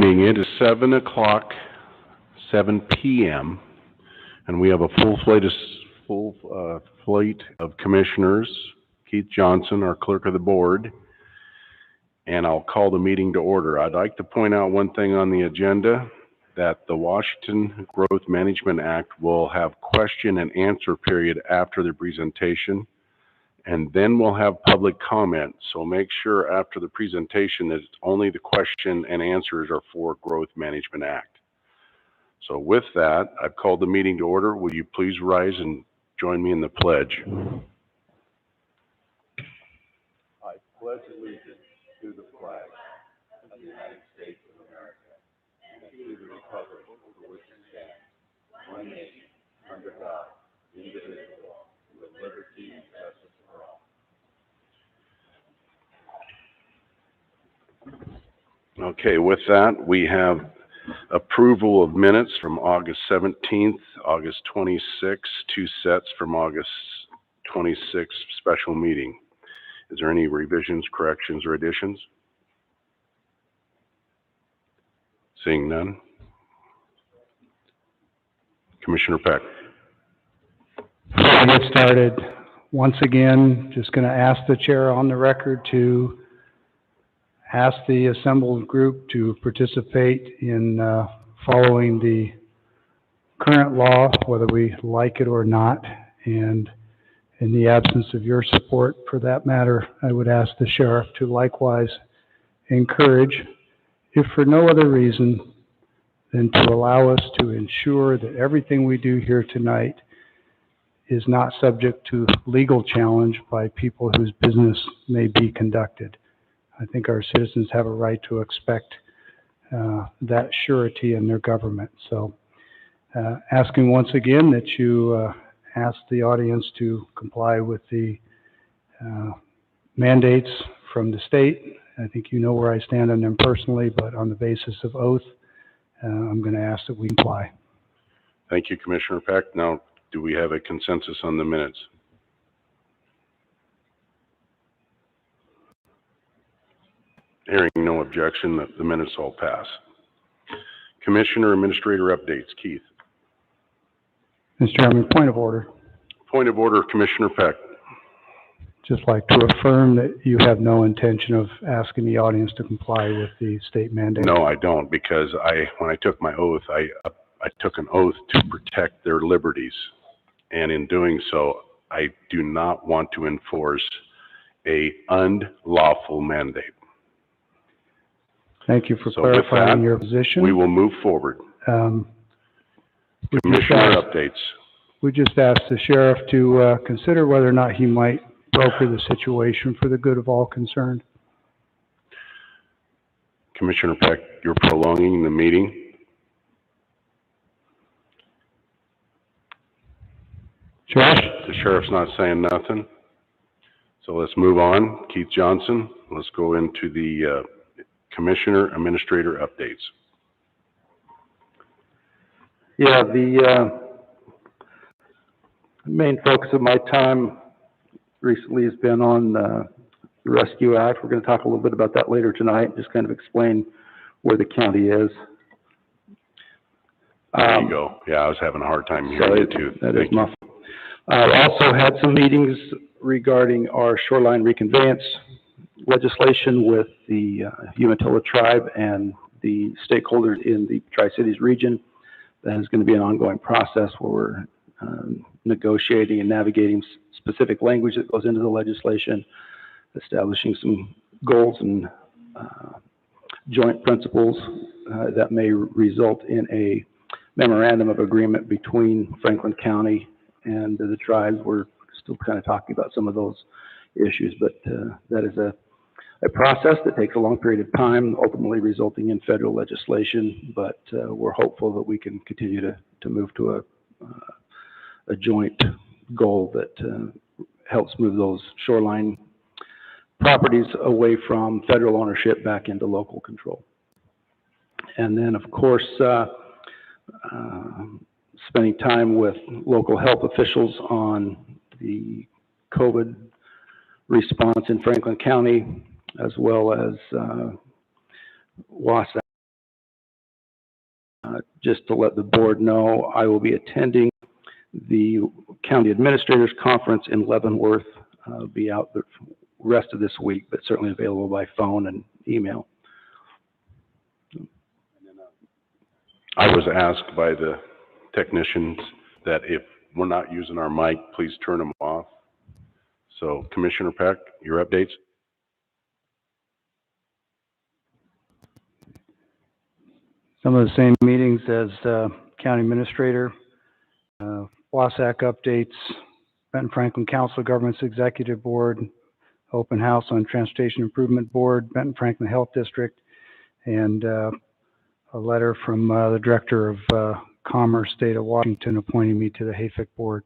evening. It is 7 o'clock, 7 p.m., and we have a full slate of commissioners. Keith Johnson, our clerk of the board, and I'll call the meeting to order. I'd like to point out one thing on the agenda, that the Washington Growth Management Act will have question and answer period after the presentation, and then we'll have public comment. So make sure after the presentation that only the question and answers are for Growth Management Act. So with that, I've called the meeting to order. Will you please rise and join me in the pledge? I pledge allegiance to the flag of the United States of America and to the republic for which it stands, one nation, under God, indivisible, with liberty and justice for all. Okay, with that, we have approval of minutes from August 17th, August 26th, two sets from August 26th special meeting. Is there any revisions, corrections, or additions? Seeing none. Commissioner Peck. Before we get started, once again, just going to ask the chair on the record to ask the assembled group to participate in following the current law, whether we like it or not. And in the absence of your support for that matter, I would ask the sheriff to likewise encourage, if for no other reason than to allow us to ensure that everything we do here tonight is not subject to legal challenge by people whose business may be conducted. I think our citizens have a right to expect that surety in their government. So asking once again that you ask the audience to comply with the mandates from the state. I think you know where I stand on them personally, but on the basis of oath, I'm going to ask that we comply. Thank you, Commissioner Peck. Now, do we have a consensus on the minutes? Hearing no objection, the minutes all pass. Commissioner Administrator updates. Keith. Mr. Chairman, point of order. Point of order, Commissioner Peck. Just like to affirm that you have no intention of asking the audience to comply with the state mandate. No, I don't, because when I took my oath, I took an oath to protect their liberties. And in doing so, I do not want to enforce an unlawful mandate. Thank you for clarifying your position. We will move forward. Commissioner updates. We just asked the sheriff to consider whether or not he might broker the situation for the good of all concerned. Commissioner Peck, you're prolonging the meeting. Sheriff? The sheriff's not saying nothing. So let's move on. Keith Johnson, let's go into the Commissioner Administrator updates. Yeah, the main focus of my time recently has been on the Rescue Act. We're going to talk a little bit about that later tonight, just kind of explain where the county is. There you go. Yeah, I was having a hard time hearing you too. That is my fault. I also had some meetings regarding our shoreline reconveyance legislation with the Umatilla tribe and the stakeholders in the Tri-Cities region. That is going to be an ongoing process where we're negotiating and navigating specific language that goes into the legislation, establishing some goals and joint principles that may result in a memorandum of agreement between Franklin County and the tribes. We're still kind of talking about some of those issues, but that is a process that takes a long period of time, ultimately resulting in federal legislation, but we're hopeful that we can continue to move to a joint goal that helps move those shoreline properties away from federal ownership back into local control. And then, of course, spending time with local health officials on the COVID response in Franklin County, as well as WASA just to let the board know, I will be attending the County Administrators Conference in Leavenworth. I'll be out the rest of this week, but certainly available by phone and email. I was asked by the technicians that if we're not using our mic, please turn them off. So Commissioner Peck, your updates? Some of the same meetings as County Administrator, WASAC updates, Benton Franklin Council of Governments Executive Board, Open House on Transportation Improvement Board, Benton Franklin Health District, and a letter from the Director of Commerce, State of Washington, appointing me to the HAFIC Board.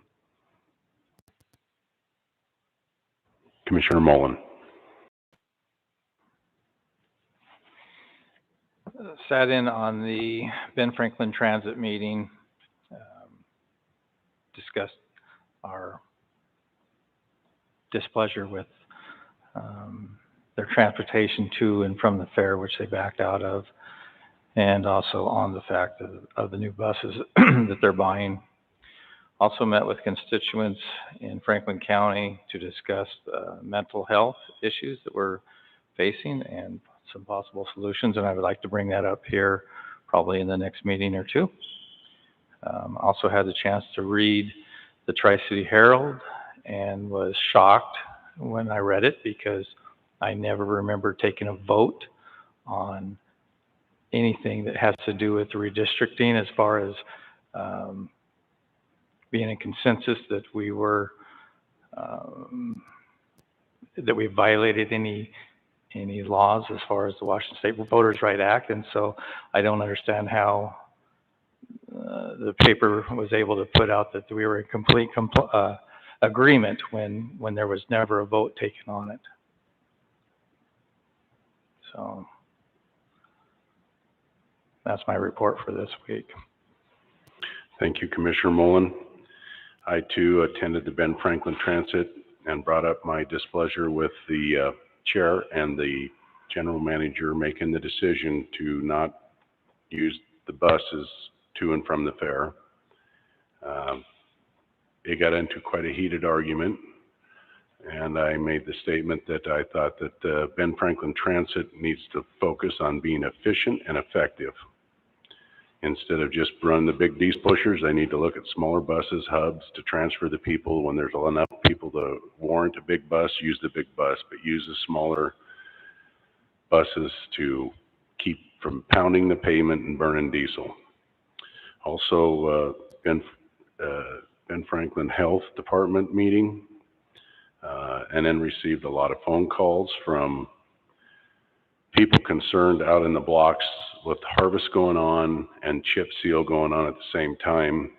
Commissioner Mullen. Sat in on the Ben Franklin Transit meeting, discussed our displeasure with their transportation to and from the fair, which they backed out of, and also on the fact of the new buses that they're buying. Also met with constituents in Franklin County to discuss mental health issues that we're facing and some possible solutions, and I would like to bring that up here probably in the next meeting or two. Also had the chance to read the Tri-City Herald and was shocked when I read it because I never remember taking a vote on anything that has to do with redistricting as far as being a consensus that we were that we violated any laws as far as the Washington State Voters' Right Act, and so I don't understand how the paper was able to put out that we were in complete agreement when there was never a vote taken on it. So that's my report for this week. Thank you, Commissioner Mullen. I too attended the Ben Franklin Transit and brought up my displeasure with the chair and the general manager making the decision to not use the buses to and from the fair. It got into quite a heated argument, and I made the statement that I thought that Ben Franklin Transit needs to focus on being efficient and effective. Instead of just run the big diesel pushers, they need to look at smaller buses, hubs to transfer the people. When there's enough people to warrant a big bus, use the big bus, but use the smaller buses to keep from pounding the pavement and burning diesel. Also, Ben Franklin Health Department meeting, and then received a lot of phone calls from people concerned out in the blocks with harvest going on and chip seal going on at the same time,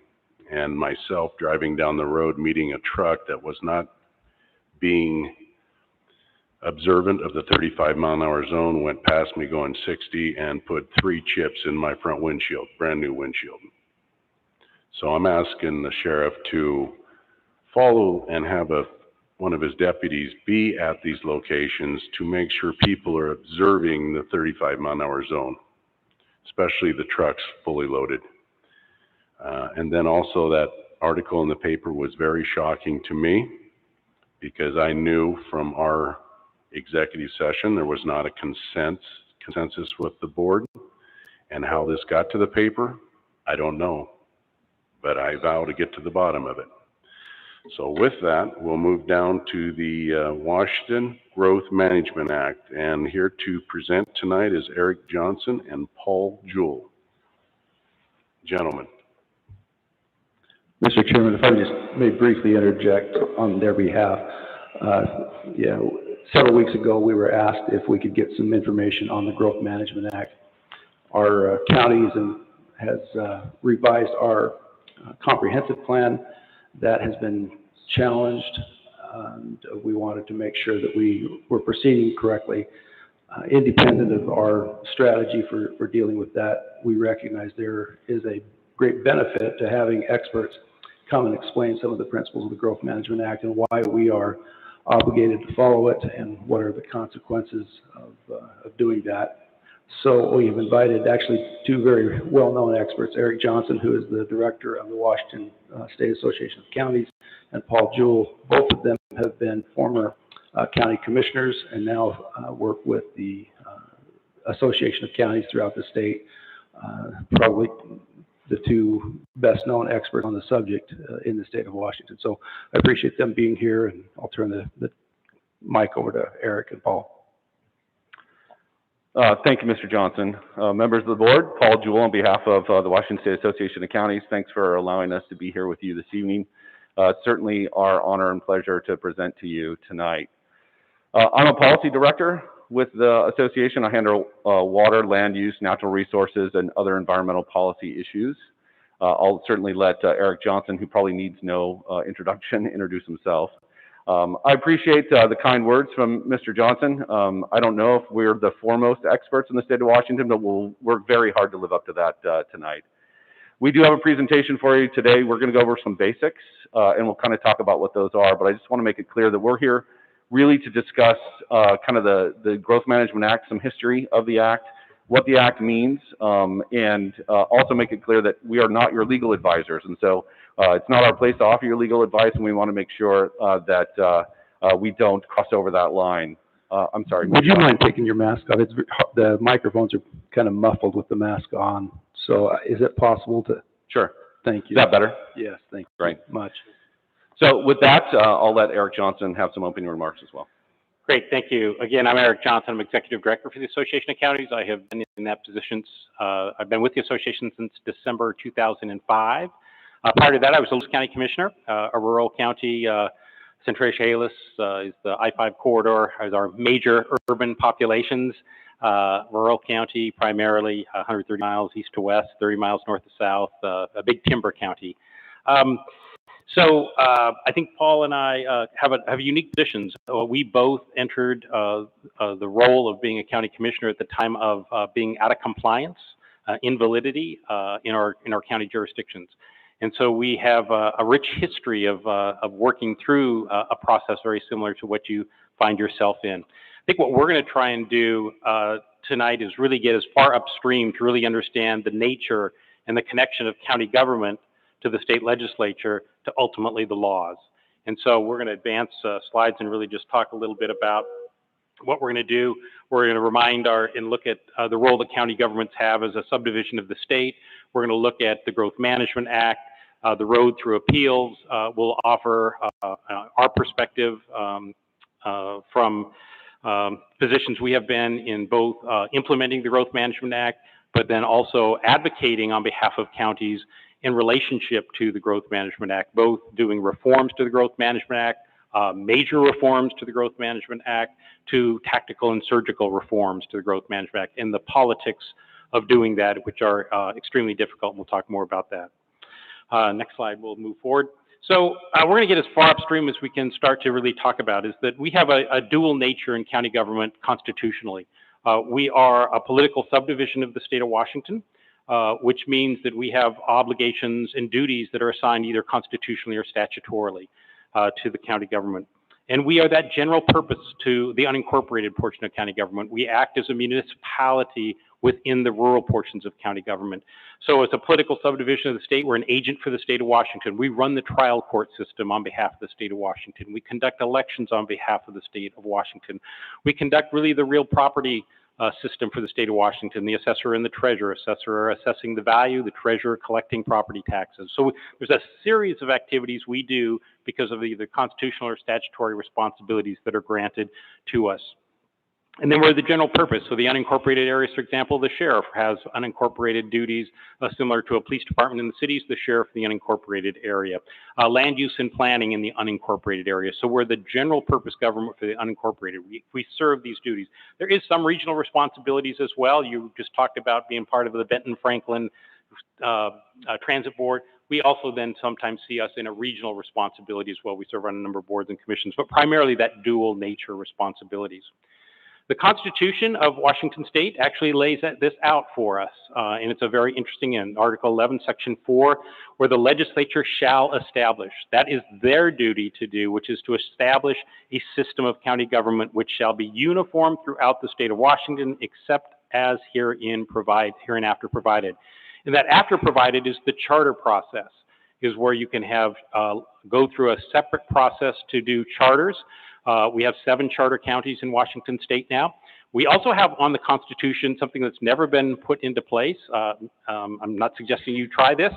and myself driving down the road meeting a truck that was not being observant of the 35-mile-an-hour zone, went past me going 60 and put 3 chips in my front windshield, brand new windshield. So I'm asking the sheriff to follow and have one of his deputies be at these locations to make sure people are observing the 35-mile-an-hour zone, especially the trucks fully loaded. And then also that article in the paper was very shocking to me because I knew from our executive session there was not a consensus with the board, and how this got to the paper, I don't know, but I vow to get to the bottom of it. So with that, we'll move down to the Washington Growth Management Act, and here to present tonight is Eric Johnson and Paul Jewell. Gentlemen. Mr. Chairman, if I just may briefly interject on their behalf. Several weeks ago, we were asked if we could get some information on the Growth Management Act. Our counties has revised our comprehensive plan that has been challenged, and we wanted to make sure that we were proceeding correctly. Independent of our strategy for dealing with that, we recognize there is a great benefit to having experts come and explain some of the principles of the Growth Management Act and why we are obligated to follow it and what are the consequences of doing that. So we've invited actually two very well-known experts, Eric Johnson, who is the director of the Washington State Association of Counties, and Paul Jewell. Both of them have been former county commissioners and now work with the Association of Counties throughout the state. Probably the two best-known experts on the subject in the state of Washington. So I appreciate them being here, and I'll turn the mic over to Eric and Paul. Thank you, Mr. Johnson. Members of the board, Paul Jewell on behalf of the Washington State Association of Counties, thanks for allowing us to be here with you this evening. It's certainly our honor and pleasure to present to you tonight. I'm a policy director with the association. I handle water, land use, natural resources, and other environmental policy issues. I'll certainly let Eric Johnson, who probably needs no introduction, introduce himself. I appreciate the kind words from Mr. Johnson. I don't know if we're the foremost experts in the state of Washington, but we'll work very hard to live up to that tonight. We do have a presentation for you today. We're going to go over some basics, and we'll kind of talk about what those are, but I just want to make it clear that we're here really to discuss kind of the Growth Management Act, some history of the Act, what the Act means, and also make it clear that we are not your legal advisors. And so it's not our place to offer you legal advice, and we want to make sure that we don't cross over that line. I'm sorry. Would you mind taking your mask off? The microphones are kind of muffled with the mask on. So is it possible to? Sure. Thank you. Is that better? Yes, thank you Great. much. So with that, I'll let Eric Johnson have some opening remarks as well. Great, thank you. Again, I'm Eric Johnson. I'm Executive Director for the Association of Counties. I have been in that position. I've been with the association since December 2005. Prior to that, I was a Lewis County Commissioner, a rural county. Centralia Chehalis is the I-5 corridor, as our major urban populations. Rural county, primarily 130 miles east to west, 30 miles north to south, a big timber county. So I think Paul and I have unique positions. We both entered the role of being a county commissioner at the time of being out of compliance, invalidity in our county jurisdictions. And so we have a rich history of working through a process very similar to what you find yourself in. I think what we're going to try and do tonight is really get as far upstream to really understand the nature and the connection of county government to the state legislature to ultimately the laws. And so we're going to advance slides and really just talk a little bit about what we're going to do. We're going to remind and look at the role that county governments have as a subdivision of the state. We're going to look at the Growth Management Act, the road through appeals. We'll offer our perspective from positions we have been in both implementing the Growth Management Act, but then also advocating on behalf of counties in relationship to the Growth Management Act, both doing reforms to the Growth Management Act, major reforms to the Growth Management Act, to tactical and surgical reforms to the Growth Management Act, and the politics of doing that, which are extremely difficult, and we'll talk more about that. Next slide, we'll move forward. So we're going to get as far upstream as we can start to really talk about is that we have a dual nature in county government constitutionally. We are a political subdivision of the state of Washington, which means that we have obligations and duties that are assigned either constitutionally or statutorily to the county government. And we are that general purpose to the unincorporated portion of county government. We act as a municipality within the rural portions of county government. So as a political subdivision of the state, we're an agent for the state of Washington. We run the trial court system on behalf of the state of Washington. We conduct elections on behalf of the state of Washington. We conduct really the real property system for the state of Washington. The assessor and the treasurer. Assessor are assessing the value, the treasurer collecting property taxes. So there's a series of activities we do because of either constitutional or statutory responsibilities that are granted to us. And then we're the general purpose. So the unincorporated areas, for example, the sheriff has unincorporated duties similar to a police department in the cities, the sheriff in the unincorporated area. Land use and planning in the unincorporated area. So we're the general purpose government for the unincorporated. We serve these duties. There is some regional responsibilities as well. You just talked about being part of the Benton Franklin Transit Board. We also then sometimes see us in a regional responsibility as well. We serve on a number of boards and commissions, but primarily that dual nature responsibilities. The Constitution of Washington State actually lays this out for us, and it's a very interesting in Article 11, Section 4, where the legislature shall establish. That is their duty to do, which is to establish a system of county government which shall be uniform throughout the state of Washington, except as hereinafter provided. And that after provided is the charter process, is where you can have, go through a separate process to do charters. We have 7 charter counties in Washington state now. We also have on the Constitution something that's never been put into place. I'm not suggesting you try this.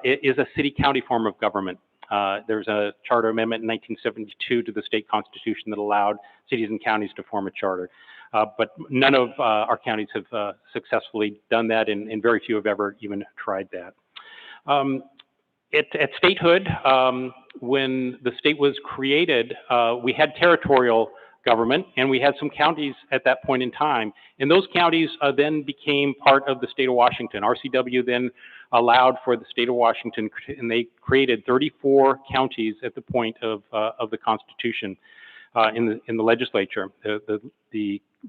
It is a city-county form of government. There's a charter amendment in 1972 to the state constitution that allowed cities and counties to form a charter. But none of our counties have successfully done that, and very few have ever even tried that. At statehood, when the state was created, we had territorial government, and we had some counties at that point in time. And those counties then became part of the state of Washington. RCW then allowed for the state of Washington, and they created 34 counties at the point of the Constitution in the legislature.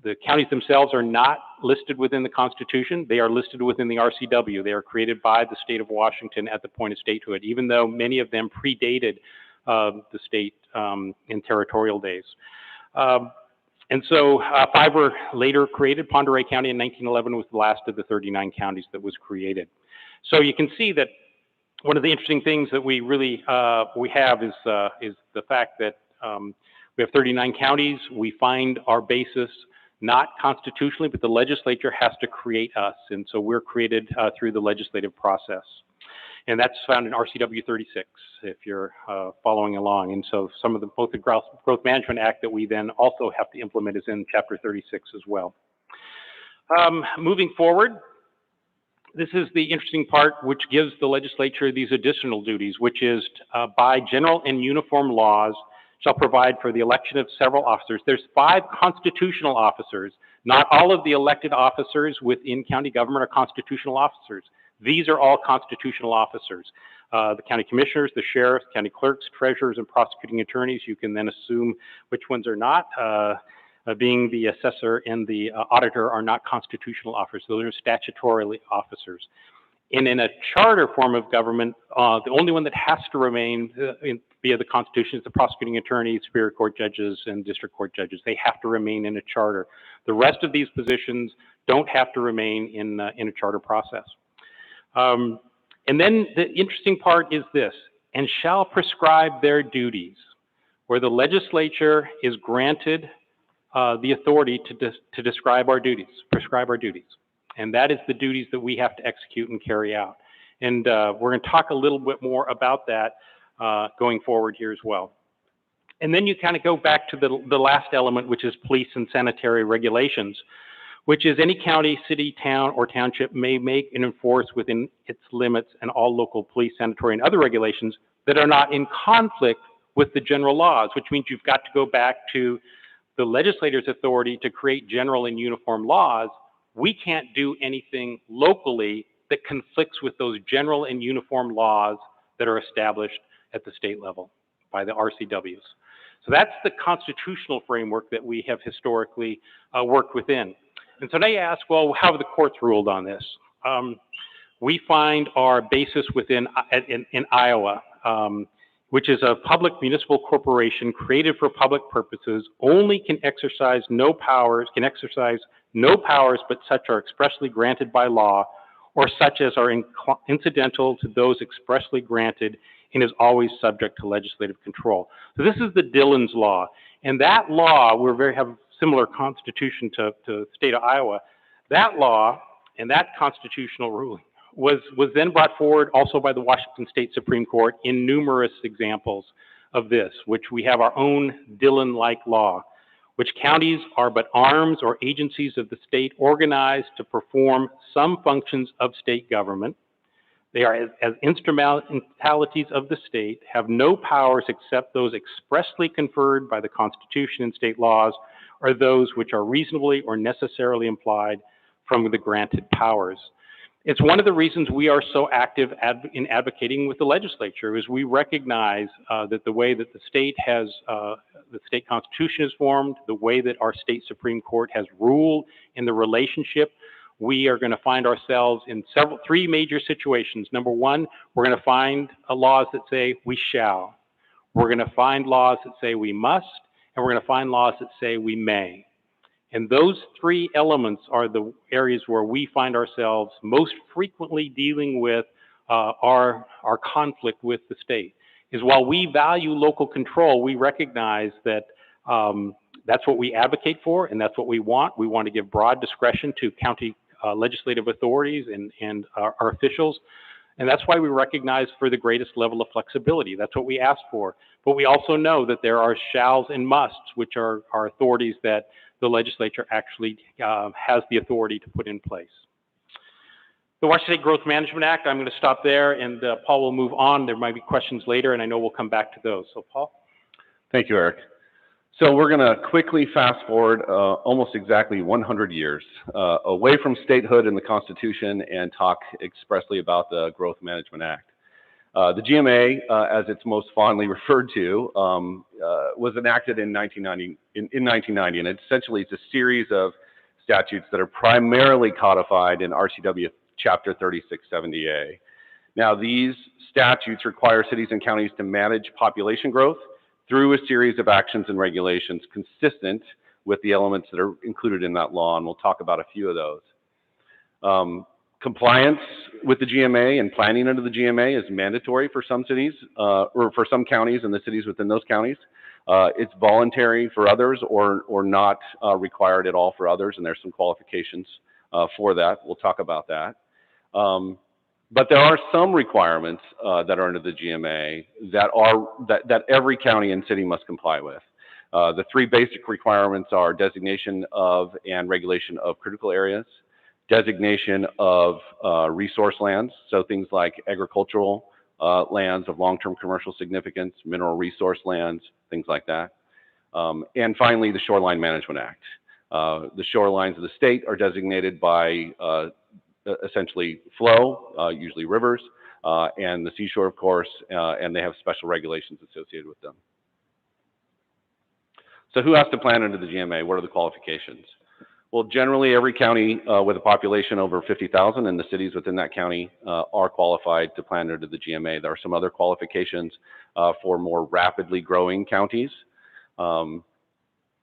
The counties themselves are not listed within the Constitution. They are listed within the RCW. They are created by the state of Washington at the point of statehood, even though many of them predated the state in territorial days. And so 5 were later created. Pend Oreille County in 1911 was the last of the 39 counties that was created. So you can see that one of the interesting things that we really we have is the fact that we have 39 counties. We find our basis not constitutionally, but the legislature has to create us. And so we're created through the legislative process. And that's found in RCW 36, if you're following along. And so some of both the Growth Management Act that we then also have to implement is in Chapter 36 as well. Moving forward, this is the interesting part which gives the legislature these additional duties, which is by general and uniform laws shall provide for the election of several officers. There's 5 constitutional officers. Not all of the elected officers within county government are constitutional officers. These are all constitutional officers. The county commissioners, the sheriffs, county clerks, treasurers, and prosecuting attorneys. You can then assume which ones are not. Being the assessor and the auditor are not constitutional officers. Those are statutorily officers. And in a charter form of government, the only one that has to remain via the Constitution is the prosecuting attorney, superior court judges, and district court judges. They have to remain in a charter. The rest of these positions don't have to remain in a charter process. And then the interesting part is this, and shall prescribe their duties, where the legislature is granted the authority to describe our duties, prescribe our duties. And that is the duties that we have to execute and carry out. And we're going to talk a little bit more about that going forward here as well. And then you kind of go back to the last element, which is police and sanitary regulations, which is any county, city, town, or township may make and enforce within its limits and all local police, sanitary, and other regulations that are not in conflict with the general laws, which means you've got to go back to the legislator's authority to create general and uniform laws. We can't do anything locally that conflicts with those general and uniform laws that are established at the state level by the RCWs. So that's the constitutional framework that we have historically worked within. And so now you ask, well, how have the courts ruled on this? We find our basis within in Iowa, which is a public municipal corporation created for public purposes, only can exercise no powers, but such are expressly granted by law, or such as are incidental to those expressly granted, and is always subject to legislative control. So this is the Dillon's Law. And that law, have a similar constitution to the state of Iowa. That law and that constitutional ruling was then brought forward also by the Washington State Supreme Court in numerous examples of this, which we have our own Dillon-like law, which counties are but arms or agencies of the state organized to perform some functions of state government. They are as instrumentalities of the state, have no powers except those expressly conferred by the Constitution and state laws, or those which are reasonably or necessarily implied from the granted powers. It's one of the reasons we are so active in advocating with the legislature, is we recognize that the way that the state constitution is formed, the way that our state Supreme Court has ruled in the relationship, we are going to find ourselves in 3 major situations. Number one, we're going to find laws that say we shall. We're going to find laws that say we must, and we're going to find laws that say we may. And those three elements are the areas where we find ourselves most frequently dealing with our conflict with the state. Is while we value local control, we recognize that that's what we advocate for and that's what we want. We want to give broad discretion to county legislative authorities and our officials. And that's why we recognize for the greatest level of flexibility. That's what we ask for. But we also know that there are shalls and musts, which are authorities that the legislature actually has the authority to put in place. The Washington State Growth Management Act, I'm going to stop there, and Paul will move on. There might be questions later, and I know we'll come back to those. So, Paul? Thank you, Eric. So we're going to quickly fast forward almost exactly 100 years away from statehood and the Constitution and talk expressly about the Growth Management Act. The GMA, as it's most fondly referred to, was enacted in 1990, and essentially it's a series of statutes that are primarily codified in RCW Chapter 3670A. Now, these statutes require cities and counties to manage population growth through a series of actions and regulations consistent with the elements that are included in that law, and we'll talk about a few of those. Compliance with the GMA and planning under the GMA is mandatory for some cities, or for some counties and the cities within those counties. It's voluntary for others or not required at all for others, and there's some qualifications for that. We'll talk about that. But there are some requirements that are under the GMA that every county and city must comply with. The three basic requirements are designation of and regulation of critical areas, designation of resource lands, so things like agricultural lands of long-term commercial significance, mineral resource lands, things like that. And finally, the Shoreline Management Act. The shorelines of the state are designated by essentially flow, usually rivers, and the seashore, of course, and they have special regulations associated with them. So who has to plan under the GMA? What are the qualifications? Well, generally every county with a population over 50,000 and the cities within that county are qualified to plan under the GMA. There are some other qualifications for more rapidly growing counties. When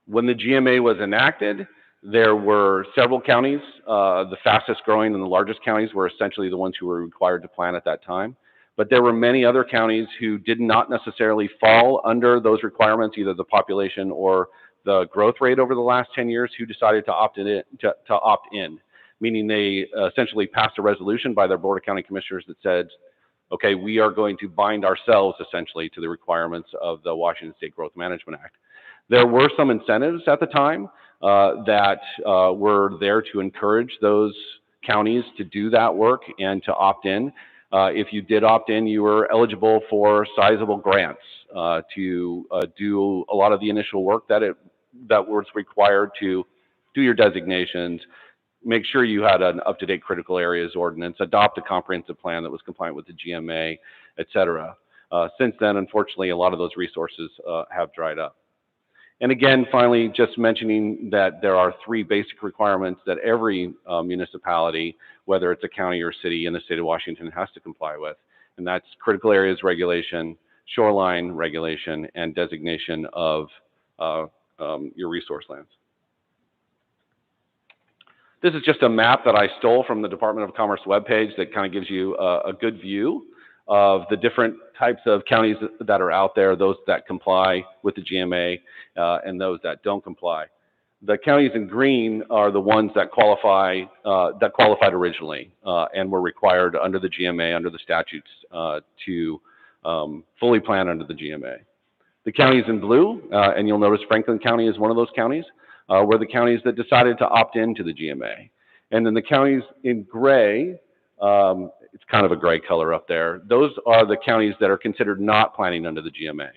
the GMA was enacted, there were several counties. The fastest growing and the largest counties were essentially the ones who were required to plan at that time. But there were many other counties who did not necessarily fall under those requirements, either the population or the growth rate over the last 10 years, who decided to opt in, meaning they essentially passed a resolution by their Board of County Commissioners that said, okay, we are going to bind ourselves essentially to the requirements of the Washington State Growth Management Act. There were some incentives at the time that were there to encourage those counties to do that work and to opt in. If you did opt in, you were eligible for sizable grants to do a lot of the initial work that was required to do your designations, make sure you had an up-to-date critical areas ordinance, adopt a comprehensive plan that was compliant with the GMA, et cetera. Since then, unfortunately, a lot of those resources have dried up. And again, finally, just mentioning that there are three basic requirements that every municipality, whether it's a county or city in the state of Washington, has to comply with. And that's critical areas regulation, shoreline regulation, and designation of your resource lands. This is just a map that I stole from the Department of Commerce webpage that kind of gives you a good view of the different types of counties that are out there, those that comply with the GMA and those that don't comply. The counties in green are the ones that qualified originally and were required under the GMA, under the statutes, to fully plan under the GMA. The counties in blue, and you'll notice Franklin County is one of those counties, were the counties that decided to opt into the GMA. And then the counties in gray, it's kind of a gray color up there, those are the counties that are considered not planning under the GMA.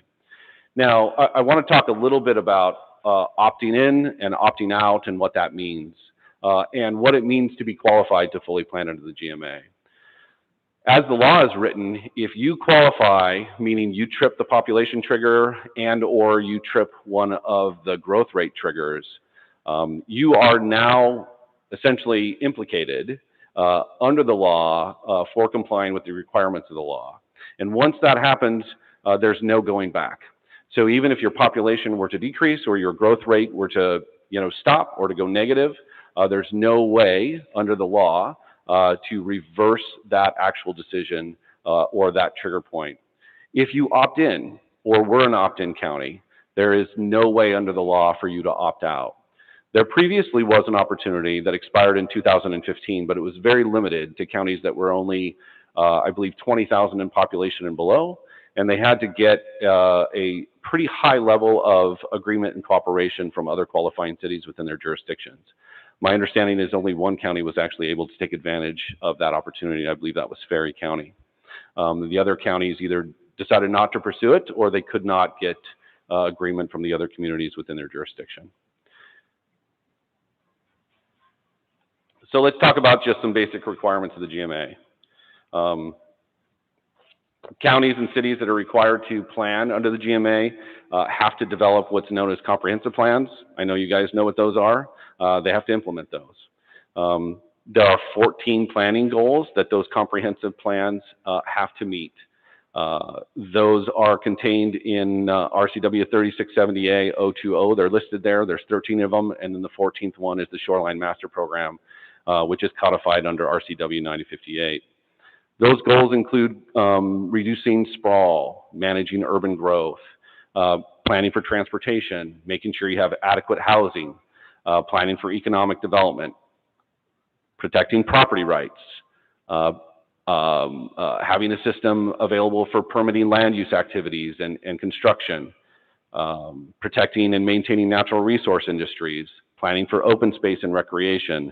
Now, I want to talk a little bit about opting in and opting out and what that means, and what it means to be qualified to fully plan under the GMA. As the law is written, if you qualify, meaning you trip the population trigger and or you trip one of the growth rate triggers, you are now essentially implicated under the law for complying with the requirements of the law. And once that happens, there's no going back. So even if your population were to decrease or your growth rate were to stop or to go negative. There's no way under the law to reverse that actual decision or that trigger point. If you opt in or were an opt-in county, there is no way under the law for you to opt out. There previously was an opportunity that expired in 2015, but it was very limited to counties that were only, I believe, 20,000 in population and below, and they had to get a pretty high level of agreement and cooperation from other qualifying cities within their jurisdictions. My understanding is only one county was actually able to take advantage of that opportunity. I believe that was Ferry County. The other counties either decided not to pursue it or they could not get agreement from the other communities within their jurisdiction. So let's talk about just some basic requirements of the GMA. Counties and cities that are required to plan under the GMA have to develop what's known as comprehensive plans. I know you guys know what those are. They have to implement those. There are 14 planning goals that those comprehensive plans have to meet. Those are contained in RCW 3670A-020. They're listed there. There's 13 of them, and then the 14th one is the Shoreline Master Program, which is codified under RCW 9058. Those goals include reducing sprawl, managing urban growth, planning for transportation, making sure you have adequate housing, planning for economic development, protecting property rights, having a system available for permitting land use activities and construction, protecting and maintaining natural resource industries, planning for open space and recreation,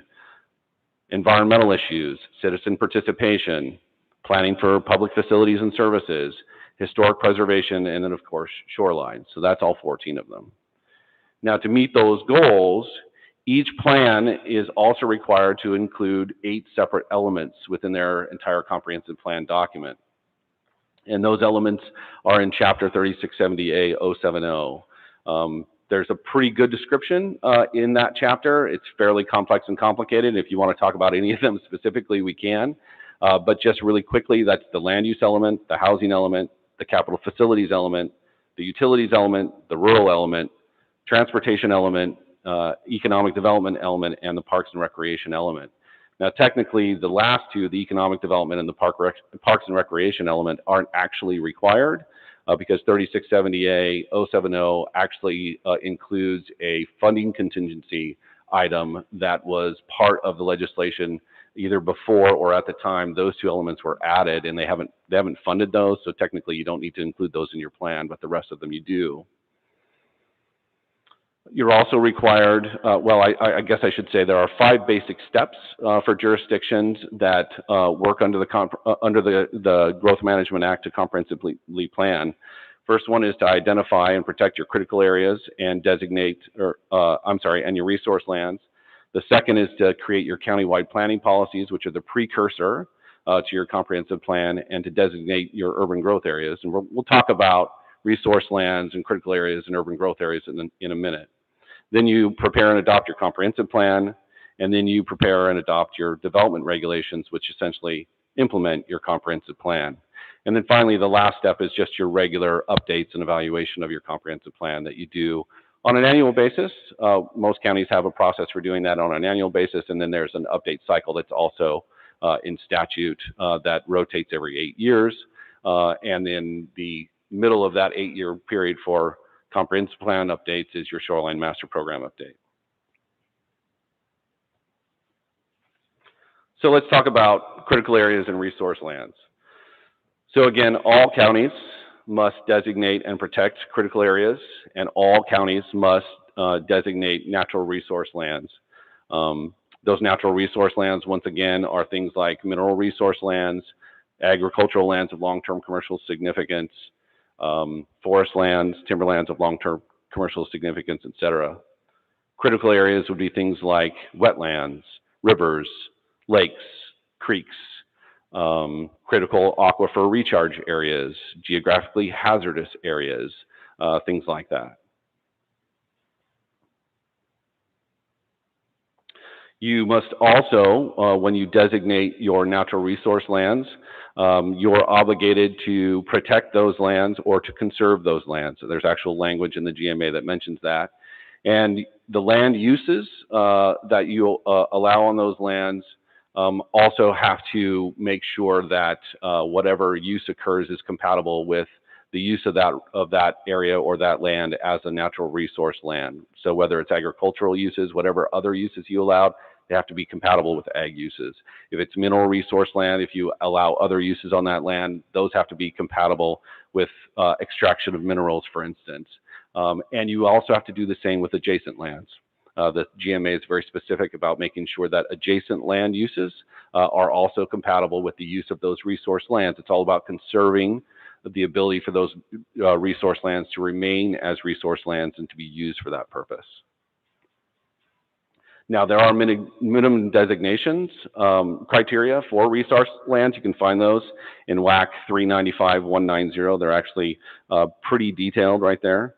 environmental issues, citizen participation, planning for public facilities and services, historic preservation, and then of course shoreline. So that's all 14 of them. Now to meet those goals, each plan is also required to include 8 separate elements within their entire comprehensive plan document. And those elements are in chapter 3670A-070. There's a pretty good description in that chapter. It's fairly complex and complicated. If you want to talk about any of them specifically, we can. But just really quickly, that's the land use element, the housing element, the capital facilities element, the utilities element, the rural element, transportation element, economic development element, and the parks and recreation element. Now, technically, the last two, the economic development and the parks and recreation element, aren't actually required because 3670A-070 actually includes a funding contingency item that was part of the legislation either before or at the time those two elements were added, and they haven't funded those, so technically you don't need to include those in your plan, but the rest of them you do. You're also required, well, I guess I should say there are 5 basic steps for jurisdictions that work under the Growth Management Act to comprehensively plan. First one is to identify and protect your critical areas and designate, and your resource lands. The second is to create your countywide planning policies, which are the precursor to your comprehensive plan, and to designate your urban growth areas. And we'll talk about resource lands and critical areas and urban growth areas in a minute. Then you prepare and adopt your comprehensive plan, and then you prepare and adopt your development regulations, which essentially implement your comprehensive plan. And then finally, the last step is just your regular updates and evaluation of your comprehensive plan that you do on an annual basis. Most counties have a process for doing that on an annual basis, and then there's an update cycle that's also in statute that rotates every 8 years. And then the middle of that 8-year period for comprehensive plan updates is your Shoreline Master Program update. So let's talk about critical areas and resource lands. So again, all counties must designate and protect critical areas, and all counties must designate natural resource lands. Those natural resource lands, once again, are things like mineral resource lands, agricultural lands of long-term commercial significance, forest lands, timberlands of long-term commercial significance, etc. Critical areas would be things like wetlands, rivers, lakes, creeks, critical aquifer recharge areas, geographically hazardous areas, things like that. You must also, when you designate your natural resource lands, you're obligated to protect those lands or to conserve those lands. So there's actual language in the GMA that mentions that. And the land uses that you allow on those lands also have to make sure that whatever use occurs is compatible with the use of that area or that land as a natural resource land. So whether it's agricultural uses, whatever other uses you allowed, they have to be compatible with ag uses. If it's mineral resource land, if you allow other uses on that land, those have to be compatible with extraction of minerals, for instance. And you also have to do the same with adjacent lands. The GMA is very specific about making sure that adjacent land uses are also compatible with the use of those resource lands. It's all about conserving the ability for those resource lands to remain as resource lands and to be used for that purpose. Now, there are minimum designations criteria for resource lands. You can find those in WAC 395-190. They're actually pretty detailed right there.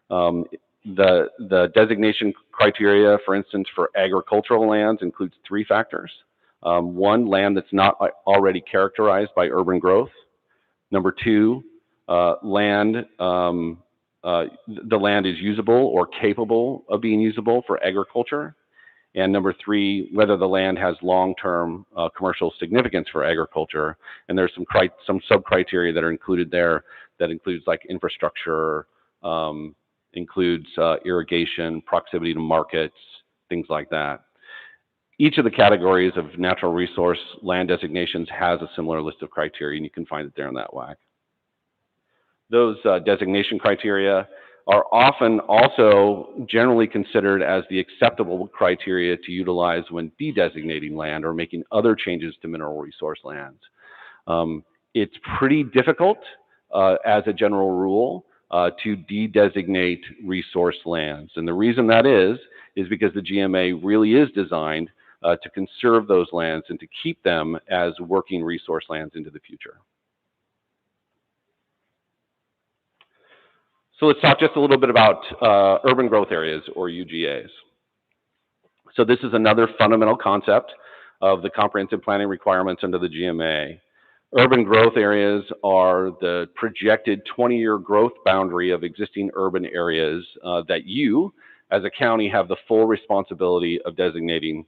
The designation criteria, for instance, for agricultural lands includes 3 factors. 1, land that's not already characterized by urban growth. Number 2, the land is usable or capable of being usable for agriculture. And number 3, whether the land has long-term commercial significance for agriculture. And there's some sub-criteria that are included there that includes like infrastructure, includes irrigation, proximity to markets, things like that. Each of the categories of natural resource land designations has a similar list of criteria, and you can find it there in that WAC. Those designation criteria are often also generally considered as the acceptable criteria to utilize when de-designating land or making other changes to mineral resource lands. It's pretty difficult as a general rule to de-designate resource lands. And the reason that is because the GMA really is designed to conserve those lands and to keep them as working resource lands into the future. So let's talk just a little bit about urban growth areas, or UGAs. So this is another fundamental concept of the comprehensive planning requirements under the GMA. Urban growth areas are the projected 20-year growth boundary of existing urban areas that you, as a county, have the full responsibility of designating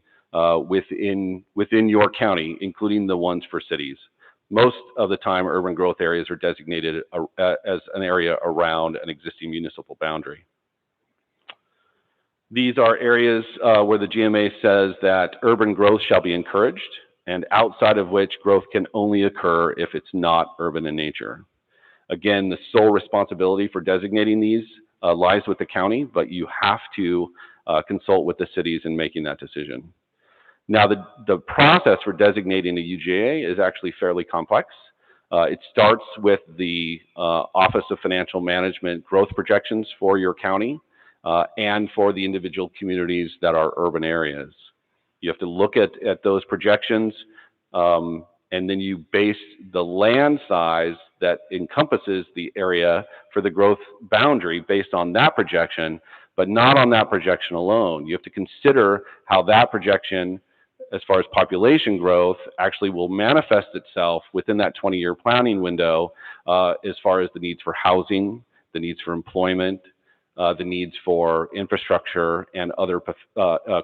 within your county, including the ones for cities. Most of the time, urban growth areas are designated as an area around an existing municipal boundary. These are areas where the GMA says that urban growth shall be encouraged, and outside of which growth can only occur if it's not urban in nature. Again, the sole responsibility for designating these lies with the county, but you have to consult with the cities in making that decision. Now, the process for designating a UGA is actually fairly complex. It starts with the Office of Financial Management growth projections for your county and for the individual communities that are urban areas. You have to look at those projections, and then you base the land size that encompasses the area for the growth boundary based on that projection, but not on that projection alone. You have to consider how that projection, as far as population growth, actually will manifest itself within that 20-year planning window as far as the needs for housing, the needs for employment, the needs for infrastructure, and other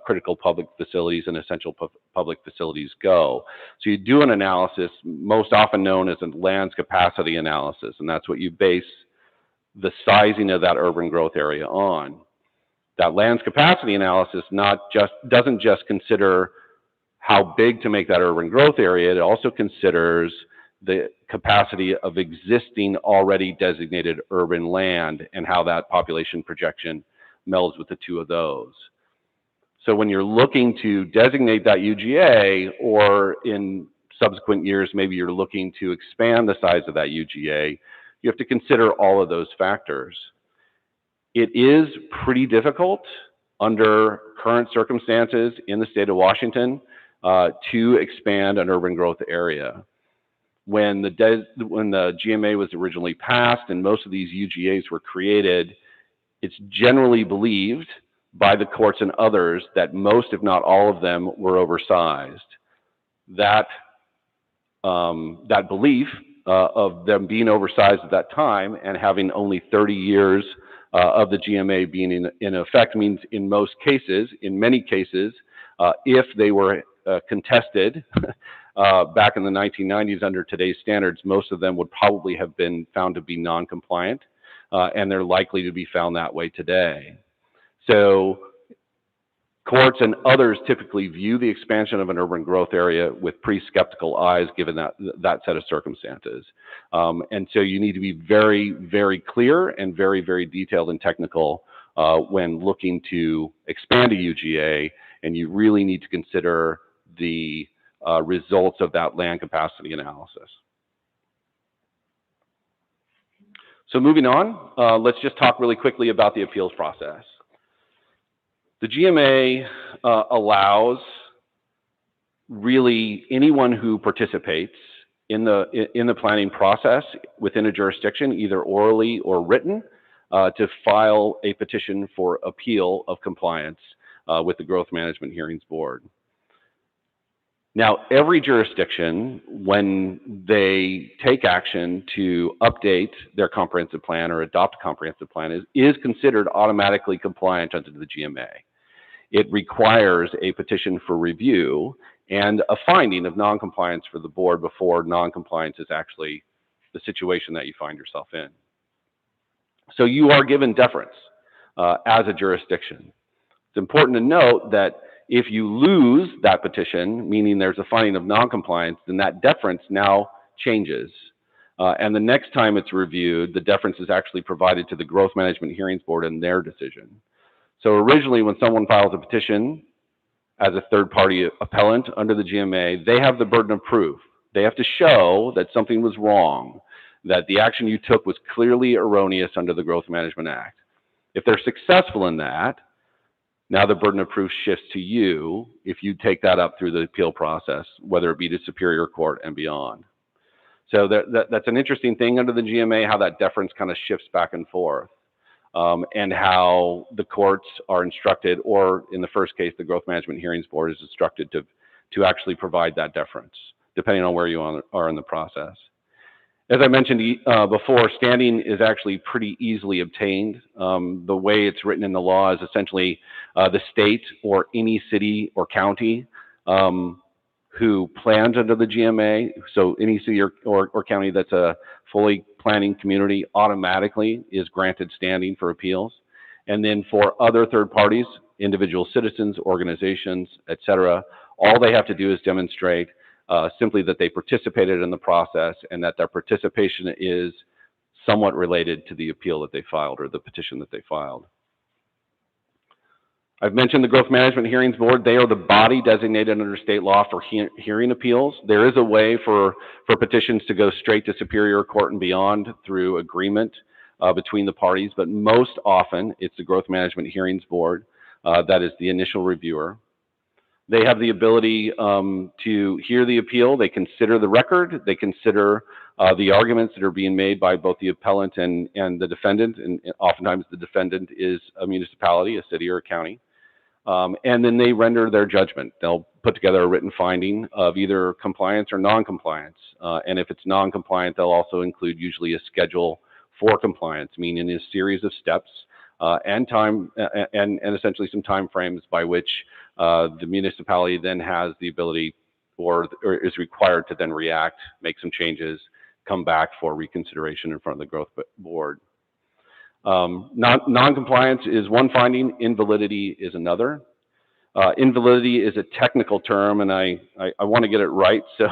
critical public facilities and essential public facilities go. So you do an analysis, most often known as a lands capacity analysis, and that's what you base the sizing of that urban growth area on. That lands capacity analysis doesn't just consider how big to make that urban growth area, it also considers the capacity of existing already designated urban land and how that population projection melds with the two of those. So when you're looking to designate that UGA, or in subsequent years, maybe you're looking to expand the size of that UGA, you have to consider all of those factors. It is pretty difficult under current circumstances in the state of Washington to expand an urban growth area. When the GMA was originally passed and most of these UGAs were created, it's generally believed by the courts and others that most, if not all of them, were oversized. That belief of them being oversized at that time and having only 30 years of the GMA being in effect means in many cases, if they were contested back in the 1990s under today's standards, most of them would probably have been found to be non-compliant, and they're likely to be found that way today. So courts and others typically view the expansion of an urban growth area with pretty skeptical eyes given that set of circumstances. And so you need to be very, very clear and very, very detailed and technical when looking to expand a UGA, and you really need to consider the results of that land capacity analysis. So moving on, let's just talk really quickly about the appeals process. The GMA allows really anyone who participates in the planning process within a jurisdiction, either orally or written, to file a petition for appeal of compliance with the Growth Management Hearings Board. Now, every jurisdiction, when they take action to update their comprehensive plan or adopt a comprehensive plan, is considered automatically compliant under the GMA. It requires a petition for review and a finding of noncompliance for the board before noncompliance is actually the situation that you find yourself in. So you are given deference as a jurisdiction. It's important to note that if you lose that petition, meaning there's a finding of noncompliance, then that deference now changes. And the next time it's reviewed, the deference is actually provided to the Growth Management Hearings Board and their decision. So originally, when someone files a petition as a third-party appellant under the GMA, they have the burden of proof. They have to show that something was wrong, that the action you took was clearly erroneous under the Growth Management Act. If they're successful in that, now the burden of proof shifts to you if you take that up through the appeal process, whether it be to Superior Court and beyond. So that's an interesting thing under the GMA, how that deference kind of shifts back and forth, and how the courts are instructed, or in the first case, the Growth Management Hearings Board is instructed to actually provide that deference, depending on where you are in the process. As I mentioned before, standing is actually pretty easily obtained. The way it's written in the law is essentially the state or any city or county who plans under the GMA, so any city or county that's a fully planning community automatically is granted standing for appeals. And then for other third parties, individual citizens, organizations, et cetera, all they have to do is demonstrate simply that they participated in the process and that their participation is somewhat related to the appeal that they filed or the petition that they filed. I've mentioned the Growth Management Hearings Board. They are the body designated under state law for hearing appeals. There is a way for petitions to go straight to Superior Court and beyond through agreement between the parties, but most often it's the Growth Management Hearings Board that is the initial reviewer. They have the ability to hear the appeal. They consider the record. They consider the arguments that are being made by both the appellant and the defendant. And oftentimes the defendant is a municipality, a city or a county. And then they render their judgment. They'll put together a written finding of either compliance or non-compliance. And if it's non-compliant, they'll also include usually a schedule for compliance, meaning a series of steps and time and essentially some time frames by which the municipality then has the ability or is required to then react, make some changes, come back for reconsideration in front of the Growth Board. Non-compliance is one finding, invalidity is another. Invalidity is a technical term, and I want to get it right, so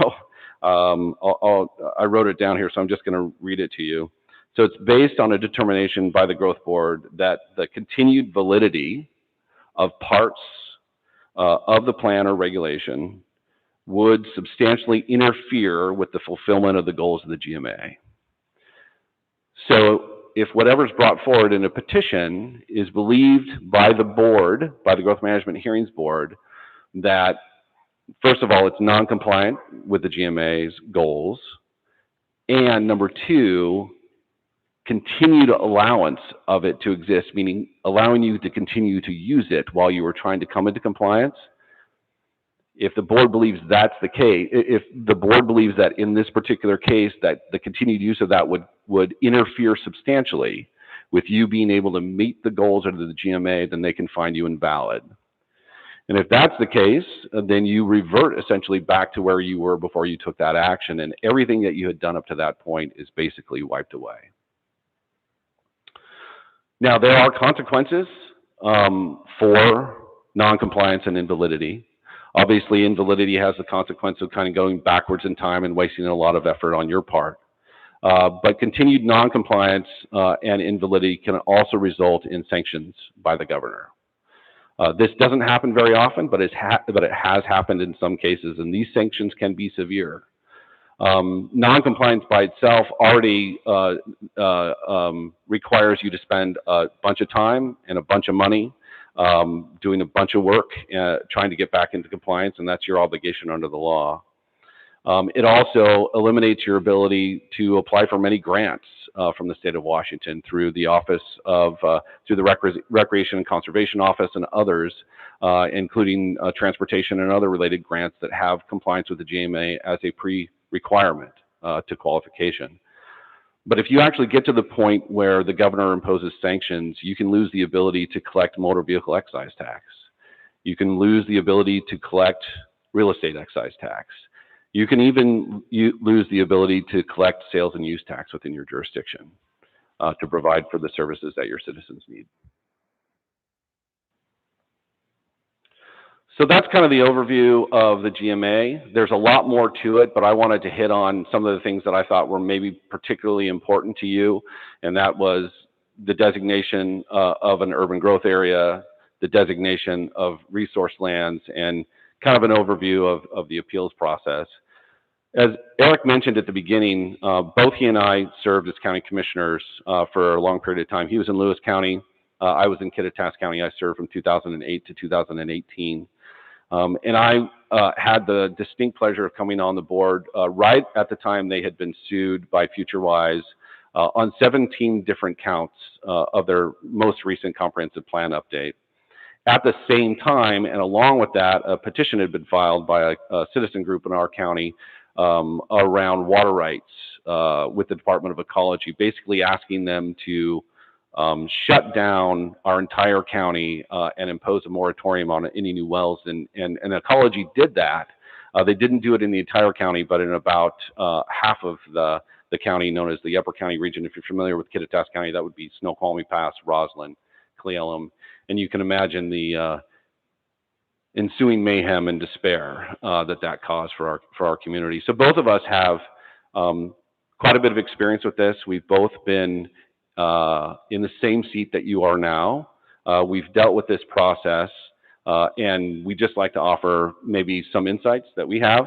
I wrote it down here, so I'm just going to read it to you. So it's based on a determination by the Growth Board that the continued validity of parts of the plan or regulation would substantially interfere with the fulfillment of the goals of the GMA. So if whatever's brought forward in a petition is believed by the board, by the Growth Management Hearings Board, that first of all, it's non-compliant with the GMA's goals, and number two, continued allowance of it to exist, meaning allowing you to continue to use it while you were trying to come into compliance. If the board believes that's the case, if the board believes that in this particular case that the continued use of that would interfere substantially with you being able to meet the goals under the GMA, then they can find you invalid. And if that's the case, then you revert essentially back to where you were before you took that action, and everything that you had done up to that point is basically wiped away. Now, there are consequences for noncompliance and invalidity. Obviously, invalidity has the consequence of kind of going backwards in time and wasting a lot of effort on your part. But continued noncompliance and invalidity can also result in sanctions by the governor. This doesn't happen very often, but it has happened in some cases, and these sanctions can be severe. Noncompliance by itself already requires you to spend a bunch of time and a bunch of money doing a bunch of work trying to get back into compliance, and that's your obligation under the law. It also eliminates your ability to apply for many grants from the state of Washington through the office of, through the Recreation and Conservation Office and others, including transportation and other related grants that have compliance with the GMA as a pre-requirement to qualification. But if you actually get to the point where the governor imposes sanctions, you can lose the ability to collect motor vehicle excise tax. You can lose the ability to collect real estate excise tax. You can even lose the ability to collect sales and use tax within your jurisdiction to provide for the services that your citizens need. So that's kind of the overview of the GMA. There's a lot more to it, but I wanted to hit on some of the things that I thought were maybe particularly important to you, and that was the designation of an urban growth area, the designation of resource lands, and kind of an overview of the appeals process. As Eric mentioned at the beginning, both he and I served as county commissioners for a long period of time. He was in Lewis County. I was in Kittitas County. I served from 2008 to 2018. And I had the distinct pleasure of coming on the board right at the time they had been sued by FutureWise on 17 different counts of their most recent comprehensive plan update. At the same time, and along with that, a petition had been filed by a citizen group in our county around water rights with the Department of Ecology, basically asking them to shut down our entire county and impose a moratorium on any new wells. And Ecology did that. They didn't do it in the entire county, but in about half of the county known as the Upper County region. If you're familiar with Kittitas County, that would be Snoqualmie Pass, Roslyn, Cle Elum. And you can imagine the ensuing mayhem and despair that caused for our community. So both of us have quite a bit of experience with this. We've both been in the same seat that you are now. We've dealt with this process, and we just like to offer maybe some insights that we have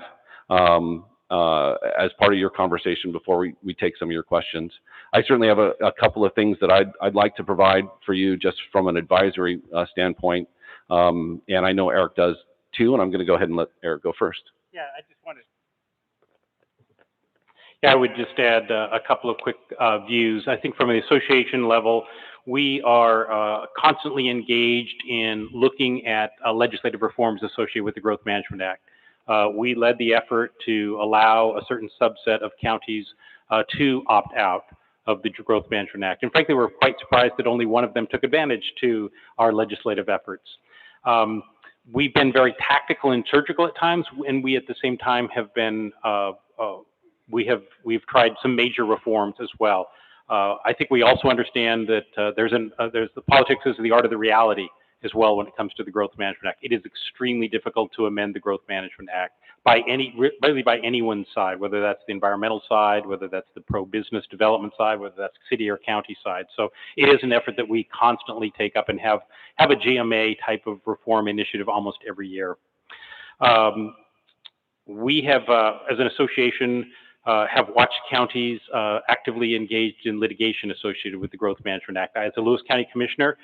as part of your conversation before we take some of your questions. I certainly have a couple of things that I'd like to provide for you just from an advisory standpoint, and I know Eric does too, and I'm going to go ahead and let Eric go first. Yeah, I just wanted. Yeah, I would just add a couple of quick views. I think from an association level, we are constantly engaged in looking at legislative reforms associated with the Growth Management Act. We led the effort to allow a certain subset of counties to opt out of the Growth Management Act. And frankly, we're quite surprised that only one of them took advantage to our legislative efforts. We've been very tactical and surgical at times, and we at the same time have been we've tried some major reforms as well. I think we also understand that there's the politics is the art of the reality as well when it comes to the Growth Management Act. It is extremely difficult to amend the Growth Management Act by really by anyone's side, whether that's the environmental side, whether that's the pro-business development side, whether that's city or county side. So it is an effort that we constantly take up and have a GMA type of reform initiative almost every year. We have, as an association, have watched counties actively engaged in litigation associated with the Growth Management Act. As a Lewis County Commissioner,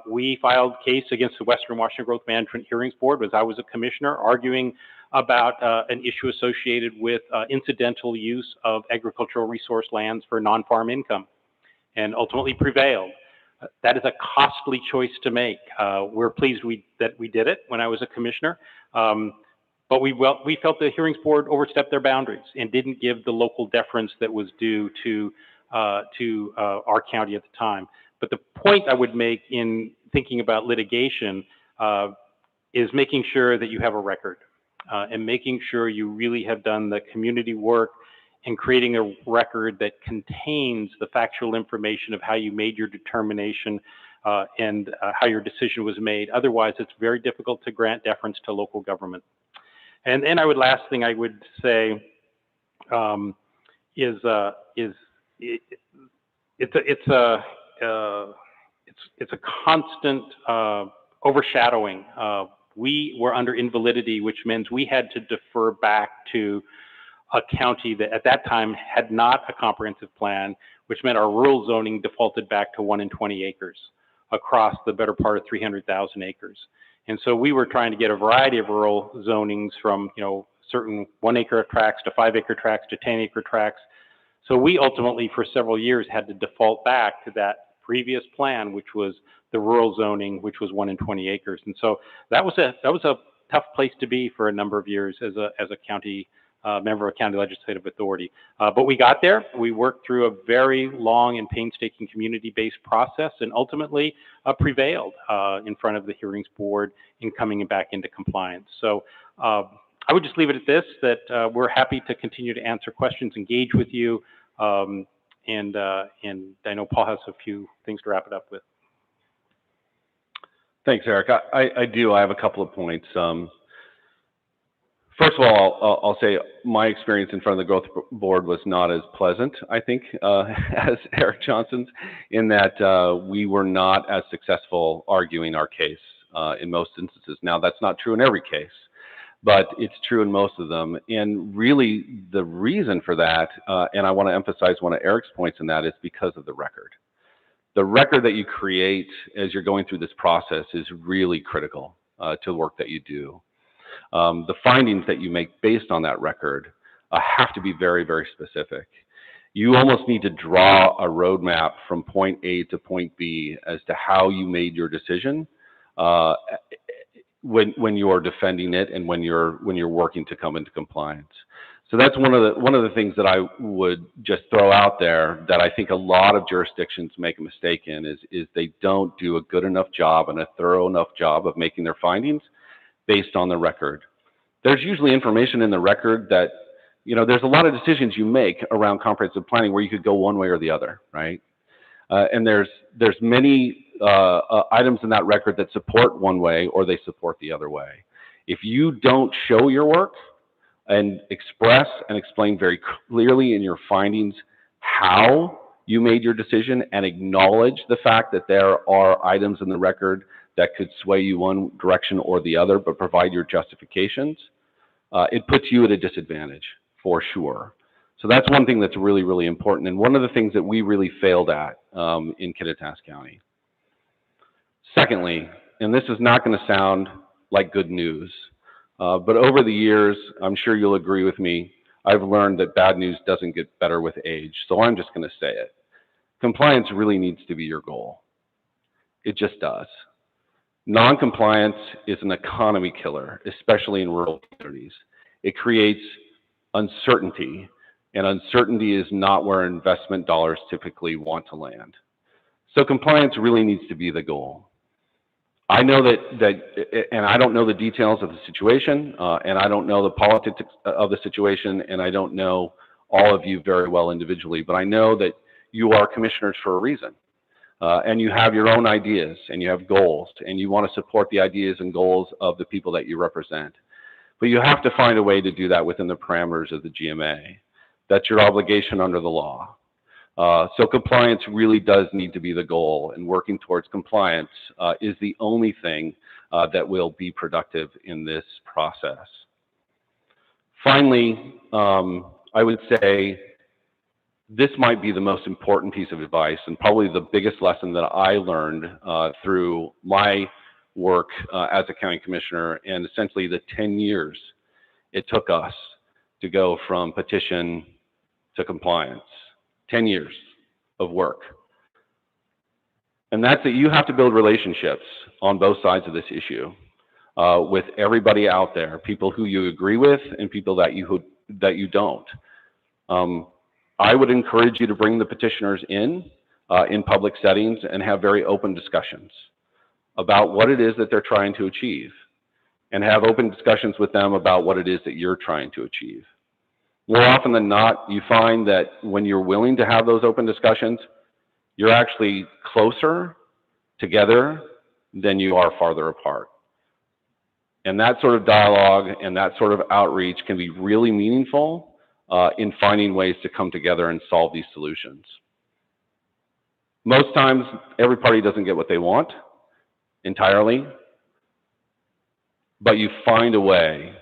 we filed a case against the Western Washington Growth Management Hearings Board as I was a commissioner, arguing about an issue associated with incidental use of agricultural resource lands for non-farm income, and ultimately prevailed. That is a costly choice to make. We're pleased that we did it when I was a commissioner. But we felt the hearings board overstepped their boundaries and didn't give the local deference that was due to our county at the time. But the point I would make in thinking about litigation is making sure that you have a record and making sure you really have done the community work and creating a record that contains the factual information of how you made your determination and how your decision was made. Otherwise, it's very difficult to grant deference to local government. And then last thing I would say is it's a constant overshadowing. We were under invalidity, which means we had to defer back to a county that at that time had not a comprehensive plan, which meant our rural zoning defaulted back to 1 in 20 acres across the better part of 300,000 acres. And so we were trying to get a variety of rural zonings from, certain 1 acre tracts to 5 acre tracts to 10 acre tracts. So we ultimately, for several years, had to default back to that previous plan, which was the rural zoning, which was 1 in 20 acres. And so that was a tough place to be for a number of years as a county member of a county legislative authority. But we got there. We worked through a very long and painstaking community-based process and ultimately prevailed in front of the hearings board in coming back into compliance. So I would just leave it at this, that we're happy to continue to answer questions, engage with you, and I know Paul has a few things to wrap it up with. Thanks, Eric. I have a couple of points. First of all, I'll say my experience in front of the growth board was not as pleasant, I think, as Eric Johnson's, in that we were not as successful arguing our case in most instances. Now, that's not true in every case, but it's true in most of them. And really, the reason for that, and I want to emphasize one of Eric's points in that, is because of the record. The record that you create as you're going through this process is really critical to the work that you do. The findings that you make based on that record have to be very, very specific. You almost need to draw a roadmap from point A to point B as to how you made your decision when you are defending it and when you're working to come into compliance. So that's one of the things that I would just throw out there that I think a lot of jurisdictions make a mistake in is they don't do a good enough job and a thorough enough job of making their findings based on the record. There's usually information in the record that, there's a lot of decisions you make around comprehensive planning where you could go one way or the other, right? And there's many items in that record that support one way or they support the other way. If you don't show your work and express and explain very clearly in your findings how you made your decision and acknowledge the fact that there are items in the record that could sway you one direction or the other, but provide your justifications, it puts you at a disadvantage for sure. So that's one thing that's really, really important, and one of the things that we really failed at in Kittitas County. Secondly, and this is not going to sound like good news, but over the years, I'm sure you'll agree with me, I've learned that bad news doesn't get better with age, so I'm just going to say it. Compliance really needs to be your goal. It just does. Non-compliance is an economy killer, especially in rural communities. It creates uncertainty, and uncertainty is not where investment dollars typically want to land. So compliance really needs to be the goal. I know that and I don't know the details of the situation, and I don't know the politics of the situation, and I don't know all of you very well individually, but I know that you are commissioners for a reason. And you have your own ideas and you have goals and you want to support the ideas and goals of the people that you represent. But you have to find a way to do that within the parameters of the GMA. That's your obligation under the law. So compliance really does need to be the goal, and working towards compliance is the only thing that will be productive in this process. Finally, I would say this might be the most important piece of advice and probably the biggest lesson that I learned through my work as a county commissioner, and essentially the 10 years it took us to go from petition to compliance. 10 years of work. And that's that you have to build relationships on both sides of this issue with everybody out there, people who you agree with and people that you don't. I would encourage you to bring the petitioners in in public settings and have very open discussions about what it is that they're trying to achieve, and have open discussions with them about what it is that you're trying to achieve. More often than not, you find that when you're willing to have those open discussions, you're actually closer together than you are farther apart. And that sort of dialogue and that sort of outreach can be really meaningful in finding ways to come together and solve these solutions. Most times, every party doesn't get what they want entirely, but you find a way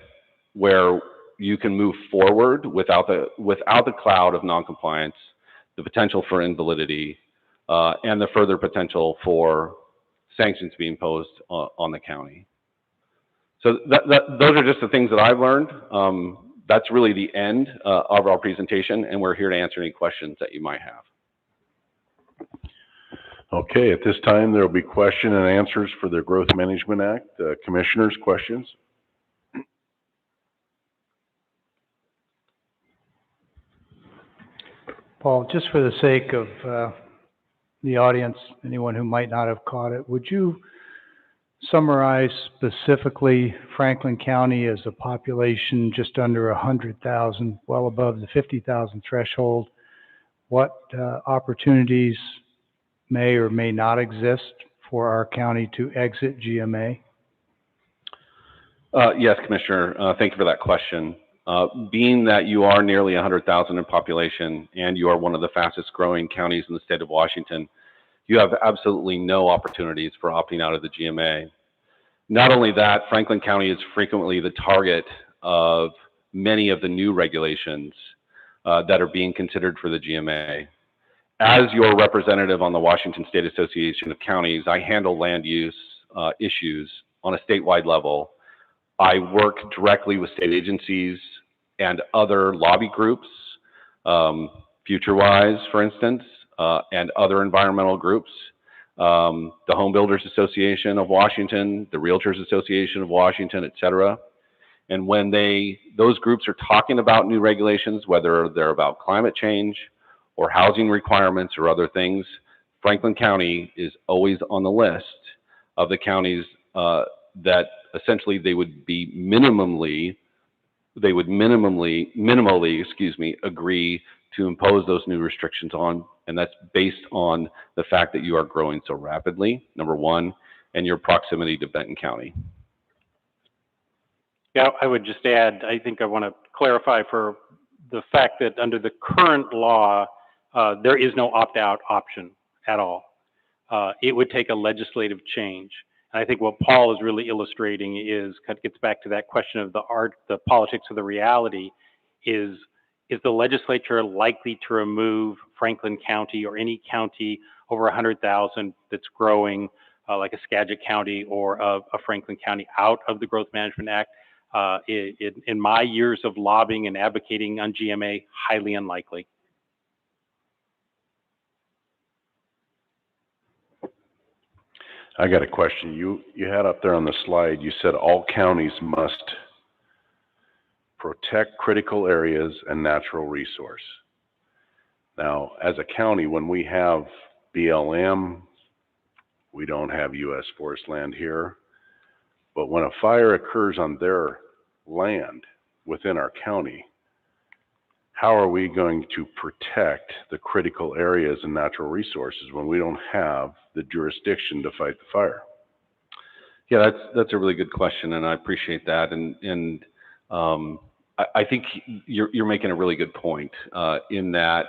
where you can move forward without the cloud of noncompliance, the potential for invalidity, and the further potential for sanctions being imposed on the county. So those are just the things that I've learned. That's really the end of our presentation, and we're here to answer any questions that you might have. Okay, at this time, there will be question and answers for the Growth Management Act. Commissioners, questions? Paul, just for the sake of the audience, anyone who might not have caught it, would you summarize specifically Franklin County as a population just under 100,000, well above the 50,000 threshold? What opportunities may or may not exist for our county to exit GMA? Yes, Commissioner, thank you for that question. Being that you are nearly 100,000 in population and you are one of the fastest growing counties in the state of Washington, you have absolutely no opportunities for opting out of the GMA. Not only that, Franklin County is frequently the target of many of the new regulations that are being considered for the GMA. As your representative on the Washington State Association of Counties, I handle land use issues on a statewide level. I work directly with state agencies and other lobby groups, FutureWise, for instance, and other environmental groups, the Home Builders Association of Washington, the Realtors Association of Washington, et cetera. And when those groups are talking about new regulations, whether they're about climate change or housing requirements or other things, Franklin County is always on the list of the counties that essentially they would minimally, agree to impose those new restrictions on, and that's based on the fact that you are growing so rapidly, number one, and your proximity to Benton County. Yeah, I would just add, I think I want to clarify for the fact that under the current law, there is no opt-out option at all. It would take a legislative change. And I think what Paul is really illustrating gets back to that question of the politics of the reality is the legislature likely to remove Franklin County or any county over 100,000 that's growing, like a Skagit County or a Franklin County, out of the Growth Management Act? In my years of lobbying and advocating on GMA, highly unlikely. I got a question. You had up there on the slide, you said all counties must protect critical areas and natural resource. Now, as a county, when we have BLM, we don't have U.S. forest land here, but when a fire occurs on their land within our county, how are we going to protect the critical areas and natural resources when we don't have the jurisdiction to fight the fire? Yeah, that's a really good question, and I appreciate that. And I think you're making a really good point in that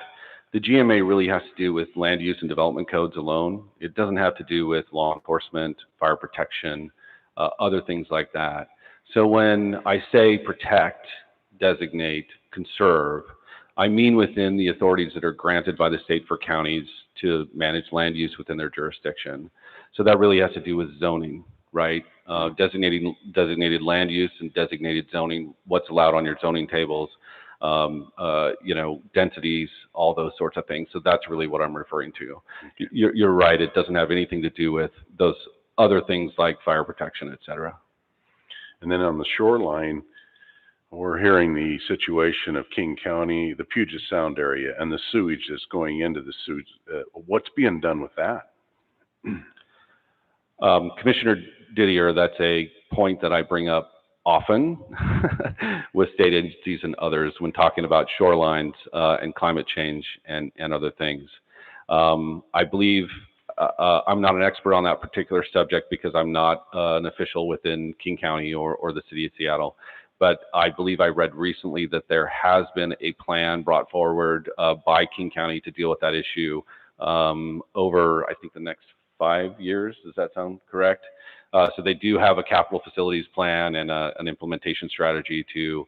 the GMA really has to do with land use and development codes alone. It doesn't have to do with law enforcement, fire protection, other things like that. So when I say protect, designate, conserve, I mean within the authorities that are granted by the state for counties to manage land use within their jurisdiction. So that really has to do with zoning, right? Designated land use and designated zoning, what's allowed on your zoning tables, densities, all those sorts of things. So that's really what I'm referring to. You're right, it doesn't have anything to do with those other things like fire protection, et cetera. And then on the shoreline, We're hearing the situation of King County, the Puget Sound area, and the sewage that's going into the sewage. What's being done with that? Commissioner Didier, that's a point that I bring up often with state agencies and others when talking about shorelines and climate change and other things. I believe I'm not an expert on that particular subject because I'm not an official within King County or the city of Seattle. But I believe I read recently that there has been a plan brought forward by King County to deal with that issue over, I think, the next 5 years. Does that sound correct? So they do have a capital facilities plan and an implementation strategy to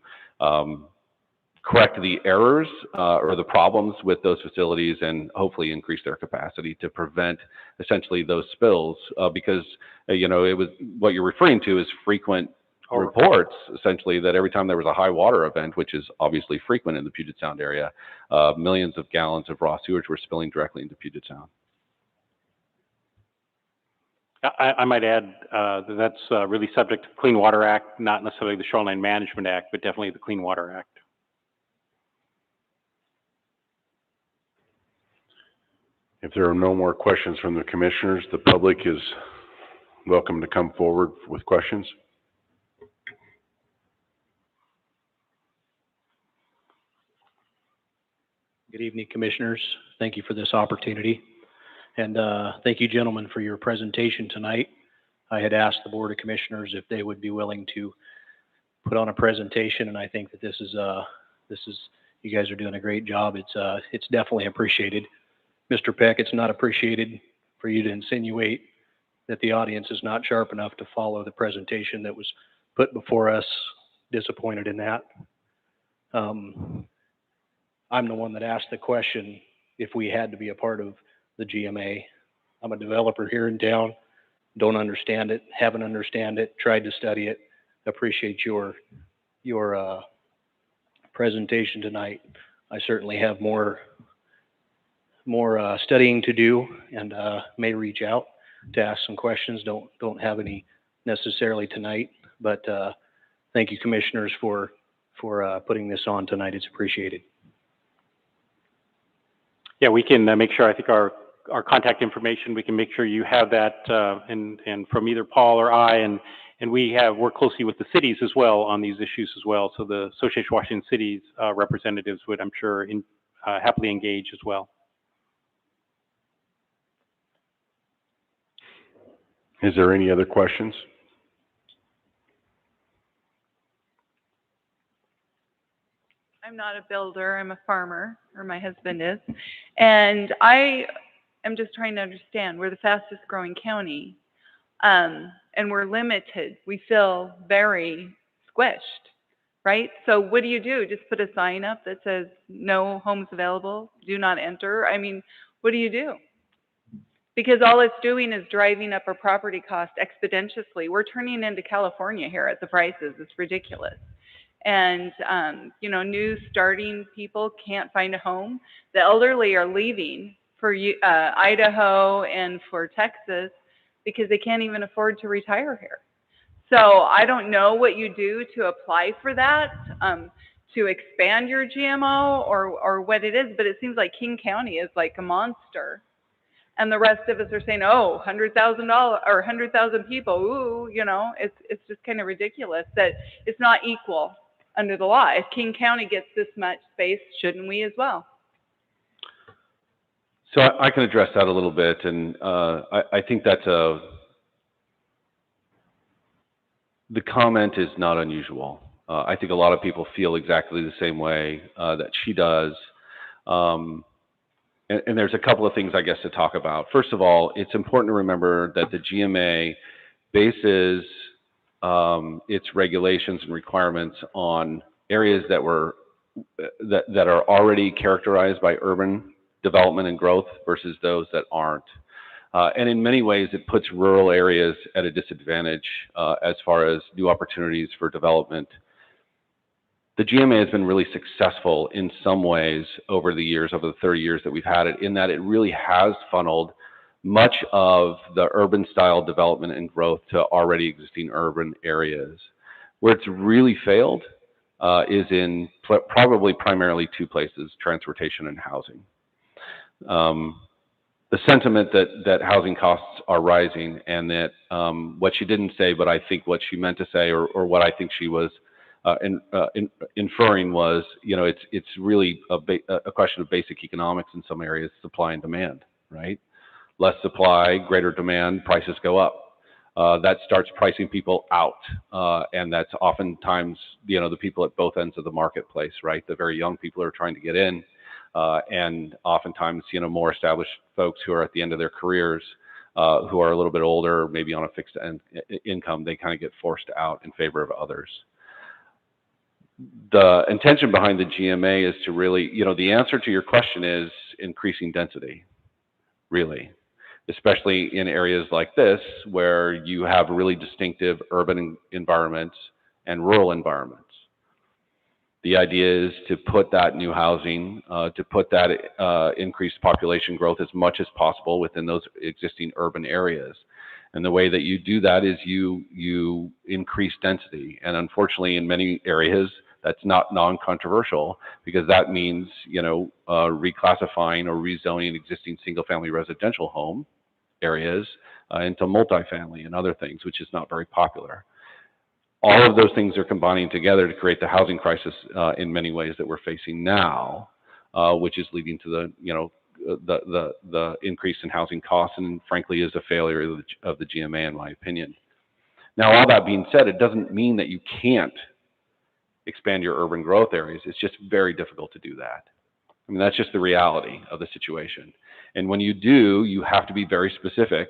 correct the errors or the problems with those facilities and hopefully increase their capacity to prevent essentially those spills because, you know, it was what you're referring to is frequent reports essentially that every time there was a high water event, which is obviously frequent in the Puget Sound area, millions of gallons of raw sewage were spilling directly into Puget Sound. I might add that that's really subject to the Clean Water Act, not necessarily the Shoreline Management Act, but definitely the Clean Water Act. If there are no more questions from the commissioners, the public is welcome to come forward with questions. Good evening, Commissioners. Thank you for this opportunity. And thank you, gentlemen, for your presentation tonight. I had asked the Board of Commissioners if they would be willing to put on a presentation, and I think that this is you guys are doing a great job. It's definitely appreciated. Mr. Peck, it's not appreciated for you to insinuate that the audience is not sharp enough to follow the presentation that was put before us. Disappointed in that. I'm the one that asked the question if we had to be a part of the GMA. I'm a developer here in town, don't understand it, haven't understand it, tried to study it. Appreciate your presentation tonight. I certainly have more studying to do and may reach out to ask some questions. Don't have any necessarily tonight, but thank you, Commissioners, for putting this on tonight. It's appreciated. Yeah, we can make sure, I think our contact information, we can make sure you have that and from either Paul or I, and we have worked closely with the cities as well on these issues as well. So the Association of Washington Cities representatives would, I'm sure, happily engage as well. Is there any other questions? I'm not a builder, I'm a farmer, or my husband is. And I am just trying to understand, we're the fastest growing county, and we're limited. We feel very squished, right? So what do you do? Just put a sign up that says, no homes available, do not enter? I mean, what do you do? Because all it's doing is driving up our property cost exponentially. We're turning into California here at the prices. It's ridiculous. And, you know, new starting people can't find a home. The elderly are leaving for Idaho and for Texas because they can't even afford to retire here. So I don't know what you do to apply for that, to expand your GMO or what it is, but it seems like King County is like a monster. And the rest of us are saying, oh, $100,000 or 100,000 people, ooh, you know, it's just kind of ridiculous that it's not equal under the law. If King County gets this much space, shouldn't we as well? So I can address that a little bit, and I think that's the comment is not unusual. I think a lot of people feel exactly the same way that she does. And there's a couple of things, I guess, to talk about. First of all, it's important to remember that the GMA bases its regulations and requirements on areas that are already characterized by urban development and growth versus those that aren't. And in many ways, it puts rural areas at a disadvantage as far as new opportunities for development. The GMA has been really successful in some ways over the years, over the 30 years that we've had it, in that it really has funneled much of the urban style development and growth to already existing urban areas. Where it's really failed is in probably primarily two places: transportation and housing. The sentiment that housing costs are rising, and that what she didn't say, but I think what she meant to say, or what I think she was inferring was, you know, it's really a question of basic economics in some areas, supply and demand, right? Less supply, greater demand, prices go up. That starts pricing people out, and that's oftentimes, you know, the people at both ends of the marketplace, right? The very young people are trying to get in, and oftentimes, you know, more established folks who are at the end of their careers, who are a little bit older, maybe on a fixed income, they kind of get forced out in favor of others. The intention behind the GMA is to really, you know, the answer to your question is increasing density, really, especially in areas like this where you have really distinctive urban environments and rural environments. The idea is to put that new housing, to put that increased population growth as much as possible within those existing urban areas. And the way that you do that is you increase density. And unfortunately, in many areas, that's not non-controversial, because that means, you know, reclassifying or rezoning existing single-family residential home areas into multifamily and other things, which is not very popular. All of those things are combining together to create the housing crisis in many ways that we're facing now, which is leading to the, you know, the increase in housing costs, and frankly is a failure of the GMA, in my opinion. Now, all that being said, it doesn't mean that you can't expand your urban growth areas. It's just very difficult to do that. I mean, that's just the reality of the situation. And when you do, you have to be very specific,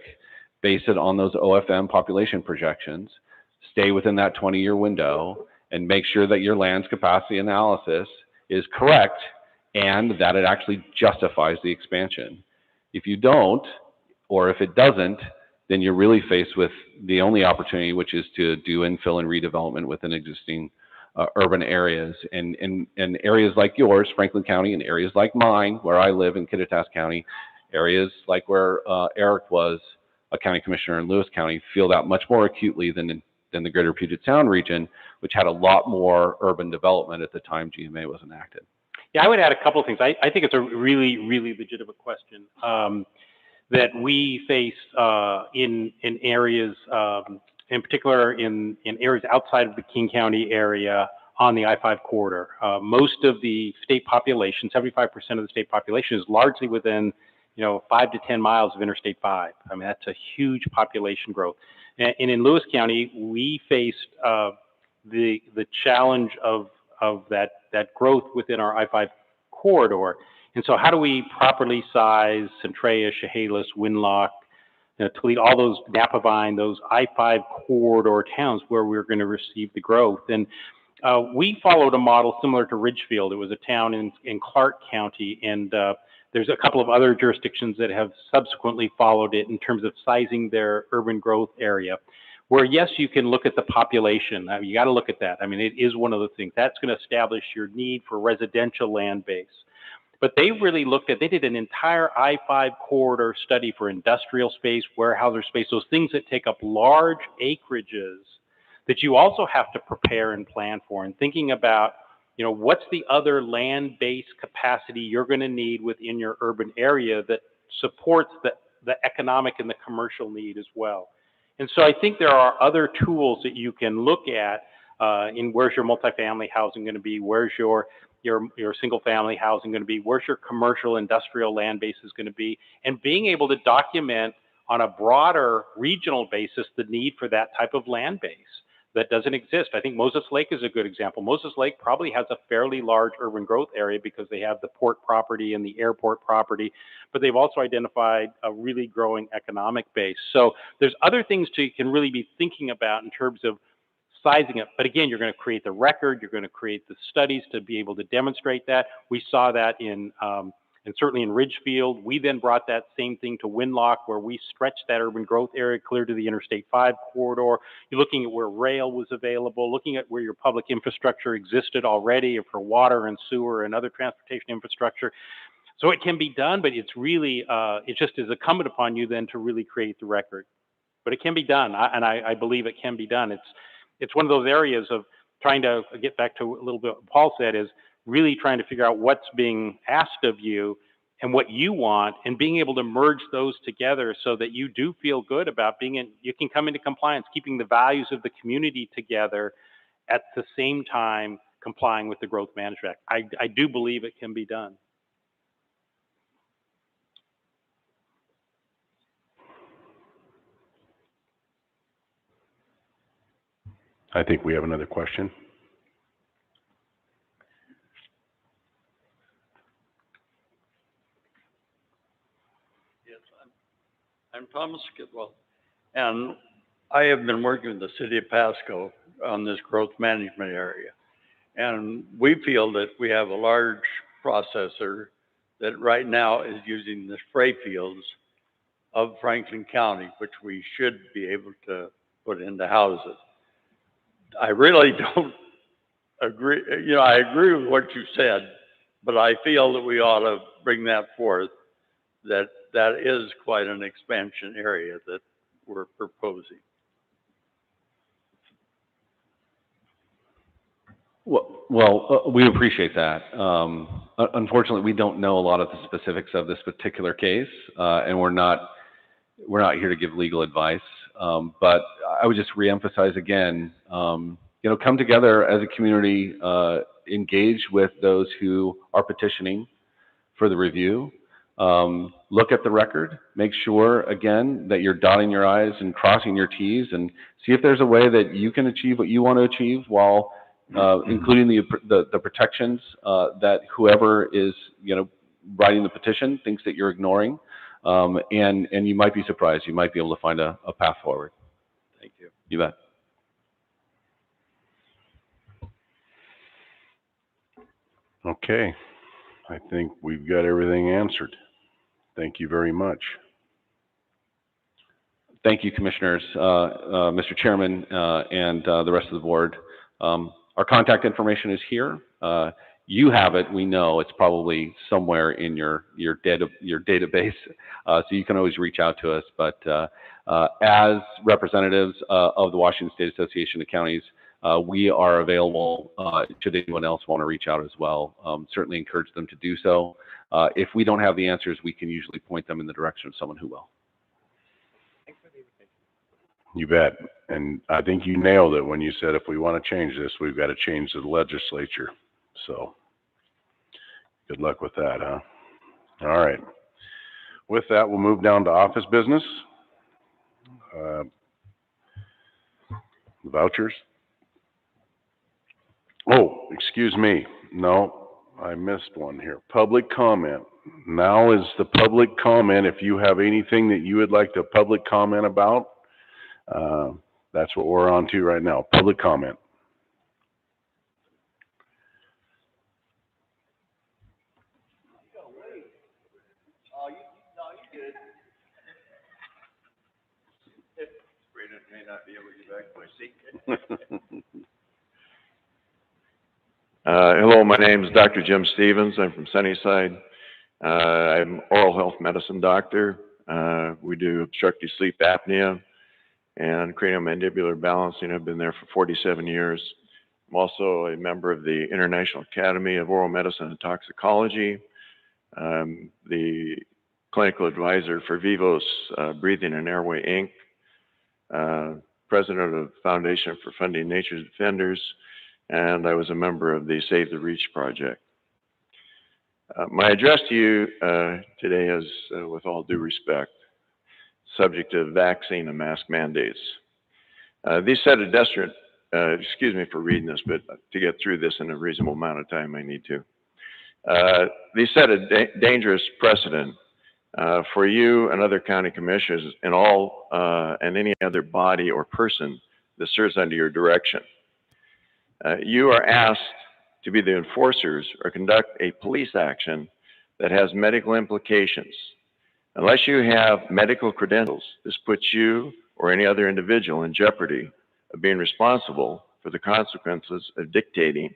base it on those OFM population projections, stay within that 20-year window, and make sure that your land's capacity analysis is correct and that it actually justifies the expansion. If you don't, or if it doesn't, then you're really faced with the only opportunity, which is to do infill and redevelopment within existing urban areas, and areas like yours, Franklin County, and areas like mine, where I live in Kittitas County, areas like where Eric was a county commissioner in Lewis County, feel that much more acutely than the greater Puget Sound region, which had a lot more urban development at the time GMA was enacted. Yeah, I would add a couple of things. I think it's a really, really legitimate question that we face in areas, in particular in areas outside of the King County area on the I-5 corridor. Most of the state population, 75% of the state population, is largely within, you know, 5 to 10 miles of Interstate 5. I mean, that's a huge population growth. And in Lewis County, we faced the challenge of that growth within our I-5 corridor. And so how do we properly size Centraea, Chehalis, Winlock, Toledo, all those, Napavine, those I-5 corridor towns where we're going to receive the growth? And we followed a model similar to Ridgefield. It was a town in Clark County, and there's a couple of other jurisdictions that have subsequently followed it in terms of sizing their urban growth area, where yes, you can look at the population. You got to look at that. I mean, it is one of the things that's going to establish your need for residential land base. But they really they did an entire I-5 corridor study for industrial space, warehouser space, those things that take up large acreages that you also have to prepare and plan for, and thinking about, you know, what's the other land-based capacity you're going to need within your urban area that supports the economic and the commercial need as well. And so I think there are other tools that you can look at in where's your multifamily housing going to be, where's your single family housing going to be, where's your commercial industrial land base is going to be, and being able to document on a broader regional basis the need for that type of land base that doesn't exist. I think Moses Lake is a good example. Moses Lake probably has a fairly large urban growth area because they have the port property and the airport property, but they've also identified a really growing economic base. So there's other things you can really be thinking about in terms of sizing it. But again, you're going to create the record, you're going to create the studies to be able to demonstrate that. We saw that and certainly in Ridgefield. We then brought that same thing to Winlock, where we stretched that urban growth area clear to the Interstate 5 corridor. You're looking at where rail was available, looking at where your public infrastructure existed already, or for water and sewer and other transportation infrastructure. So it can be done, but it's really, it just is incumbent upon you then to really create the record. But it can be done, and I believe it can be done. It's one of those areas of, trying to get back to a little bit what Paul said, is really trying to figure out what's being asked of you and what you want, and being able to merge those together so that you do feel good about you can come into compliance, keeping the values of the community together at the same time complying with the Growth Management Act. I do believe it can be done. I think we have another question. Yes, I'm Thomas Skidwell, and I have been working with the city of Pasco on this growth management area. And we feel that we have a large processor that right now is using the spray fields of Franklin County, which we should be able to put into houses. I really don't agree, I agree with what you said, but I feel that we ought to bring that forth, that is quite an expansion area that we're proposing. Well, we appreciate that. Unfortunately, we don't know a lot of the specifics of this particular case, and we're not here to give legal advice. But I would just reemphasize again, come together as a community, engage with those who are petitioning for the review. Look at the record, make sure again that you're dotting your I's and crossing your T's, and see if there's a way that you can achieve what you want to achieve while including the protections that whoever is writing the petition thinks that you're ignoring, and you might be surprised. You might be able to find a path forward. Thank you. You bet. Okay, I think we've got everything answered. Thank you very much. Thank you, Commissioners, Mr. Chairman, and the rest of the board. Our contact information is here. You have it. We know it's probably somewhere in your database, so you can always reach out to us. But as representatives of the Washington State Association of Counties, we are available should anyone else want to reach out as well. Certainly encourage them to do so. If we don't have the answers, we can usually point them in the direction of someone who will. You bet. And I think you nailed it when you said if we want to change this, we've got to change the legislature. So good luck with that, huh? All right. With that, we'll move down to office business. Vouchers. Oh, excuse me. No, I missed one here. Public comment. Now is the public comment. If you have anything that you would like to public comment about, that's what we're on to right now. Public comment. May not be able to get back to my seat. Hello, my name is Dr. Jim Stevens. I'm from Sunnyside. I'm an oral health medicine doctor. We do obstructive sleep apnea and craniomandibular balancing. I've been there for 47 years. I'm also a member of the International Academy of Oral Medicine and Toxicology. I'm the clinical advisor for Vivos Breathing and Airway, Inc., president of the Foundation for Funding Nature's Defenders, and I was a member of the Save the Reach project. My address to you today is, with all due respect, subject to vaccine and mask mandates. These set a excuse me for reading this, but to get through this in a reasonable amount of time, I need to. These set a dangerous precedent for you and other county commissioners and and any other body or person that serves under your direction. You are asked to be the enforcers or conduct a police action that has medical implications. Unless you have medical credentials, this puts you or any other individual in jeopardy of being responsible for the consequences of dictating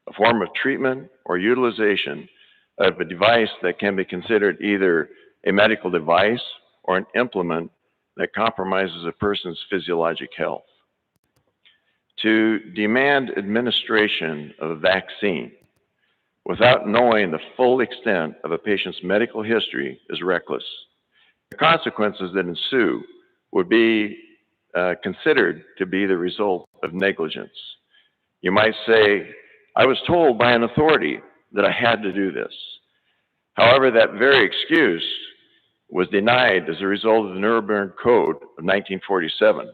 a form of treatment or utilization of a device that can be considered either a medical device or an implement that compromises a person's physiologic health. to demand administration of a vaccine without knowing the full extent of a patient's medical history is reckless. The consequences that ensue would be considered to be the result of negligence. You might say, I was told by an authority that I had to do this. However, that very excuse was denied as a result of the Nuremberg Code of 1947.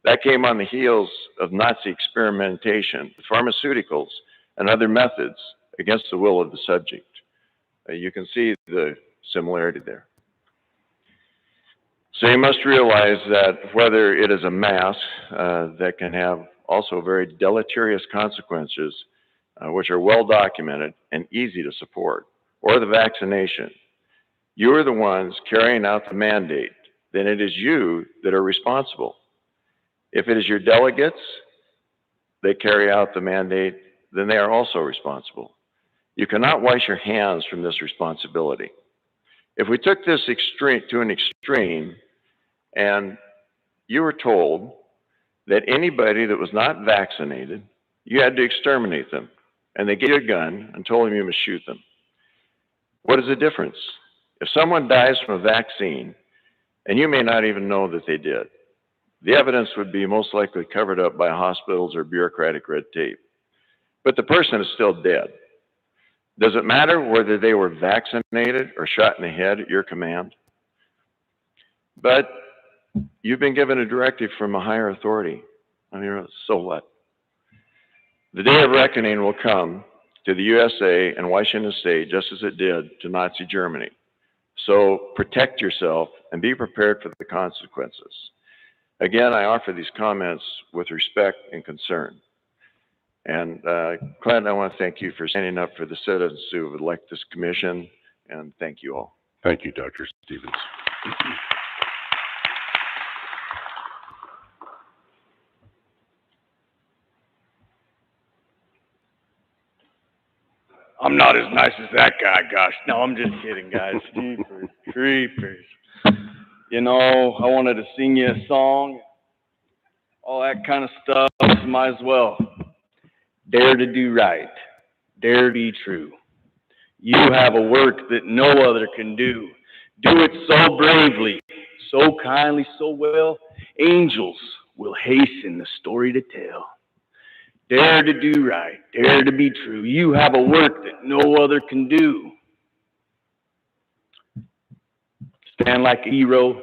That came on the heels of Nazi experimentation with pharmaceuticals and other methods against the will of the subject. You can see the similarity there. So you must realize that whether it is a mask that can have also very deleterious consequences, which are well documented and easy to support, or the vaccination, you are the ones carrying out the mandate. Then it is you that are responsible. If it is your delegates that carry out the mandate, then they are also responsible. You cannot wash your hands from this responsibility. If we took this to an extreme, and you were told that anybody that was not vaccinated, you had to exterminate them, and they gave you a gun and told them you must shoot them. What is the difference? If someone dies from a vaccine, and you may not even know that they did, the evidence would be most likely covered up by hospitals or bureaucratic red tape. But the person is still dead. Does it matter whether they were vaccinated or shot in the head at your command? But you've been given a directive from a higher authority. I mean, so what? The day of reckoning will come to the USA and Washington State just as it did to Nazi Germany. So protect yourself and be prepared for the consequences. Again, I offer these comments with respect and concern. And Clint, I want to thank you for standing up for the citizens who would elect this commission, and thank you all. Thank you, Dr. Stevens. I'm not as nice as that guy, gosh. No, I'm just kidding, guys. Creepers. You know, I wanted to sing you a song, all that kind of stuff. Might as well. Dare to do right. Dare to be true. You have a work that no other can do. Do it so bravely, so kindly, so well. Angels will hasten the story to tell. Dare to do right, dare to be true. You have a work that no other can do. Stand like a hero,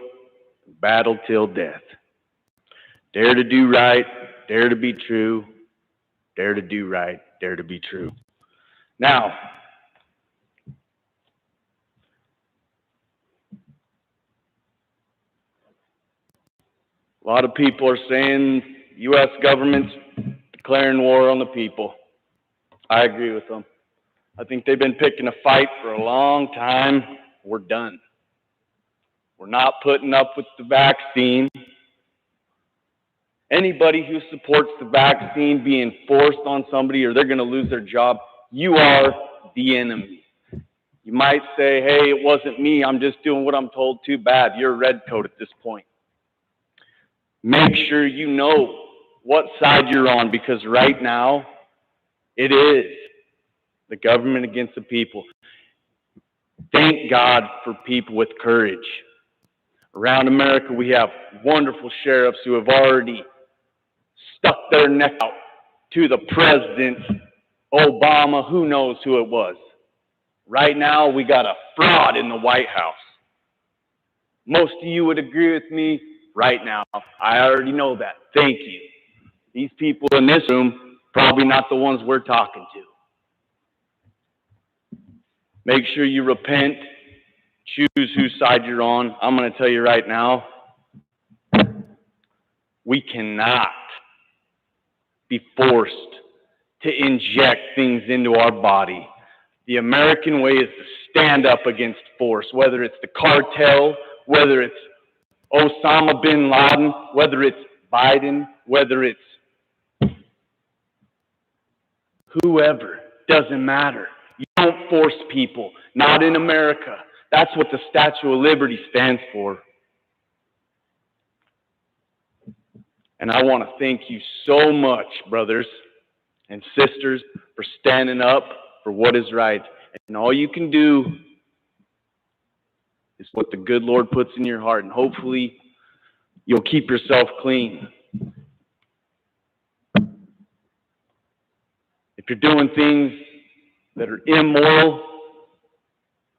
battle till death. Dare to do right, dare to be true. Dare to do right, dare to be true. Now, a lot of people are saying U.S. government's declaring war on the people. I agree with them. I think they've been picking a fight for a long time. We're done. We're not putting up with the vaccine. Anybody who supports the vaccine being forced on somebody or they're going to lose their job, you are the enemy. You might say, hey, it wasn't me. I'm just doing what I'm told. Too bad. You're a redcoat at this point. Make sure you know what side you're on, because right now it is the government against the people. Thank God for people with courage. Around America, we have wonderful sheriffs who have already stuck their neck out to the president, Obama, who knows who it was. Right now, we got a fraud in the White House. Most of you would agree with me right now. I already know that. Thank you. These people in this room, probably not the ones we're talking to. Make sure you repent. Choose whose side you're on. I'm going to tell you right now, we cannot be forced to inject things into our body. The American way is to stand up against force, whether it's the cartel, whether it's Osama bin Laden, whether it's Biden, whether it's whoever, doesn't matter. You don't force people, not in America. That's what the Statue of Liberty stands for. And I want to thank you so much, brothers and sisters, for standing up for what is right. And all you can do is what the good Lord puts in your heart, and hopefully you'll keep yourself clean. If you're doing things that are immoral,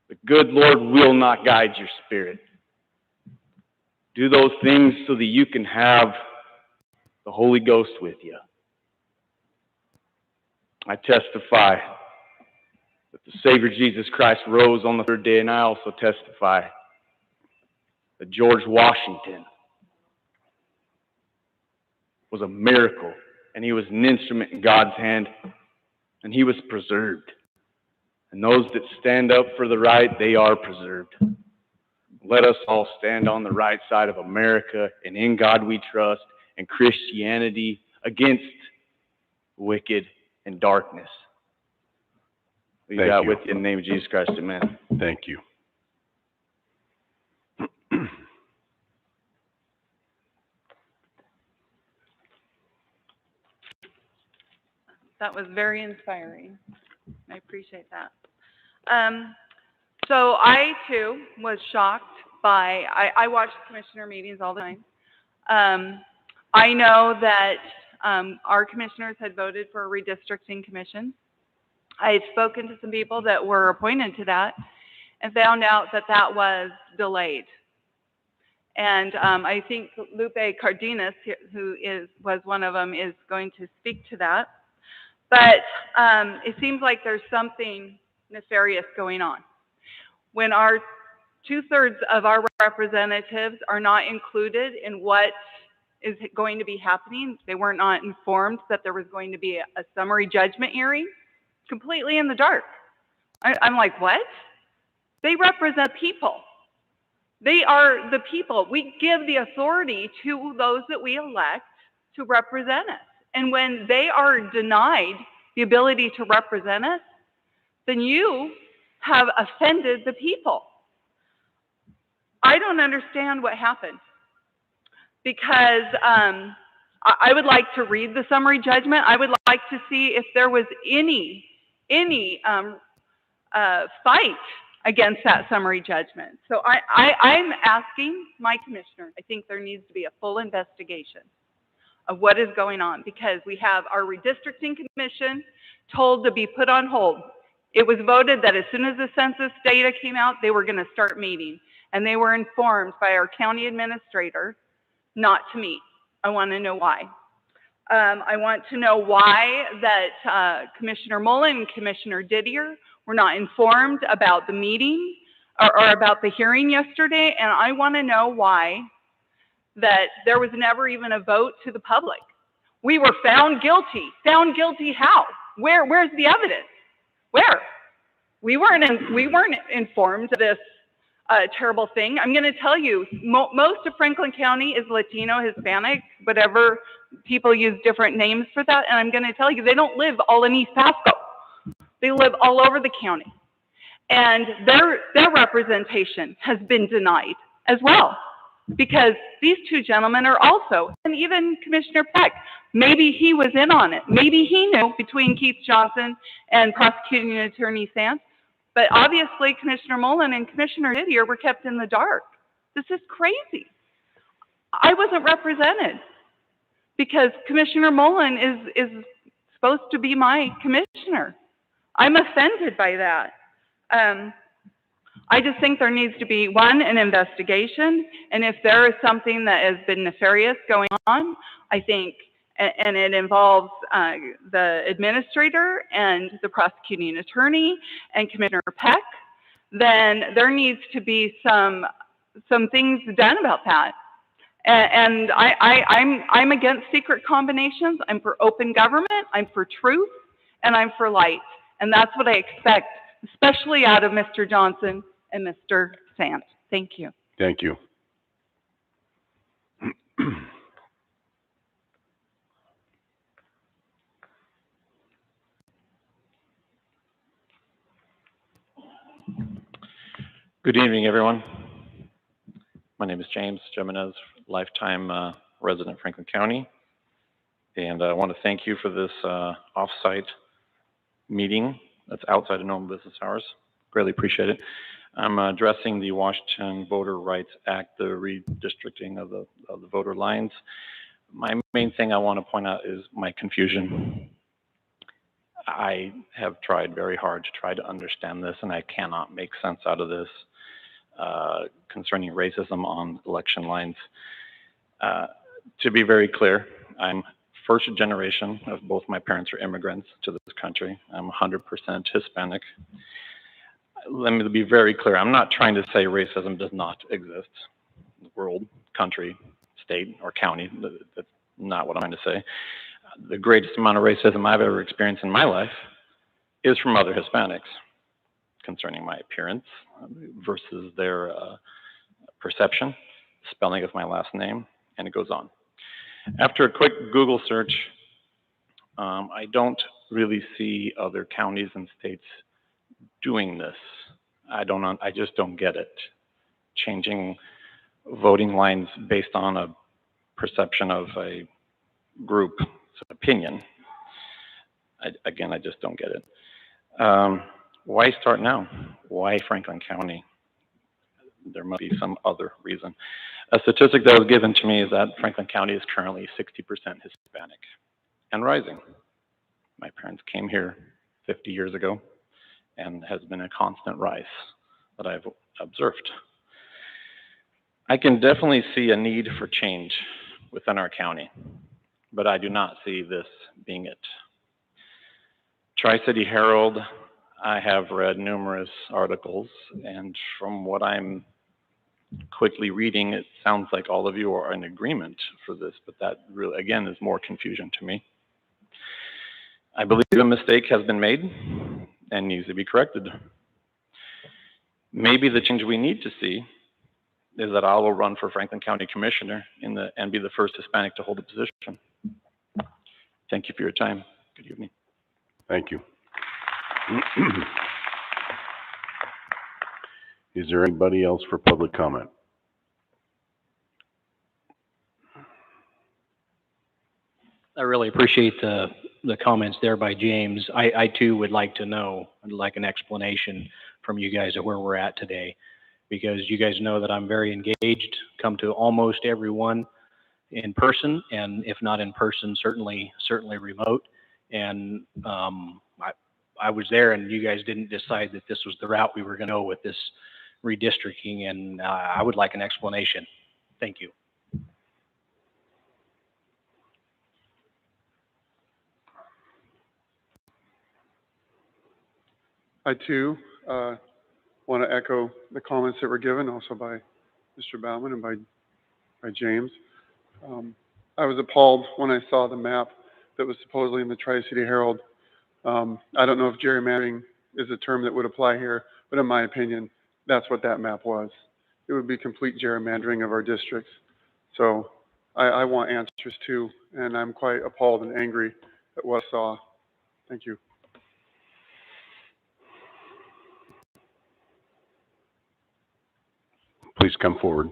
the good Lord will not guide your spirit. Do those things so that you can have the Holy Ghost with you. I testify that the Savior Jesus Christ rose on the third day, and I also testify that George Washington was a miracle, and he was an instrument in God's hand, and he was preserved. And those that stand up for the right, they are preserved. Let us all stand on the right side of America, and in God we trust, and Christianity against wicked and darkness. We Thank got you. with you in the name of Jesus Christ, amen. Thank you. That was very inspiring. I appreciate that. So I too was shocked by, I watch commissioner meetings all the time. I know that our commissioners had voted for a redistricting commission. I had spoken to some people that were appointed to that and found out that that was delayed. And I think Lupe Cardenas, who was one of them, is going to speak to that. But it seems like there's something nefarious going on. When our 2/3 of our representatives are not included in what is going to be happening, they were not informed that there was going to be a summary judgment hearing, completely in the dark. I'm like, what? They represent people. They are the people. We give the authority to those that we elect to represent us. And when they are denied the ability to represent us, then you have offended the people. I don't understand what happened, because I would like to read the summary judgment. I would like to see if there was any fight against that summary judgment. So I'm asking my commissioner, I think there needs to be a full investigation of what is going on, because we have our redistricting commission told to be put on hold. It was voted that as soon as the census data came out, they were going to start meeting, and they were informed by our county administrator not to meet. I want to know why. I want to know why that Commissioner Mullen and Commissioner Didier were not informed about the meeting or about the hearing yesterday, and I want to know why that there was never even a vote to the public. We were found guilty. Found guilty how? Where's the evidence? Where? We weren't informed of this terrible thing. I'm going to tell you, most of Franklin County is Latino, Hispanic, whatever. People use different names for that. And I'm going to tell you, they don't live all in East Pasco. They live all over the county. And their representation has been denied as well, because these two gentlemen are also, and even Commissioner Peck, maybe he was in on it. Maybe he knew between Keith Johnson and Prosecuting Attorney Sands. But obviously, Commissioner Mullen and Commissioner Didier were kept in the dark. This is crazy. I wasn't represented because Commissioner Mullen is supposed to be my commissioner. I'm offended by that. I just think there needs to be, one, an investigation, and if there is something that has been nefarious going on, I think, and it involves the administrator and the prosecuting attorney and Commissioner Peck, then there needs to be some things done about that. And I'm against secret combinations. I'm for open government. I'm for truth, and I'm for light. And that's what I expect, especially out of Mr. Johnson and Mr. Sands. Thank you. Thank you. Good evening, everyone. My name is James Jimenez, lifetime resident of Franklin County. And I want to thank you for this off-site meeting that's outside of normal business hours. Greatly appreciate it. I'm addressing the Washington Voter Rights Act, the redistricting of the voter lines. My main thing I want to point out is my confusion. I have tried very hard to try to understand this, and I cannot make sense out of this concerning racism on election lines. To be very clear, I'm first generation of both my parents are immigrants to this country. I'm 100% Hispanic. Let me be very clear. I'm not trying to say racism does not exist. World, country, state, or county. That's not what I'm trying to say. The greatest amount of racism I've ever experienced in my life is from other Hispanics concerning my appearance versus their perception, spelling of my last name, and it goes on. After a quick Google search, I don't really see other counties and states doing this. I just don't get it. Changing voting lines based on a perception of a group's opinion. I just don't get it. Why start now? Why Franklin County? There must be some other reason. A statistic that was given to me is that Franklin County is currently 60% Hispanic and rising. My parents came here 50 years ago and has been a constant rise that I've observed. I can definitely see a need for change within our county, but I do not see this being it. Tri-City Herald, I have read numerous articles, and from what I'm quickly reading, it sounds like all of you are in agreement for this, but that really, again, is more confusion to me. I believe a mistake has been made and needs to be corrected. Maybe the change we need to see is that I will run for Franklin County Commissioner and be the first Hispanic to hold the position. Thank you for your time. Good evening. Thank you. Is there anybody else for public comment? I really appreciate the comments there by James. I too would like to know, I'd like an explanation from you guys of where we're at today, because you guys know that I'm very engaged, come to almost everyone in person, and if not in person, certainly remote. And I was there, and you guys didn't decide that this was the route we were going to go with this redistricting, and I would like an explanation. Thank you. I too want to echo the comments that were given also by Mr. Baumann and by James. I was appalled when I saw the map that was supposedly in the Tri-City Herald. I don't know if gerrymandering is a term that would apply here, but in my opinion, that's what that map was. It would be complete gerrymandering of our districts. So I want answers too, and I'm quite appalled and angry at what I saw. Thank you. Please come forward.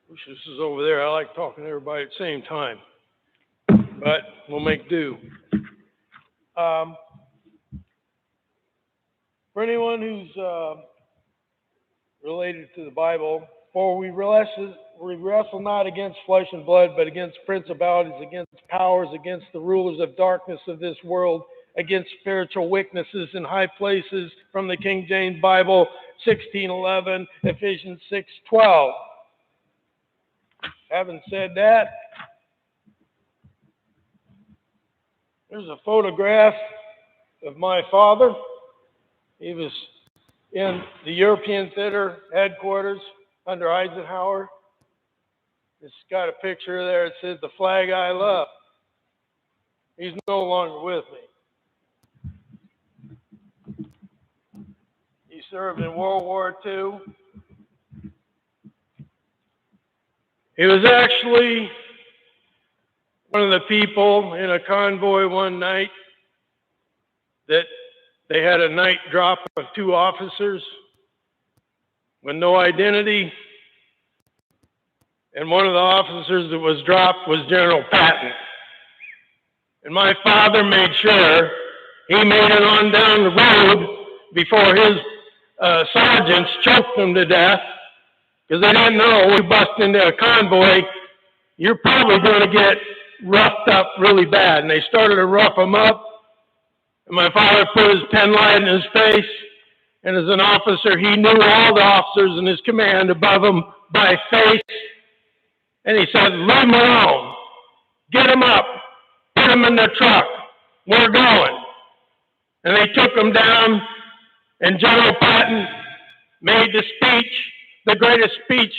Wish this was over there. I like talking to everybody at the same time, but we'll make do. For anyone who's related to the Bible, for we wrestle not against flesh and blood, but against principalities, against powers, against the rulers of darkness of this world, against spiritual wickednesses in high places, from the King James Bible, 16:11, Ephesians 6:12. Having said that, there's a photograph of my father. He was in the European Theater headquarters under Eisenhower. It's got a picture there that says, "The flag I love." He's no longer with me. He served in World War II. He was actually one of the people in a convoy one night that They had a night drop of 2 officers with no identity. And one of the officers that was dropped was General Patton. And my father made sure he made it on down the road before his sergeants choked him to death, because they didn't know we bust into a convoy, you're probably going to get roughed up really bad. And they started to rough him up. And my father put his pen light in his face. And as an officer, he knew all the officers in his command above him by face. And he said, "Leave him alone. Get him up. Put him in the truck. We're going." And they took him down. And General Patton made the speech, the greatest speech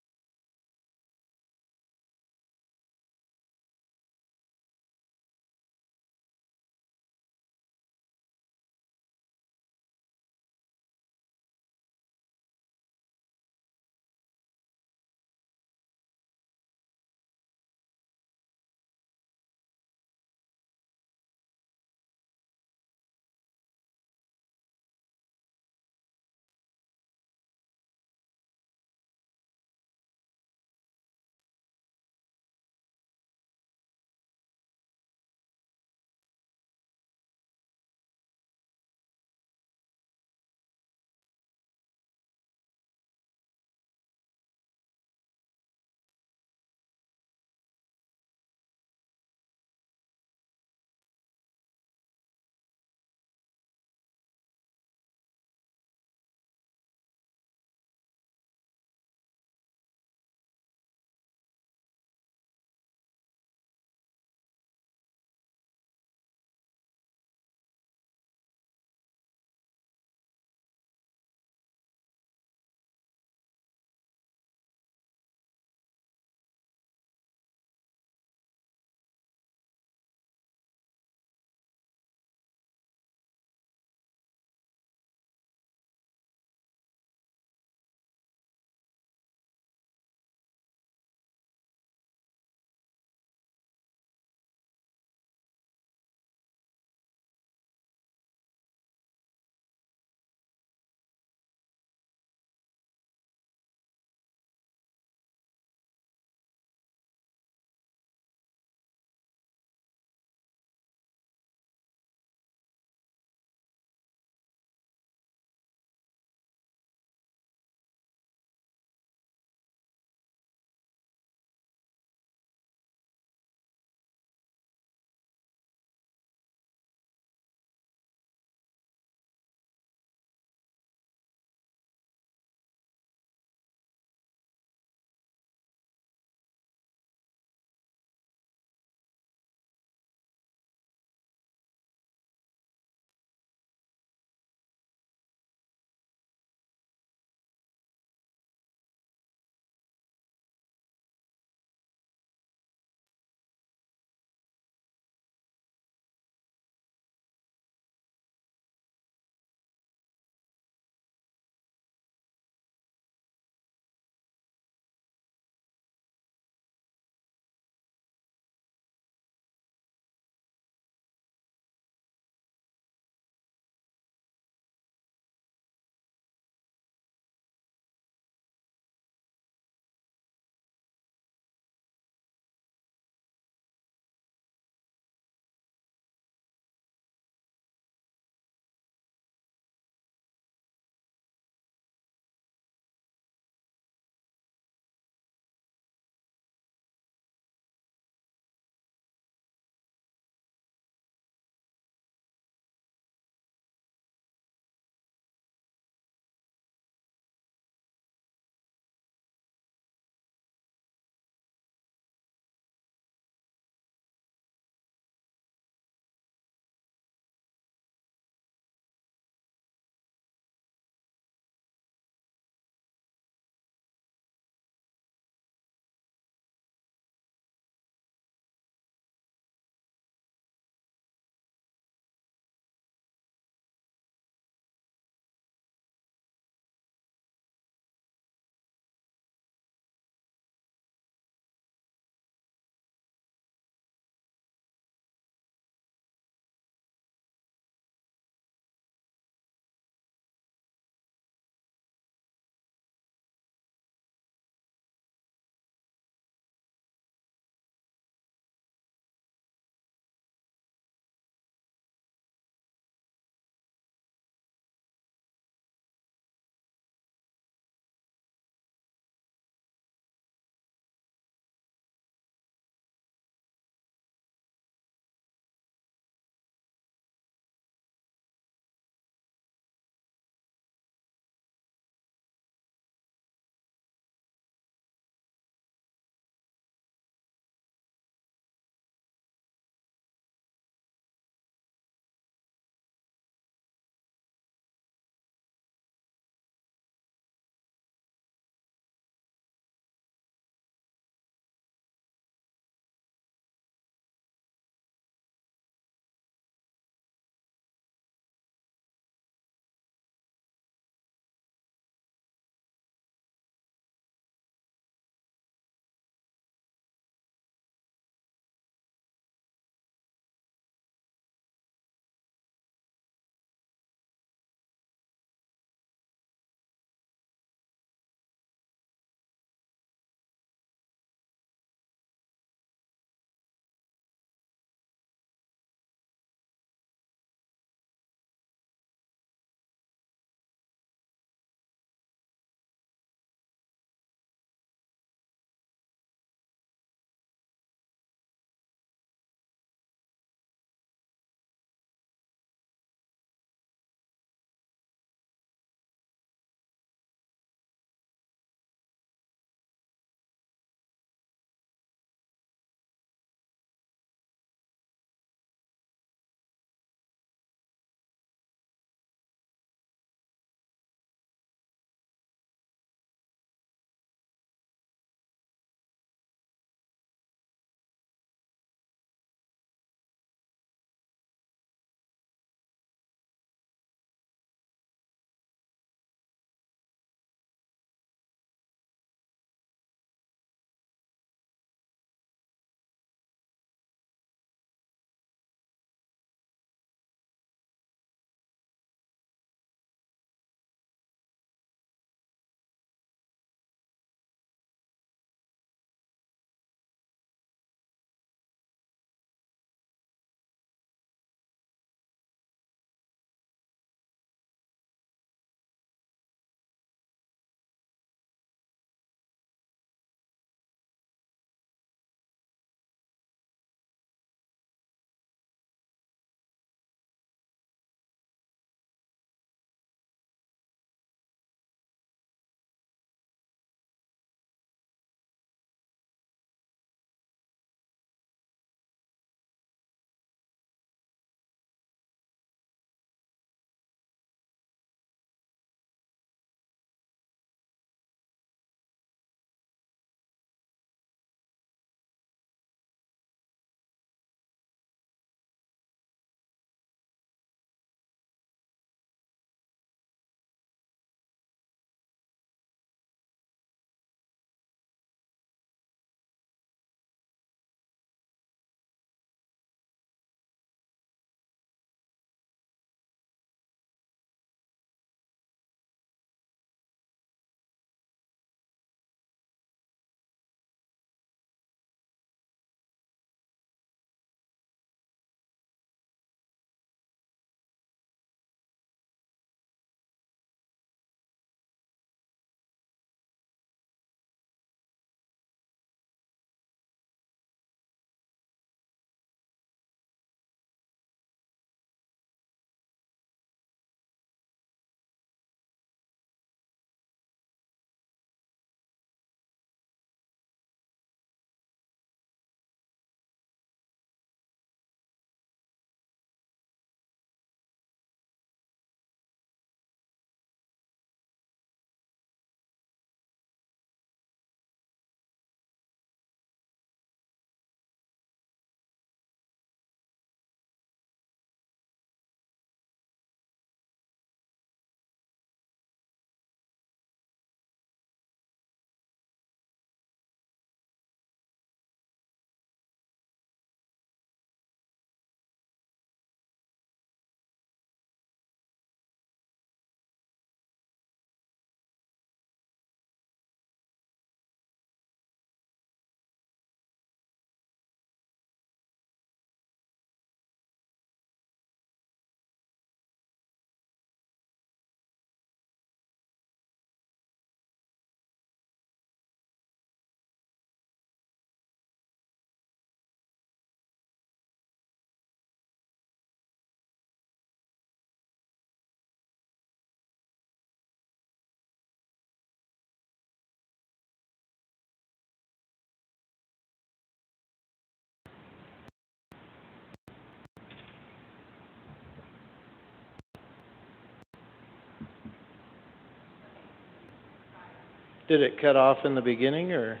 Did it cut off in the beginning, or?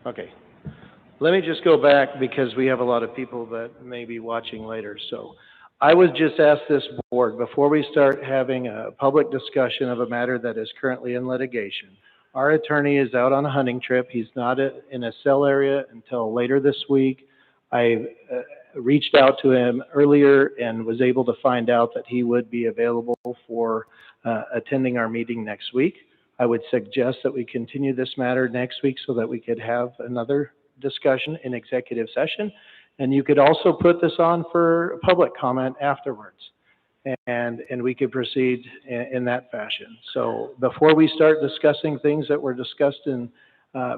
Okay. Let me just go back because we have a lot of people that may be watching later. So I would just ask this board, before we start having a public discussion of a matter that is currently in litigation, our attorney is out on a hunting trip. He's not in a cell area until later this week. I reached out to him earlier and was able to find out that he would be available for attending our meeting next week. I would suggest that we continue this matter next week so that we could have another discussion in executive session. And you could also put this on for public comment afterwards. And we could proceed in that fashion. So before we start discussing things that were discussed in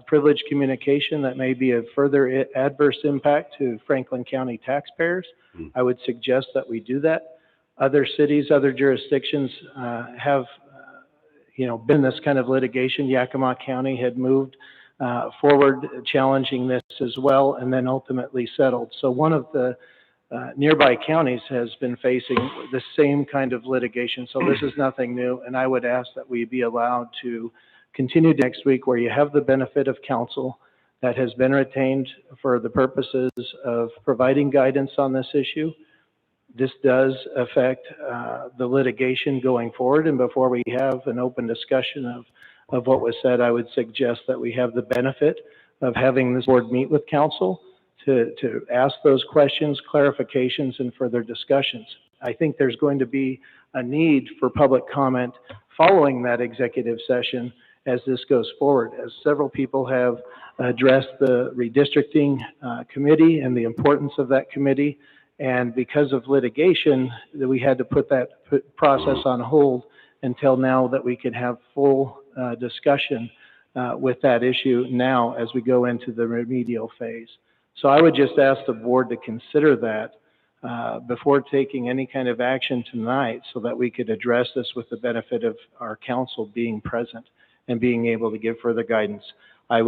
privileged communication that may be of further adverse impact to Franklin County taxpayers, I would suggest that we do that. Other cities, other jurisdictions have been this kind of litigation. Yakima County had moved forward challenging this as well and then ultimately settled. So one of the nearby counties has been facing the same kind of litigation. So this is nothing new, and I would ask that we be allowed to continue next week where you have the benefit of counsel that has been retained for the purposes of providing guidance on this issue. This does affect the litigation going forward, and before we have an open discussion of what was said, I would suggest that we have the benefit of having this board meet with counsel to ask those questions, clarifications, and further discussions. I think there's going to be a need for public comment following that executive session as this goes forward, as several people have addressed the redistricting committee and the importance of that committee. And because of litigation, that we had to put that process on hold until now that we could have full discussion with that issue now as we go into the remedial phase. So I would just ask the board to consider that before taking any kind of action tonight so that we could address this with the benefit of our counsel being present and being able to give further guidance. I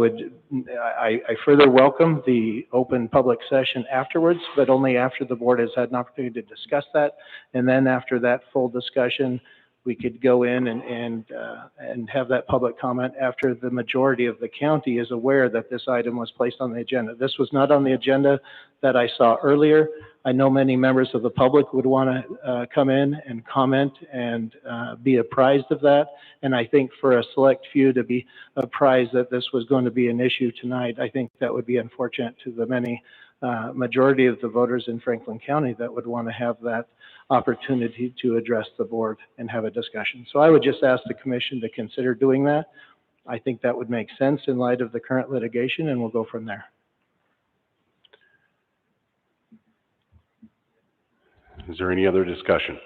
further welcome the open public session afterwards, but only after the board has had an opportunity to discuss that. And then after that full discussion, we could go in and have that public comment after the majority of the county is aware that this item was placed on the agenda. This was not on the agenda that I saw earlier. I know many members of the public would want to come in and comment and be apprised of that. And I think for a select few to be apprised that this was going to be an issue tonight, I think that would be unfortunate to the many majority of the voters in Franklin County that would want to have that opportunity to address the board and have a discussion. So I would just ask the commission to consider doing that. I think that would make sense in light of the current litigation, and we'll go from there. Is there any other discussion?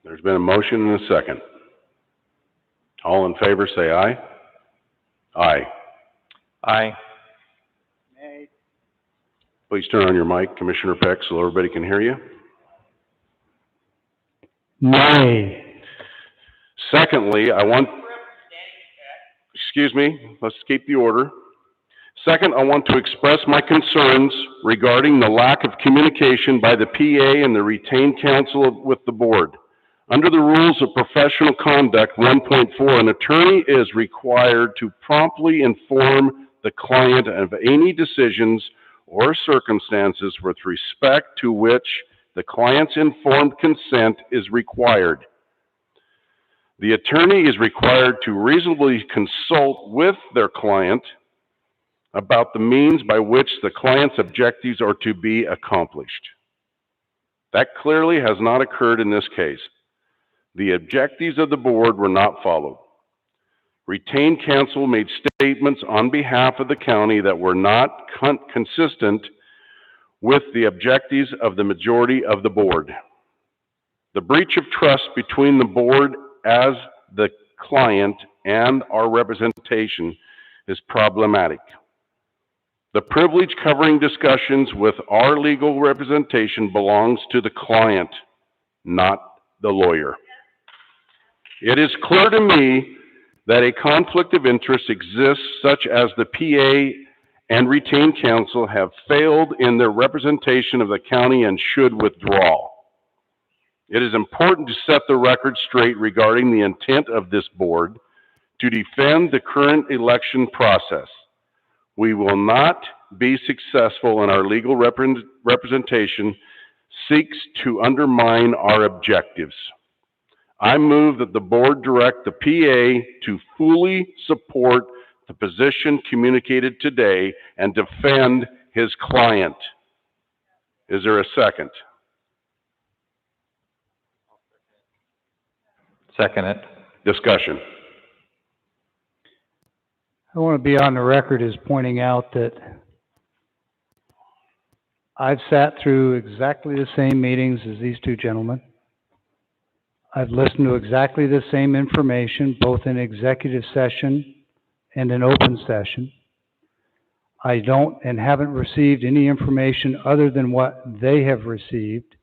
There's been a motion and a second. All in favor, say aye. Aye. Aye. Please turn on your mic, Commissioner Peck, so everybody can hear you. Nay. Secondly, excuse me, let's keep the order. Second, I want to express my concerns regarding the lack of communication by the PA and the retained counsel with the board. Under the rules of professional conduct 1.4, an attorney is required to promptly inform the client of any decisions or circumstances with respect to which the client's informed consent is required. The attorney is required to reasonably consult with their client about the means by which the client's objectives are to be accomplished. That clearly has not occurred in this case. The objectives of the board were not followed. Retained counsel made statements on behalf of the county that were not consistent with the objectives of the majority of the board. The breach of trust between the board as the client and our representation is problematic. The privilege covering discussions with our legal representation belongs to the client, not the lawyer. It is clear to me that a conflict of interest exists, such as the PA and retained counsel have failed in their representation of the county and should withdraw. It is important to set the record straight regarding the intent of this board to defend the current election process. We will not be successful in our legal representation seeks to undermine our objectives. I move that the board direct the PA to fully support the position communicated today and defend his client. Is there a second? Second it. Discussion. I want to be on the record as pointing out that I've sat through exactly the same meetings as these two gentlemen. I've listened to exactly the same information, both in executive session and in open session. I don't and haven't received any information other than what they have received.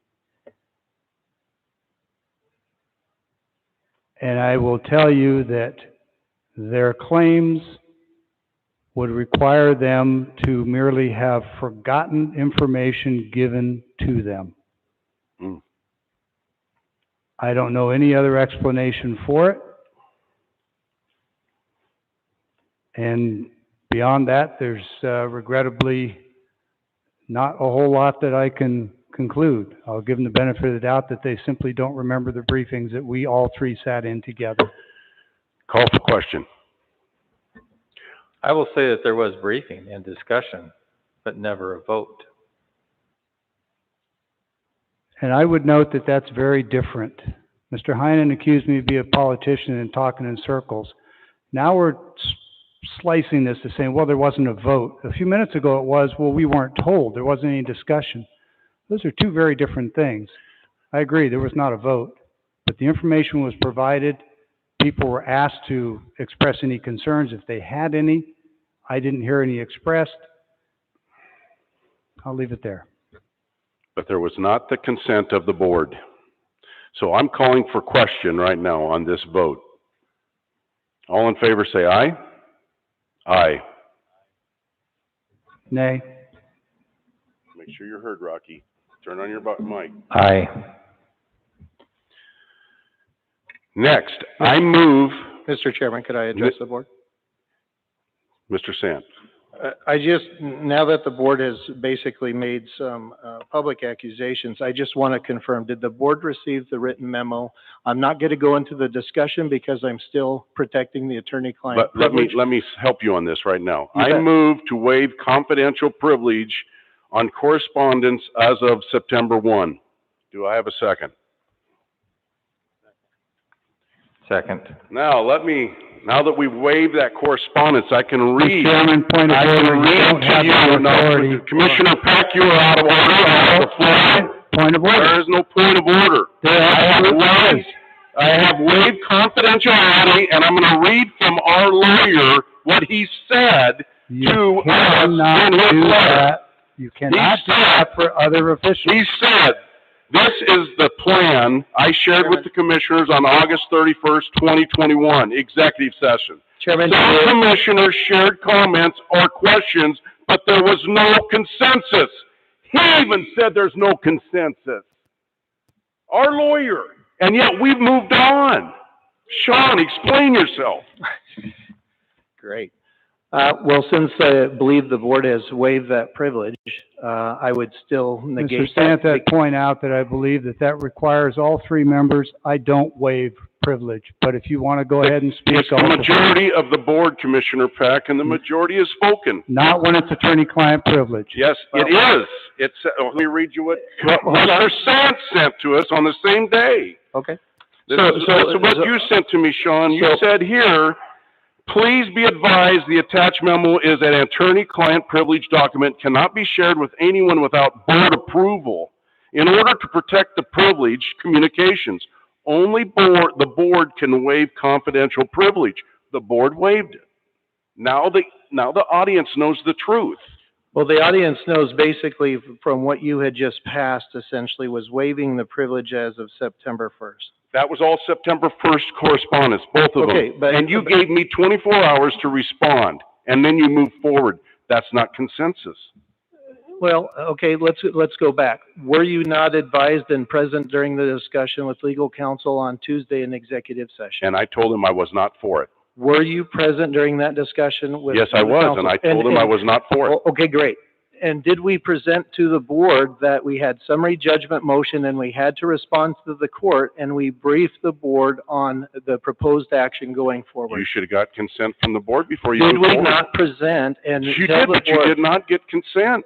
And I will tell you that their claims would require them to merely have forgotten information given to them. I don't know any other explanation for it. And beyond that, there's regrettably not a whole lot that I can conclude. I'll give them the benefit of the doubt that they simply don't remember the briefings that we all three sat in together. Call for question. I will say that there was briefing and discussion, but never a vote. And I would note that that's very different. Mr. Heinen accused me of being a politician and talking in circles. Now we're slicing this to saying, well, there wasn't a vote. A few minutes ago it was, well, we weren't told. There wasn't any discussion. Those are two very different things. I agree, there was not a vote, but the information was provided. People were asked to express any concerns if they had any. I didn't hear any expressed. I'll leave it there. But there was not the consent of the board. So I'm calling for question right now on this vote. All in favor say aye. Aye. Nay. Make sure you're heard, Rocky. Turn on your mic. Aye. Next, I move, Mr. Chairman, could I address the board? Mr. Sant. I just, now that the board has basically made some public accusations, I just want to confirm, did the board receive the written memo? I'm not going to go into the discussion because I'm still protecting the attorney-client privilege. Let me help you on this right now. You I bet. move to waive confidential privilege on correspondence as of September 1. Do I have a second? Second. Now that we've waived that correspondence, I can read. Mr. Chairman, point of I order, can you read don't to have you. the Now, authority. Commissioner Peck, you are out of order. I have the floor. Point of order. There is no point of order. I have waived confidentiality, and I'm gonna read from our lawyer what he said to us in his letter. You cannot do that for other officials. He said, this is the plan I shared with the commissioners on August 31st, 2021, executive session. Chairman, Some commissioners shared comments or questions, but there was no consensus. He even said there's no consensus. Our lawyer. And yet we've moved on. Sean, explain yourself. Great. Well, since I believe the board has waived that privilege, I would still negate Mr. that. Sant, I'd point out that I believe that requires all three members. I don't waive privilege, but if you want to go ahead and speak. It's the majority of the board, Commissioner Peck, and the majority has spoken. Not when it's attorney-client privilege. Yes, it is. It's, let me read you what Mr. Sant sent to us on the same day. Okay. This is what you sent to me, Sean. You said here, please be advised the attached memo is an attorney-client privilege document, cannot be shared with anyone without board approval. In order to protect the privilege communications, only the board can waive confidential privilege. The board waived it. Now the audience knows the truth. Well, the audience knows basically from what you had just passed, essentially, was waiving the privilege as of September 1st. That was all September 1st correspondence, both of them. And you gave me 24 hours to respond, and then you moved forward. That's not consensus. Well, okay, let's go back. Were you not advised and present during the discussion with legal counsel on Tuesday in executive session? And I told him I was not for it. Were you present during that discussion with? Yes, I the was, council? and I told him I was not for it. Well, okay, great. And did we present to the board that we had summary judgment motion and we had to respond to the court, and we briefed the board on the proposed action going forward? You should have got consent from the board before you Did moved we forward. not present and You tell did, the but you board? did not get consent.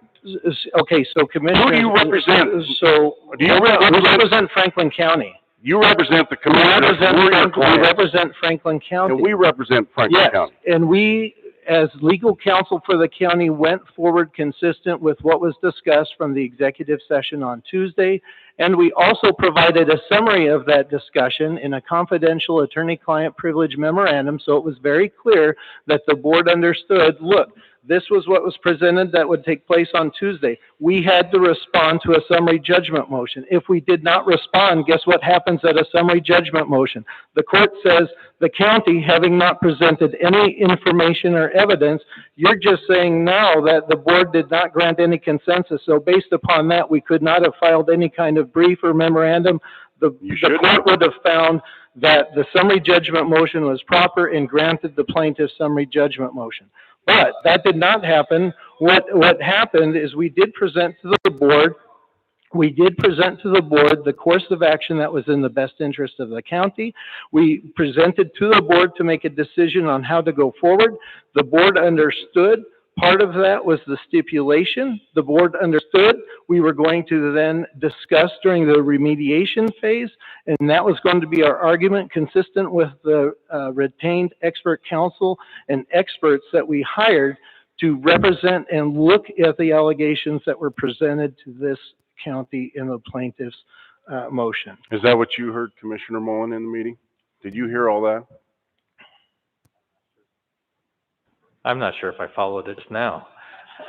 Okay, so Commissioner. Who do you represent? So, Do you we represent? represent Franklin County. You represent the We commissioners. We're your we clients. represent Franklin County. And we represent Franklin Yes, County. and we, as legal counsel for the county, went forward consistent with what was discussed from the executive session on Tuesday. And we also provided a summary of that discussion in a confidential attorney-client privilege memorandum, so it was very clear that the board understood, look, this was what was presented that would take place on Tuesday. We had to respond to a summary judgment motion. If we did not respond, guess what happens at a summary judgment motion? The court says, the county, having not presented any information or evidence, you're just saying now that the board did not grant any consensus. So based upon that, we could not have filed any kind of brief or memorandum. The court would have found that the summary judgment motion was proper and granted the plaintiff's summary judgment motion. But that did not happen. What happened is we did present to the board the course of action that was in the best interest of the county. We presented to the board to make a decision on how to go forward. The board understood. Part of that was the stipulation. The board understood we were going to then discuss during the remediation phase, and that was going to be our argument consistent with the retained expert counsel and experts that we hired to represent and look at the allegations that were presented to this county in the plaintiff's motion. Is that what you heard, Commissioner Mullen, in the meeting? Did you hear all that? I'm not sure if I followed it now.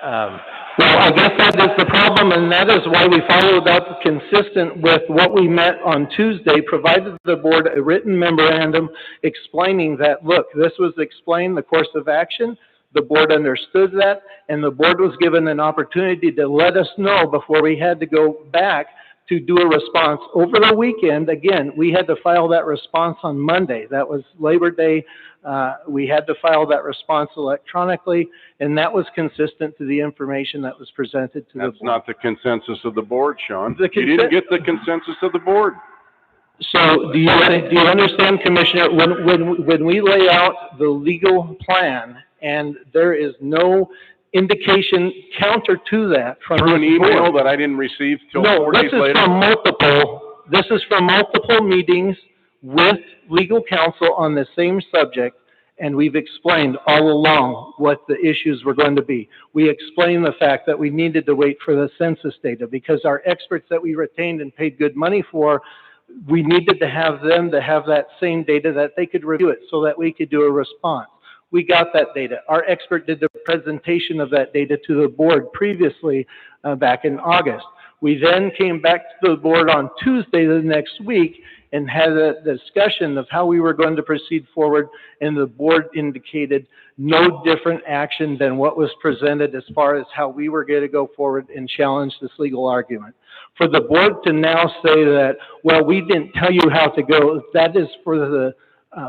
Well, I guess that is the problem, and that is why we followed up consistent with what we met on Tuesday, provided the board a written memorandum explaining that, look, this was explained, the course of action, the board understood that, and the board was given an opportunity to let us know before we had to go back to do a response. Over the weekend, again, we had to file that response on Monday. That was Labor Day. We had to file that response electronically, and that was consistent to the information that was presented to the board. That's not the consensus of the board, Sean. You didn't get the consensus of the board. So do you understand, Commissioner, when we lay out the legal plan, and there is no indication counter to that from Through an the email board. that I didn't receive till No, 4 days later? This is from multiple meetings with legal counsel on the same subject, and we've explained all along what the issues were going to be. We explained the fact that we needed to wait for the census data because our experts that we retained and paid good money for, we needed to have them to have that same data that they could review it so that we could do a response. We got that data. Our expert did the presentation of that data to the board previously back in August. We then came back to the board on Tuesday the next week and had a discussion of how we were going to proceed forward, and the board indicated no different action than what was presented as far as how we were going to go forward and challenge this legal argument. For the board to now say that, well, we didn't tell you how to go, that is for the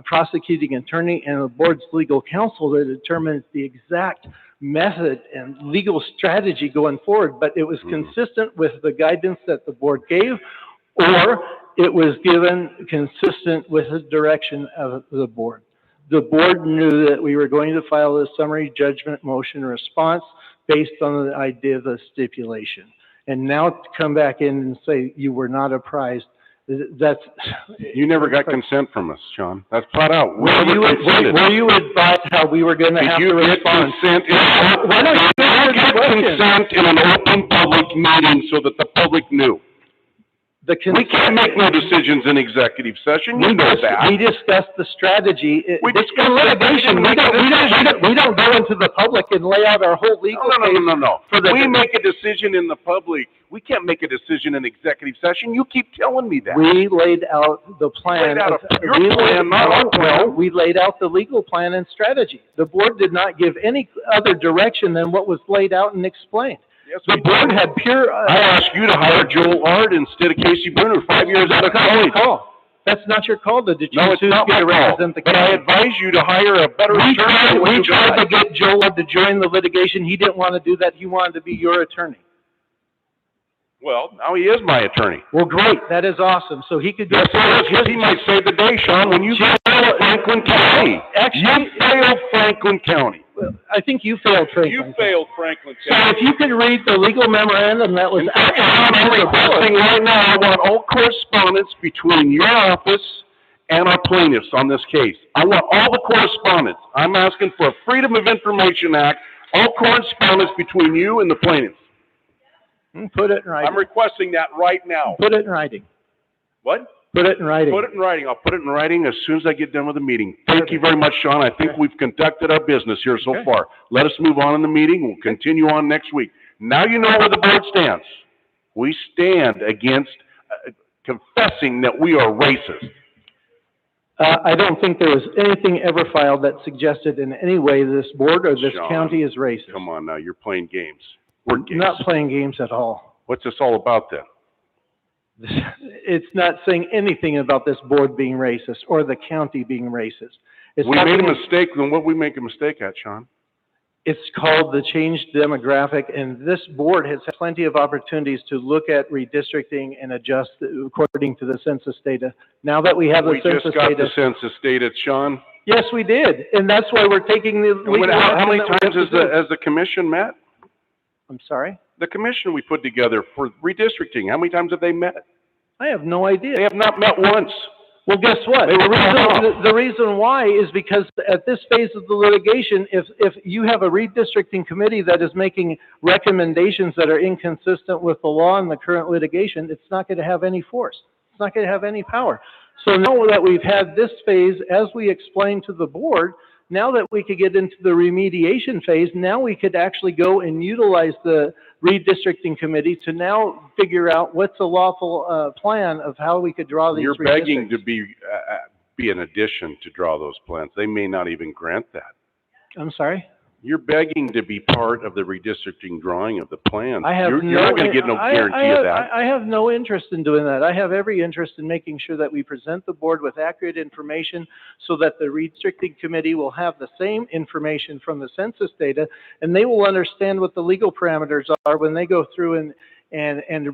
prosecuting attorney and the board's legal counsel to determine the exact method and legal strategy going forward, but it was consistent with the guidance that the board gave, or it was given consistent with the direction of the board. The board knew that we were going to file a summary judgment motion response based on the idea of the stipulation. And now to come back in and say you were not apprised, that's... You never got consent from us, Sean. That's flat out. Were you advised how we were going to have to respond? Did you get consent in an open public meeting so that the public knew? We can't make no decisions in executive session. You know that. We discussed the strategy. We discussed litigation. We don't go into the public and lay out our whole legal case. No. We make a decision in the public. We can't make a decision in executive session. You keep telling me that. We laid out the plan. We laid out the legal plan and strategy. The board did not give any other direction than what was laid out and explained. Yes, the board had pure... I asked you to hire Joel Ard instead of Casey Bruner 5 years out of college. That's not your call to choose No, it's who's not going to my call, represent the but I county. advise you to hire a better We attorney. tried to get Joel to join the litigation. He didn't want to do that. He wanted to be your attorney. Well, now he is my attorney. Well, great. That is awesome. So he could go. Yes, it is, because he might save the day, Sean, when you failed Franklin County. Actually, You failed Franklin County. I think you failed Franklin. You failed Franklin So County. if you could read the legal memorandum that was I'm requesting right now, I want all correspondence between your office and our plaintiffs on this case. I want all the correspondence. I'm asking for a Freedom of Information Act, all correspondence between you and the plaintiffs. Put it in writing. I'm requesting that right now. Put it in writing. What? Put it in writing. Put it in writing. I'll put it in writing as soon as I get done with the meeting. Thank you very much, Sean. I think we've conducted our business here so far. Let us move on in the meeting. We'll continue on next week. Now you know where the board stands. We stand against confessing that we are racist. I don't think there was anything ever filed that suggested in any way this board or this Sean, county is racist. Come on now, you're playing games. We're games. Not playing games at all. What's this all about then? It's not saying anything about this board being racist or the county being racist. It's We made a talking- mistake, then what we make a mistake at, Sean? It's called the changed demographic, and this board has had plenty of opportunities to look at redistricting and adjust according to the census data. Now that we have the We census just got the data. census data, Sean. Yes, we did, and that's why we're taking the. And how many times has the commission met? I'm sorry? The commission we put together for redistricting, how many times have they met? I have no idea. They have not met once. Well, guess what? They were called The reason why is because at this phase of the litigation, if you have a redistricting committee that is making recommendations that are inconsistent with the law and the current litigation, it's not going to have any force. It's not going to have any power. So now that we've had this phase, as we explained to the board, now that we could get into the remediation phase, now we could actually go and utilize the redistricting committee to now figure out what's a lawful plan of how we could draw these. You're begging to be an addition to draw those plans. They may not even grant that. I'm sorry? You're begging to be part of the redistricting drawing of the plans. I have You're not going to get no guarantee of that. I have no interest in doing that. I have every interest in making sure that we present the board with accurate information so that the redistricting committee will have the same information from the census data, and they will understand what the legal parameters are when they go through and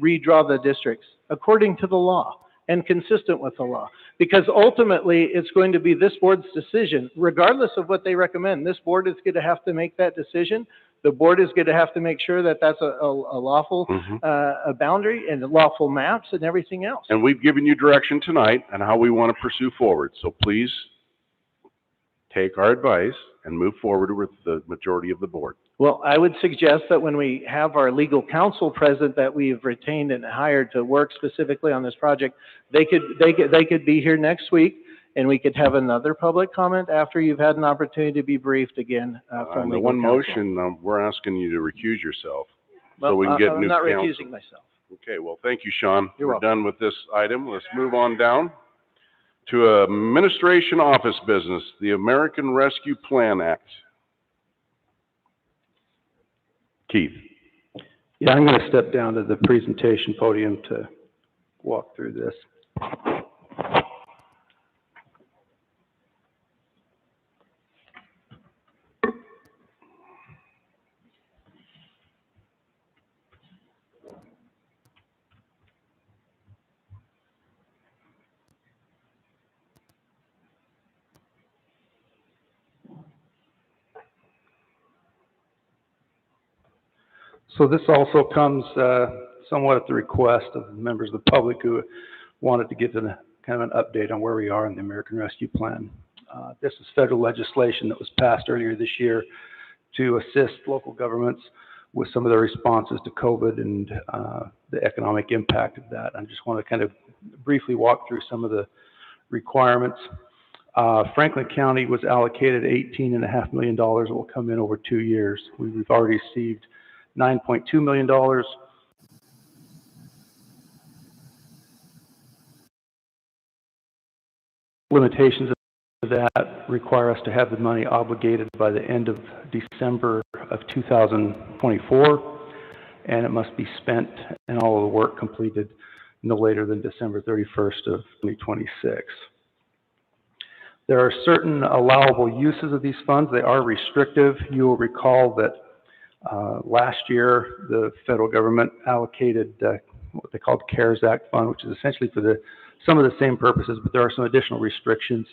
redraw the districts according to the law and consistent with the law. Because ultimately, it's going to be this board's decision, regardless of what they recommend. This board is going to have to make that decision. The board is going to have to make sure that that's a lawful a boundary and lawful maps and everything else. And we've given you direction tonight on how we want to pursue forward. So please take our advice and move forward with the majority of the board. Well, I would suggest that when we have our legal counsel present that we've retained and hired to work specifically on this project, they could be here next week, and we could have another public comment after you've had an opportunity to be briefed again from The legal one counsel. motion, we're asking you to recuse yourself so Well, we can get I'm new not counsel. recusing myself. Okay, well, thank you, Sean. You're We're welcome. done with this item. Let's move on down to administration office business, the American Rescue Plan Act. Keith. Yeah, I'm going to step down to the presentation podium to walk through this. So this also comes somewhat at the request of members of the public who wanted to get kind of an update on where we are in the American Rescue Plan. This is federal legislation that was passed earlier this year to assist local governments with some of their responses to COVID and the economic impact of that. I just want to kind of briefly walk through some of the requirements. Franklin County was allocated $18.5 million that will come in over 2 years. We've already received $9.2 million. Limitations of that require us to have the money obligated by the end of December of 2024, and it must be spent and all of the work completed no later than December 31st of 2026. There are certain allowable uses of these funds. They are restrictive. You will recall that last year the federal government allocated what they called CARES Act fund, which is essentially for some of the same purposes, but there are some additional restrictions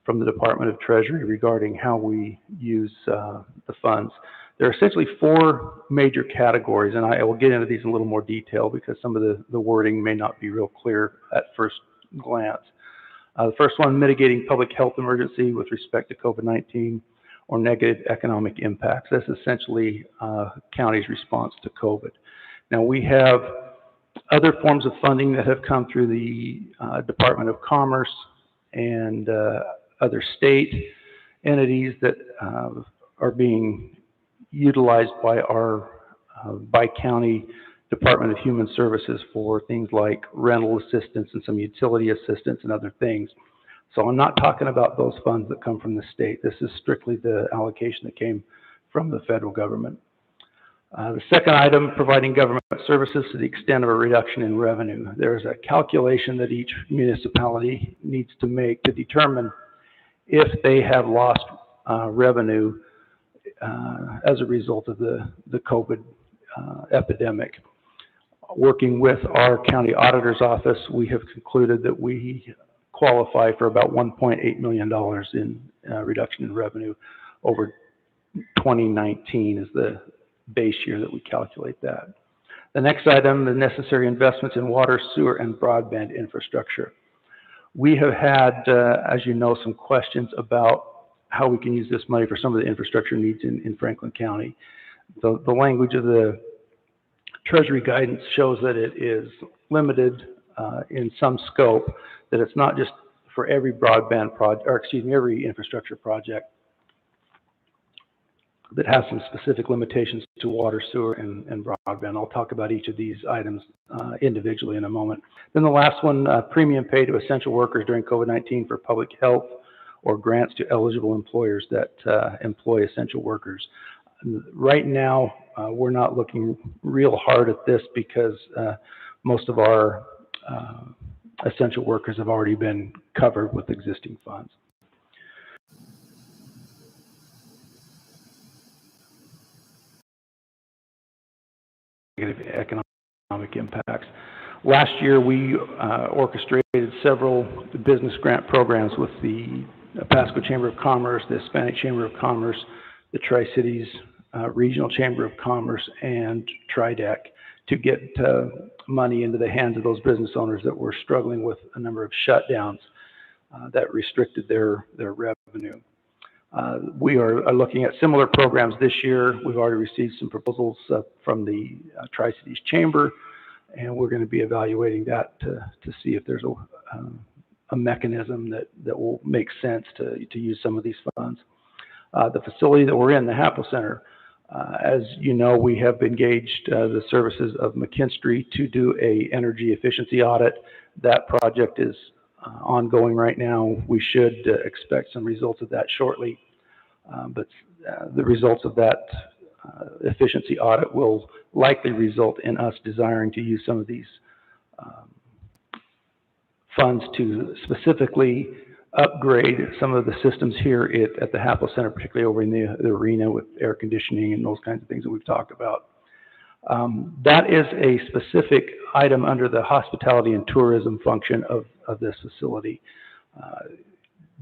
from the Department of Treasury regarding how we use the funds. There are essentially four major categories, and I will get into these in a little more detail because some of the wording may not be real clear at first glance. The first one, mitigating public health emergency with respect to COVID-19 or negative economic impacts. That's essentially county's response to COVID. Now, we have other forms of funding that have come through the Department of Commerce and other state entities that are being utilized by our by-county Department of Human Services for things like rental assistance and some utility assistance and other things. So I'm not talking about those funds that come from the state. This is strictly the allocation that came from the federal government. The second item, providing government services to the extent of a reduction in revenue. There's a calculation that each municipality needs to make to determine if they have lost revenue as a result of the COVID epidemic. Working with our county auditor's office, we have concluded that we qualify for about $1.8 million in reduction in revenue over 2019 is the base year that we calculate that. The next item, the necessary investments in water, sewer, and broadband infrastructure. We have had, as you know, some questions about how we can use this money for some of the infrastructure needs in Franklin County. The language of the Treasury guidance shows that it is limited in some scope, that it's not just for every broadband project, or excuse me, every infrastructure project that has some specific limitations to water, sewer, and broadband. I'll talk about each of these items individually in a moment. Then the last one, premium pay to essential workers during COVID-19 for public health or grants to eligible employers that employ essential workers. Right now, we're not looking real hard at this because most of our essential workers have already been covered with existing funds. Negative economic impacts. Last year, we orchestrated several business grant programs with the Pasco Chamber of Commerce, the Hispanic Chamber of Commerce, the Tri-Cities Regional Chamber of Commerce, and TriDec to get money into the hands of those business owners that were struggling with a number of shutdowns that restricted their revenue. We are looking at similar programs this year. We've already received some proposals from the Tri-Cities Chamber, and we're going to be evaluating that to see if there's a mechanism that will make sense to use some of these funds. The facility that we're in, the Happel Center, as you know, we have engaged the services of McKinstry to do a energy efficiency audit. That project is ongoing right now. We should expect some results of that shortly. But the results of that efficiency audit will likely result in us desiring to use some of these funds to specifically upgrade some of the systems here at the Happel Center, particularly over in the arena with air conditioning and those kinds of things that we've talked about. That is a specific item under the hospitality and tourism function of this facility.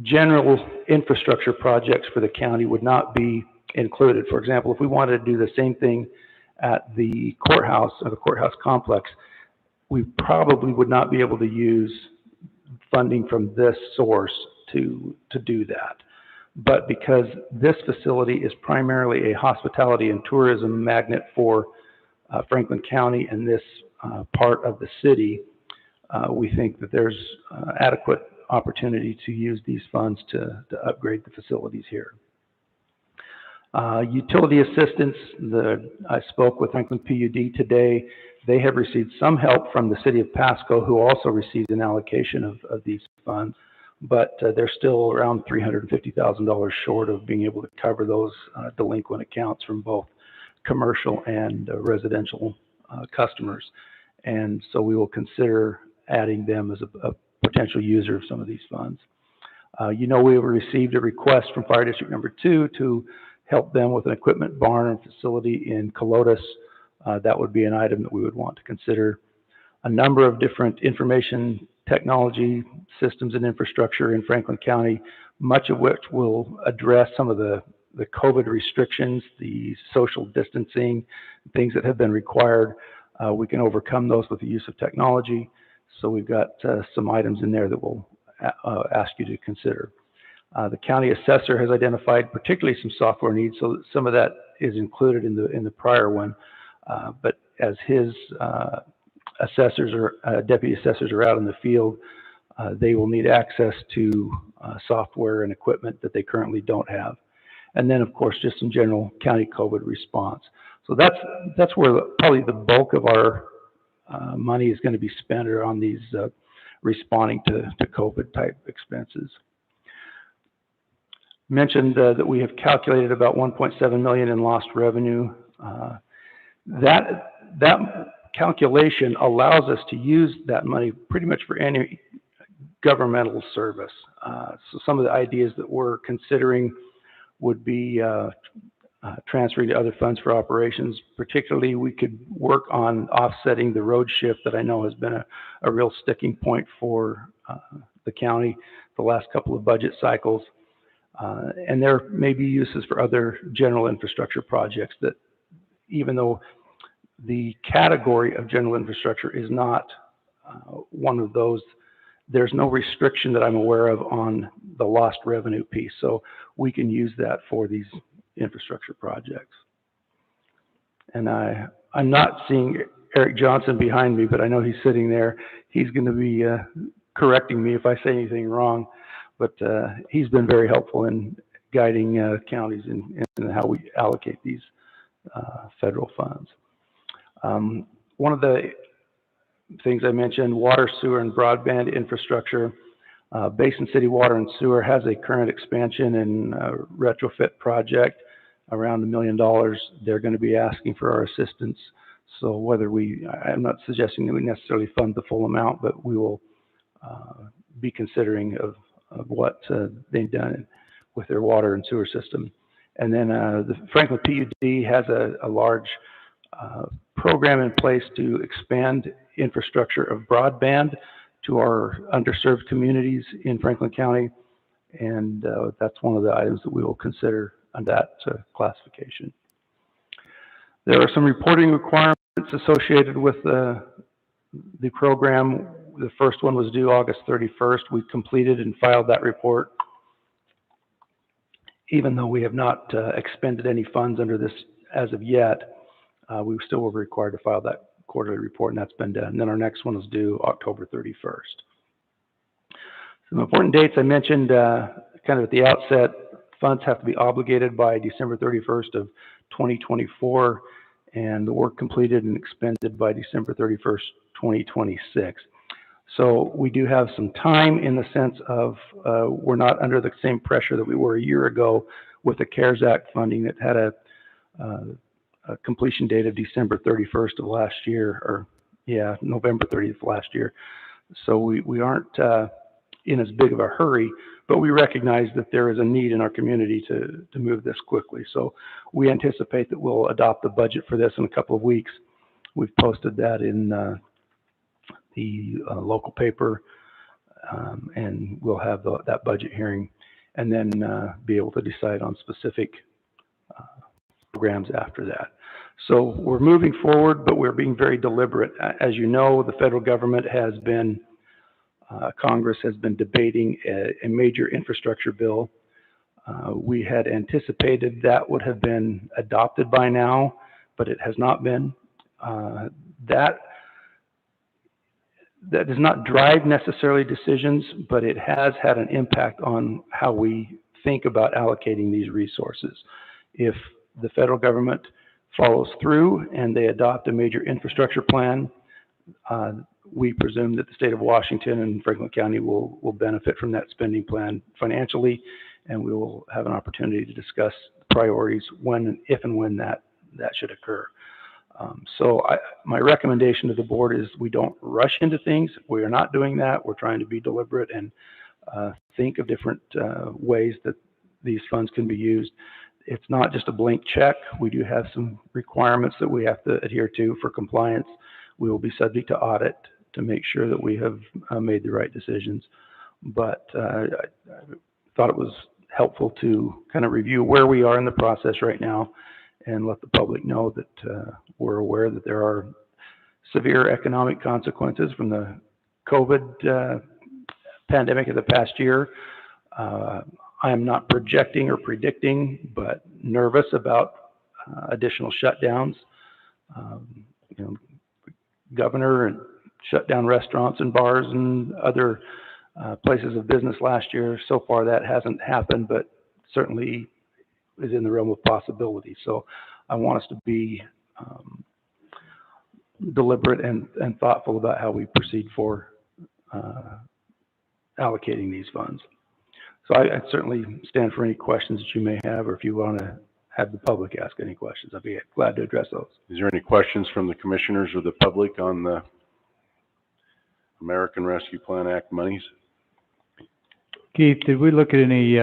General infrastructure projects for the county would not be included. For example, if we wanted to do the same thing at the courthouse or the courthouse complex, we probably would not be able to use funding from this source to do that. But because this facility is primarily a hospitality and tourism magnet for Franklin County and this part of the city, we think that there's adequate opportunity to use these funds to upgrade the facilities here. Utility assistance, I spoke with Franklin PUD today. They have received some help from the city of Pasco, who also received an allocation of these funds, but they're still around $350,000 short of being able to cover those delinquent accounts from both commercial and residential customers. and so we will consider adding them as a potential user of some of these funds. You know, we have received a request from Fire District Number 2 to help them with an equipment barn and facility in Colotus. That would be an item that we would want to consider. A number of different information technology systems and infrastructure in Franklin County, much of which will address some of the COVID restrictions, the social distancing, things that have been required. We can overcome those with the use of technology. So we've got some items in there that we'll ask you to consider. The county assessor has identified particularly some software needs, so some of that is included in the prior one. But as his assessors or deputy assessors are out in the field, they will need access to software and equipment that they currently don't have. And then, of course, just some general county COVID response. So that's where probably the bulk of our money is going to be spent on these responding to COVID type expenses. Mentioned that we have calculated about 1.7 million in lost revenue. That calculation allows us to use that money pretty much for any governmental service. So some of the ideas that we're considering would be transferring to other funds for operations. Particularly, we could work on offsetting the road shift that I know has been a real sticking point for the county the last couple of budget cycles. And there may be uses for other general infrastructure projects that, even though the category of general infrastructure is not one of those, there's no restriction that I'm aware of on the lost revenue piece. So we can use that for these infrastructure projects. And I'm not seeing Eric Johnson behind me, but I know he's sitting there. He's going to be correcting me if I say anything wrong. But he's been very helpful in guiding counties in how we allocate these federal funds. One of the things I mentioned, water, sewer, and broadband infrastructure. Basin City Water and Sewer has a current expansion and retrofit project around $1 million. They're going to be asking for our assistance. So whether I'm not suggesting that we necessarily fund the full amount, but we will be considering of what they've done with their water and sewer system. And then the Franklin PUD has a large program in place to expand infrastructure of broadband to our underserved communities in Franklin County. And that's one of the items that we will consider on that classification. There are some reporting requirements associated with the program. The first one was due August 31st. We completed and filed that report. Even though we have not expended any funds under this as of yet, we still were required to file that quarterly report, and that's been done. And then our next one is due October 31st. Some important dates I mentioned kind of at the outset. Funds have to be obligated by December 31st of 2024, and the work completed and expended by December 31st, 2026. So we do have some time in the sense of we're not under the same pressure that we were a year ago with the CARES Act funding that had a completion date of December 31st of last year, or November 30th of last year. So we aren't in as big of a hurry, but we recognize that there is a need in our community to move this quickly. So we anticipate that we'll adopt the budget for this in a couple of weeks. We've posted that in the local paper, and we'll have that budget hearing, and then be able to decide on specific programs after that. So we're moving forward, but we're being very deliberate. As you know, the federal government has been, Congress has been debating a major infrastructure bill. We had anticipated that would have been adopted by now, but it has not been. That does not drive necessarily decisions, but it has had an impact on how we think about allocating these resources. If the federal government follows through and they adopt a major infrastructure plan, we presume that the state of Washington and Franklin County will benefit from that spending plan financially, and we will have an opportunity to discuss priorities if and when that should occur. My recommendation to the board is we don't rush into things. We are not doing that. We're trying to be deliberate and think of different ways that these funds can be used. It's not just a blank check. We do have some requirements that we have to adhere to for compliance. We will be subject to audit to make sure that we have made the right decisions. But I thought it was helpful to kind of review where we are in the process right now and let the public know that we're aware that there are severe economic consequences from the COVID pandemic of the past year. I am not projecting or predicting, but nervous about additional shutdowns. You know, governor and shut down restaurants and bars and other places of business last year. So far that hasn't happened, but certainly is in the realm of possibility. So I want us to be deliberate and thoughtful about how we proceed for allocating these funds. So I certainly stand for any questions that you may have, or if you want to have the public ask any questions, I'd be glad to address those. Is there any questions from the commissioners or the public on the American Rescue Plan Act monies? Keith, did we look at any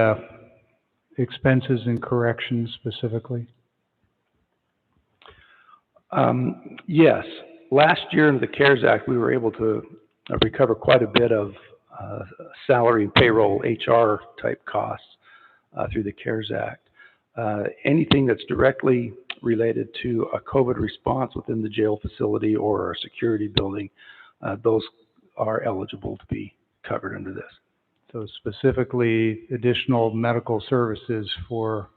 expenses and corrections specifically? Yes. Last year in the CARES Act, we were able to recover quite a bit of salary and payroll HR type costs through the CARES Act. Anything that's directly related to a COVID response within the jail facility or our security building, those are eligible to be covered under this. So specifically additional medical services for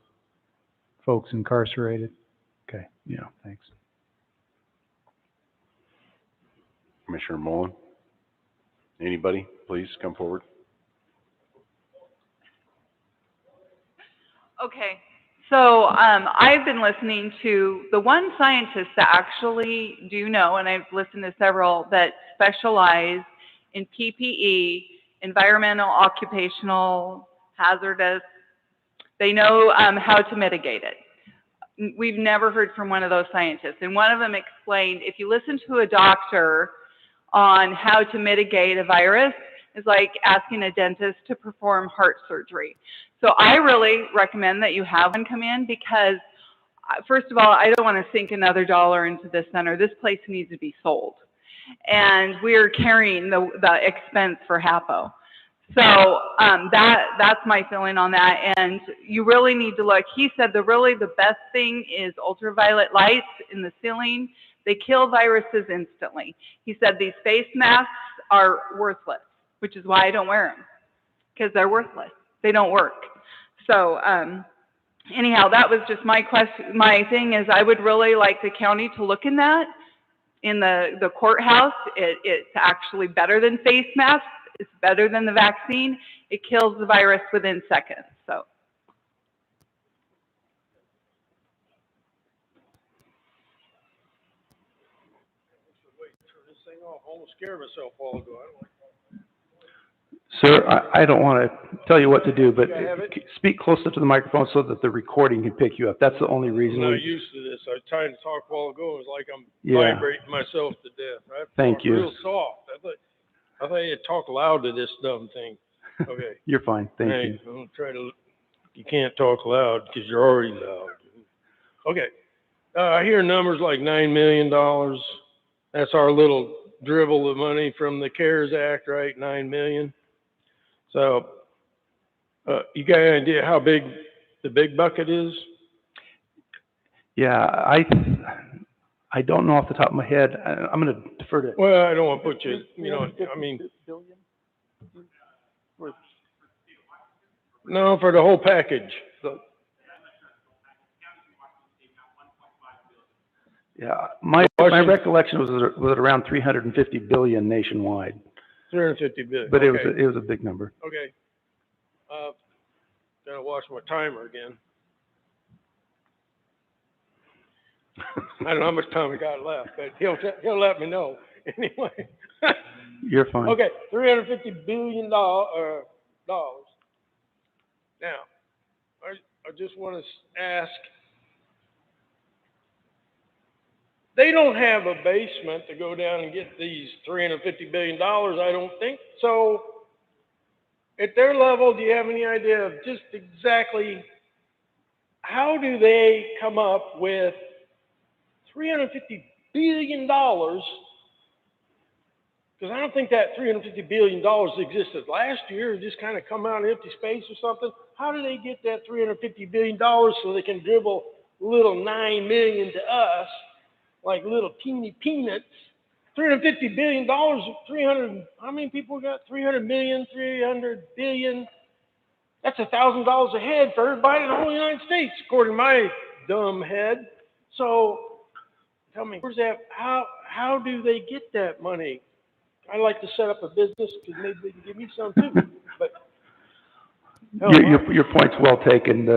folks incarcerated? Okay, Yeah. thanks. Commissioner Mullen? Anybody, please come forward. Okay, so I've been listening to the one scientist that actually do know, and I've listened to several that specialize in PPE, environmental, occupational, hazardous. They know how to mitigate it. We've never heard from one of those scientists. And one of them explained, if you listen to a doctor on how to mitigate a virus, it's like asking a dentist to perform heart surgery. So I really recommend that you have one come in because, first of all, I don't want to sink another dollar into this center. This place needs to be sold. And we're carrying the expense for HAPO. So that's my feeling on that. And you really need to look. He said the best thing is ultraviolet lights in the ceiling. They kill viruses instantly. He said these face masks are worthless, which is why I don't wear them, because they're worthless. They don't work. So anyhow, that was just my question. My thing is I would really like the county to look in that. In the courthouse, it's actually better than face masks. It's better than the vaccine. It kills the virus within seconds. So. Almost scared myself a while ago. Sir, I don't want to tell you what to do, but I have it? speak closer to the microphone so that the recording can pick you up. That's the only reason. I'm not used to this. I was trying to talk a while ago. It was like I'm Yeah. vibrating myself to death. I have to Thank talk you. real soft. I thought you'd talk loud to this dumb thing. Okay. You're fine. Thank Hey, you. I'm gonna try to. You can't talk loud because you're already loud. Okay. I hear numbers like $9 million. That's our little dribble of money from the CARES Act, right? 9 million. So, you got any idea how big the big bucket is? Yeah, I don't know off the top of my head. I'm going to defer to. Well, I don't want to put you, I mean. No, for the whole package. Yeah, my recollection was at around 350 billion nationwide. 350 billion. But okay. it was a big number. Okay. Gotta watch my timer again. I don't know how much time I got left, but he'll let me know anyway. You're fine. Okay, $350 billion dollars. Now, I just want to ask, They don't have a basement to go down and get these $350 billion, I don't think. So at their level, do you have any idea of just exactly how do they come up with $350 billion? Because I don't think that $350 billion existed last year. It just kind of come out in empty space or something. How do they get that $350 billion so they can dribble little $9 million to us like little teeny peanuts? $350 billion, 300, how many people got 300 million, 300 billion? That's $1,000 a head for everybody in the whole United States, according to my dumb head. So tell me, where's that? How do they get that money? I'd like to set up a business because maybe they can give me some too. But Your point's well taken.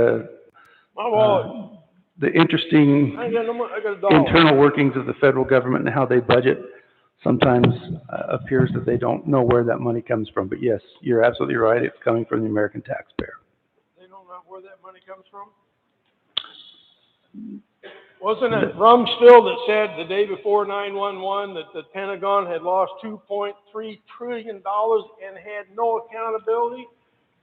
my wallet. The interesting I got no money. I got a dollar. internal workings of the federal government and how they budget sometimes appears that they don't know where that money comes from. But yes, you're absolutely right. It's coming from the American taxpayer. They don't know where that money comes from? Wasn't it Rumsfeld that said the day before 9/11 that the Pentagon had lost $2.3 trillion and had no accountability?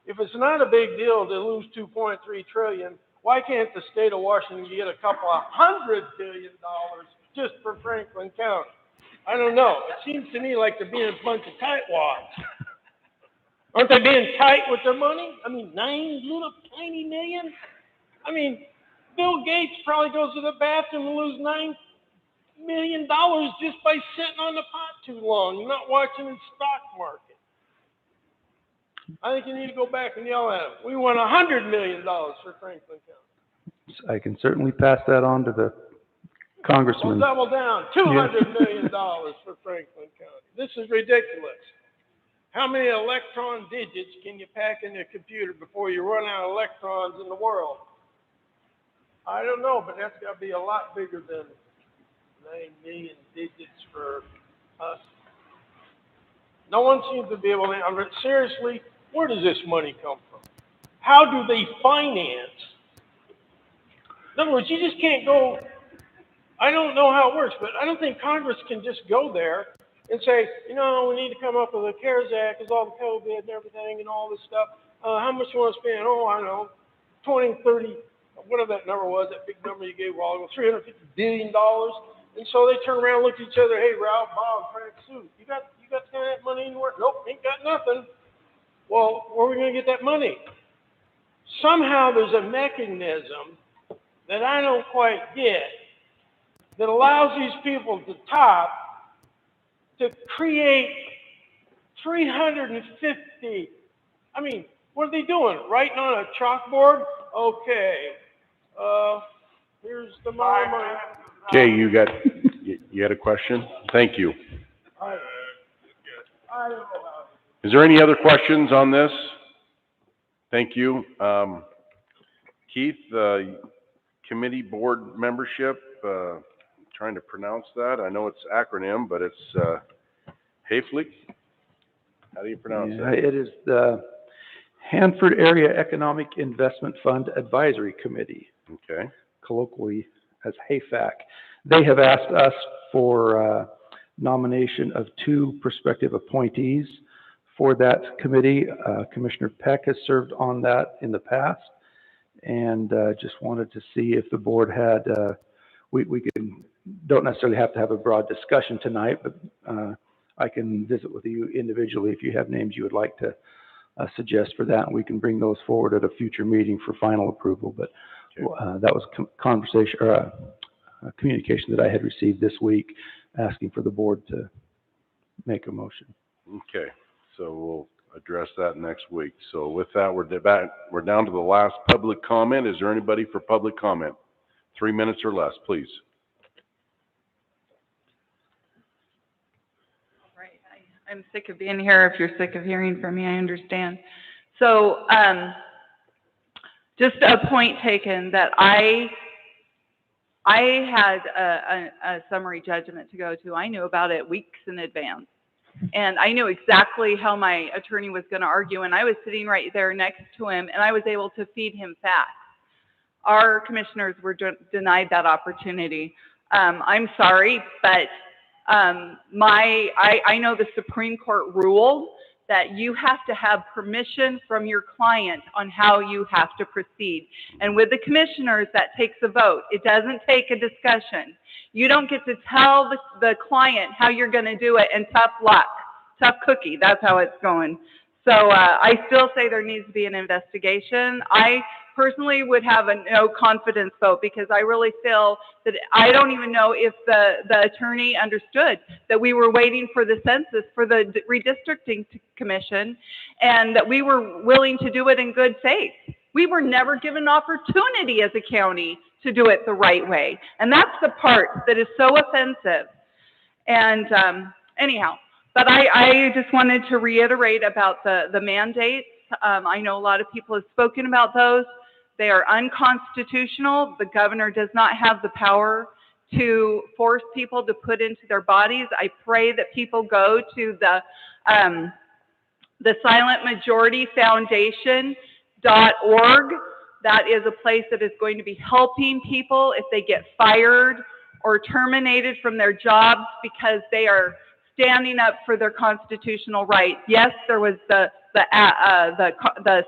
If it's not a big deal to lose $2.3 trillion, why can't the state of Washington get a couple of $100 billion just for Franklin County? I don't know. It seems to me like they're being a bunch of tightwads. Aren't they being tight with their money? I mean, 9 little tiny million? I mean, Bill Gates probably goes to the bathroom and loses $9 million just by sitting on the pot too long and not watching the stock market. I think you need to go back and yell at them. We want $100 million for Franklin County. I can certainly pass that on to the congressman. We'll double down, $200 million for Franklin County. This is ridiculous. How many electron digits can you pack in your computer before you run out of electrons in the world? I don't know, but that's got to be a lot bigger than 9 million digits for us. No one seems to be able to, seriously, where does this money come from? How do they finance? In other words, you just can't go, I don't know how it works, but I don't think Congress can just go there and say, you know, we need to come up with a CARES Act because all the COVID and everything and all this stuff. How much you want to spend? Oh, I don't know, 20, 30, whatever that number was, that big number you gave a while ago, $350 billion. And so they turn around and look at each other, hey, Ralph, Bob, Frank, Sue, you got that money anywhere? Nope, ain't got nothing. Well, where are we going to get that money? Somehow there's a mechanism that I don't quite get that allows these people at the top to create 350. I mean, what are they doing? Writing on a chalkboard? Okay. Here's the money. Jay, you had a question? Thank you. I don't know how. Is there any other questions on this? Thank you. Keith, committee board membership, trying to pronounce that. I know it's acronym, but it's HAFLIC. How do you pronounce that? It is the Hanford Area Economic Investment Fund Advisory Committee, Okay. colloquially as HAFAC. They have asked us for nomination of 2 prospective appointees for that committee. Commissioner Peck has served on that in the past, and just wanted to see if the board had, don't necessarily have to have a broad discussion tonight, but I can visit with you individually if you have names you would like to suggest for that, and we can bring those forward at a future meeting for final approval. But that was conversation or communication that I had received this week, asking for the board to make a motion. Okay, so we'll address that next week. So with that, we're down to the last public comment. Is there anybody for public comment? 3 minutes or less, please. Right. I'm sick of being here. If you're sick of hearing from me, I understand. So, just a point taken that I had a summary judgment to go to. I knew about it weeks in advance. And I knew exactly how my attorney was going to argue, and I was sitting right there next to him, and I was able to feed him facts. Our commissioners were denied that opportunity. I'm sorry, but I know the Supreme Court ruled that you have to have permission from your client on how you have to proceed. And with the commissioners, that takes a vote. It doesn't take a discussion. You don't get to tell the client how you're going to do it, and tough luck, tough cookie. That's how it's going. So I still say there needs to be an investigation. I personally would have a no confidence vote because I really feel that I don't even know if the attorney understood that we were waiting for the census for the redistricting commission and that we were willing to do it in good faith. We were never given opportunity as a county to do it the right way. And that's the part that is so offensive. And anyhow, but I just wanted to reiterate about the mandates. I know a lot of people have spoken about those. They are unconstitutional. The governor does not have the power to force people to put into their bodies. I pray that people go to the Silent Majority Foundation.org. That is a place that is going to be helping people if they get fired or terminated from their jobs because they are standing up for their constitutional rights. Yes, there was the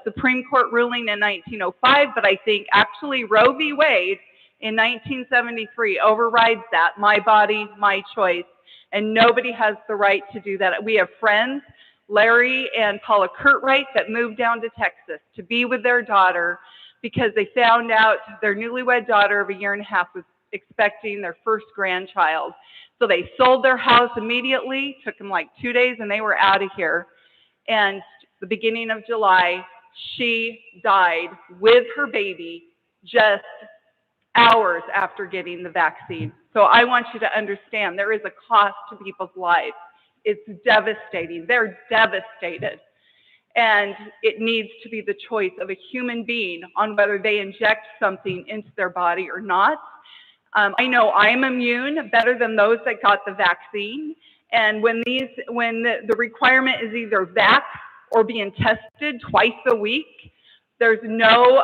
Supreme Court ruling in 1905, but I think actually Roe v. Wade in 1973 overrides that. My body, my choice. And nobody has the right to do that. We have friends, Larry and Paula Curtright, that moved down to Texas to be with their daughter because they found out their newlywed daughter of a year and a half was expecting their first grandchild. So they sold their house immediately, took them like 2 days, and they were out of here. And the beginning of July, she died with her baby just hours after getting the vaccine. So I want you to understand there is a cost to people's lives. It's devastating. They're devastated. And it needs to be the choice of a human being on whether they inject something into their body or not. I know I'm immune better than those that got the vaccine. And when the requirement is either that or being tested twice a week, there's no,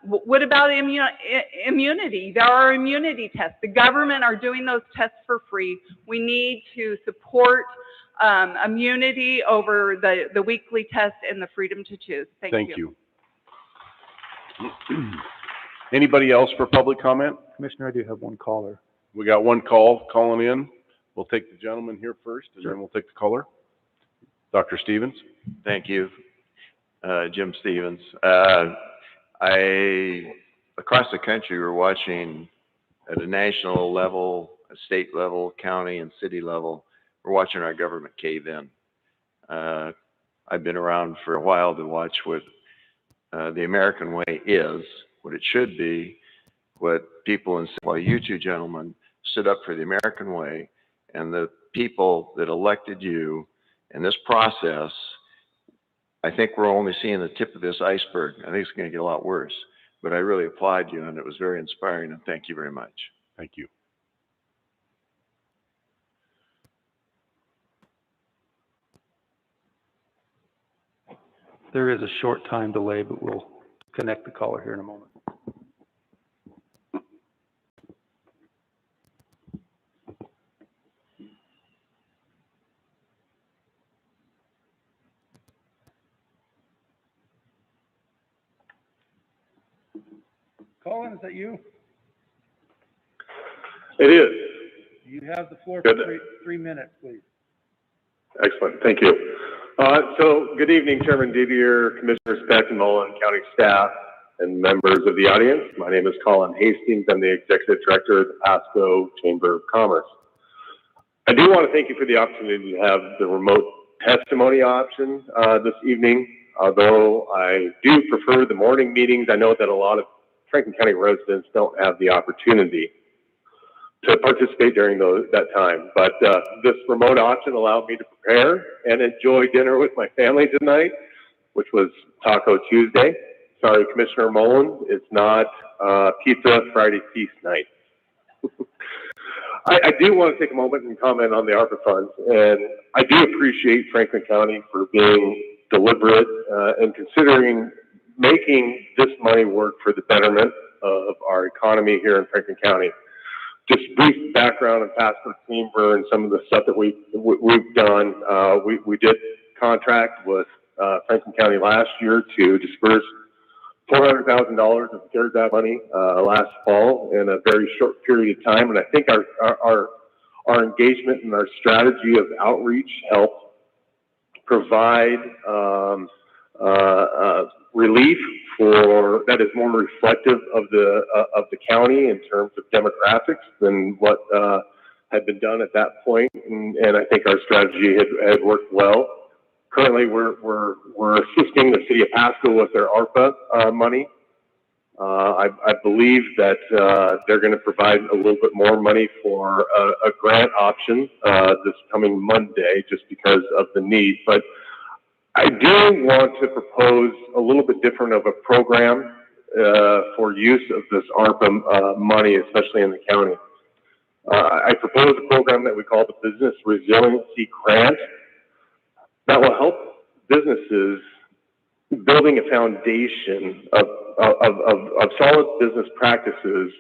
what about immunity? There are immunity tests. The government are doing those tests for free. We need to support immunity over the weekly test and the freedom to choose. Thank you. Anybody else for public comment? Commissioner, I do have one caller. We got one call calling in. We'll take the gentleman here first, and then we'll take the caller. Dr. Stevens. Thank you, Jim Stevens. Across the country, we're watching at a national level, a state level, county and city level, we're watching our government cave in. I've been around for a while to watch what the American way is, what it should be, what people in, well, you two gentlemen stood up for the American way, and the people that elected you in this process, I think we're only seeing the tip of this iceberg. I think it's going to get a lot worse, but I really applaud you, and it was very inspiring, and thank you very much. Thank you. There is a short time delay, but we'll connect the caller here in a moment. Colin, is that you? It is. You have the floor for three minutes, please. Excellent. Thank you. So good evening, Chairman Didier, Commissioners Peck and Mullen, county staff, and members of the audience. My name is Colin Hastings. I'm the Executive Director of the Pasco Chamber of Commerce. I do want to thank you for the opportunity to have the remote testimony option this evening. Although I do prefer the morning meetings, I know that a lot of Franklin County residents don't have the opportunity to participate during that time. But this remote option allowed me to prepare and enjoy dinner with my family tonight, which was Taco Tuesday. Sorry, Commissioner Mullen, it's not Pizza Friday Feast night. I do want to take a moment and comment on the ARPA funds, and I do appreciate Franklin County for being deliberate and considering making this money work for the betterment of our economy here in Franklin County. just brief background on Pasco Chamber and some of the stuff that we've done. We did contract with Franklin County last year to disperse $400,000 of CARES Act money last fall in a very short period of time, and I think our engagement and our strategy of outreach helped provide relief for that is more reflective of the county in terms of demographics than what had been done at that point, and I think our strategy had worked well. Currently, we're assisting the city of Pasco with their ARPA money. I believe that they're going to provide a little bit more money for a grant option this coming Monday, just because of the need. But I do want to propose a little bit different of a program for use of this ARPA money, especially in the county. I propose a program that we call the Business Resiliency Grant that will help businesses building a foundation of solid business practices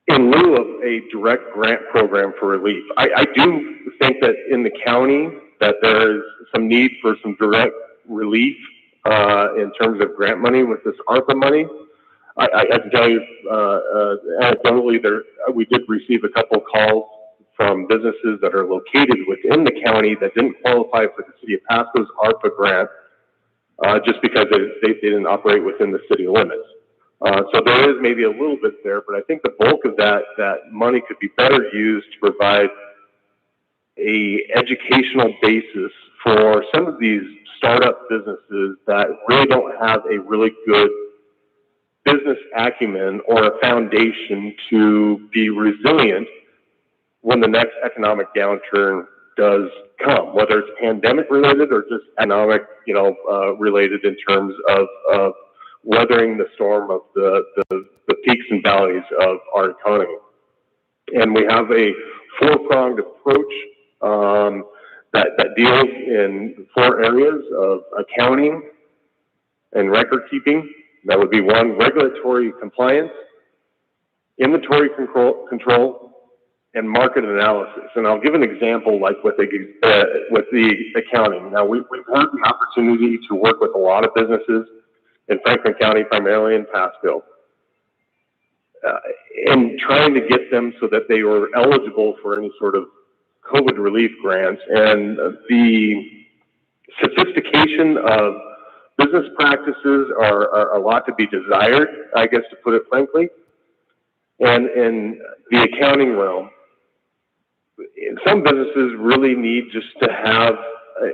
in lieu of a direct grant program for relief. I do think that in the county that there is some need for some direct relief in terms of grant money with this ARPA money. I can tell you anecdotally, we did receive a couple of calls from businesses that are located within the county that didn't qualify for the city of Pasco's ARPA grant just because they didn't operate within the city limits. So there is maybe a little bit there, but I think the bulk of that money could be better used to provide a educational basis for some of these startup businesses that really don't have a really good business acumen or a foundation to be resilient when the next economic downturn does come, whether it's pandemic related or just economic, related in terms of weathering the storm of the peaks and valleys of our economy. And we have a four-pronged approach that deals in 4 areas of accounting and record keeping. That would be 1, regulatory compliance, inventory control, and market analysis. And I'll give an example like with the accounting. Now, we've had the opportunity to work with a lot of businesses in Franklin County, primarily in Pasco, and trying to get them so that they were eligible for any sort of COVID relief grants. And the sophistication of business practices are a lot to be desired, I guess, to put it frankly. And in the accounting realm, some businesses really need just to have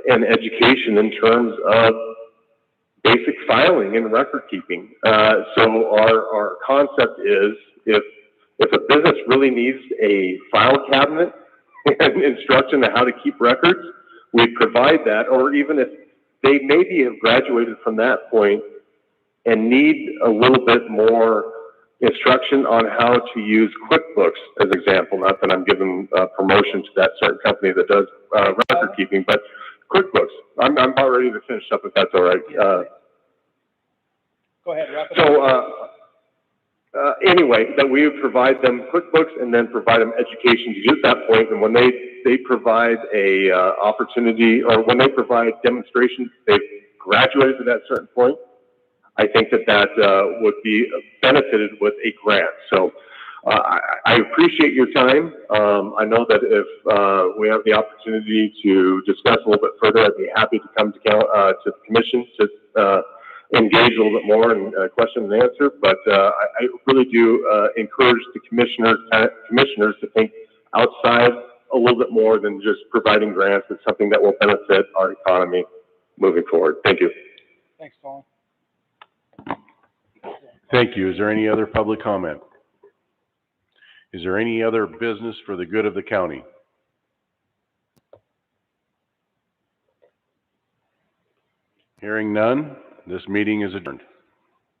an education in terms of basic filing and record keeping. So our concept is if a business really needs a file cabinet and instruction on how to keep records, we provide that. Or even if they maybe have graduated from that point and need a little bit more instruction on how to use QuickBooks, as example. Not that I'm giving promotion to that certain company that does record keeping, but QuickBooks. I'm about ready to finish up if that's all right. Go ahead, wrap it up. So anyway, that we would provide them QuickBooks and then provide them education to use that point. And when they provide a opportunity, or when they provide demonstrations, they've graduated to that certain point, I think that would be benefited with a grant. So I appreciate your time. I know that if we have the opportunity to discuss a little bit further, I'd be happy to come to the commission to engage a little bit more in question and answer. But I really do encourage the commissioners to think outside a little bit more than just providing grants. It's something that will benefit our economy moving forward. Thank you. Thanks, Colin. Thank you. Is there any other public comment? Is there any other business for the good of the county? Hearing none, this meeting is adjourned.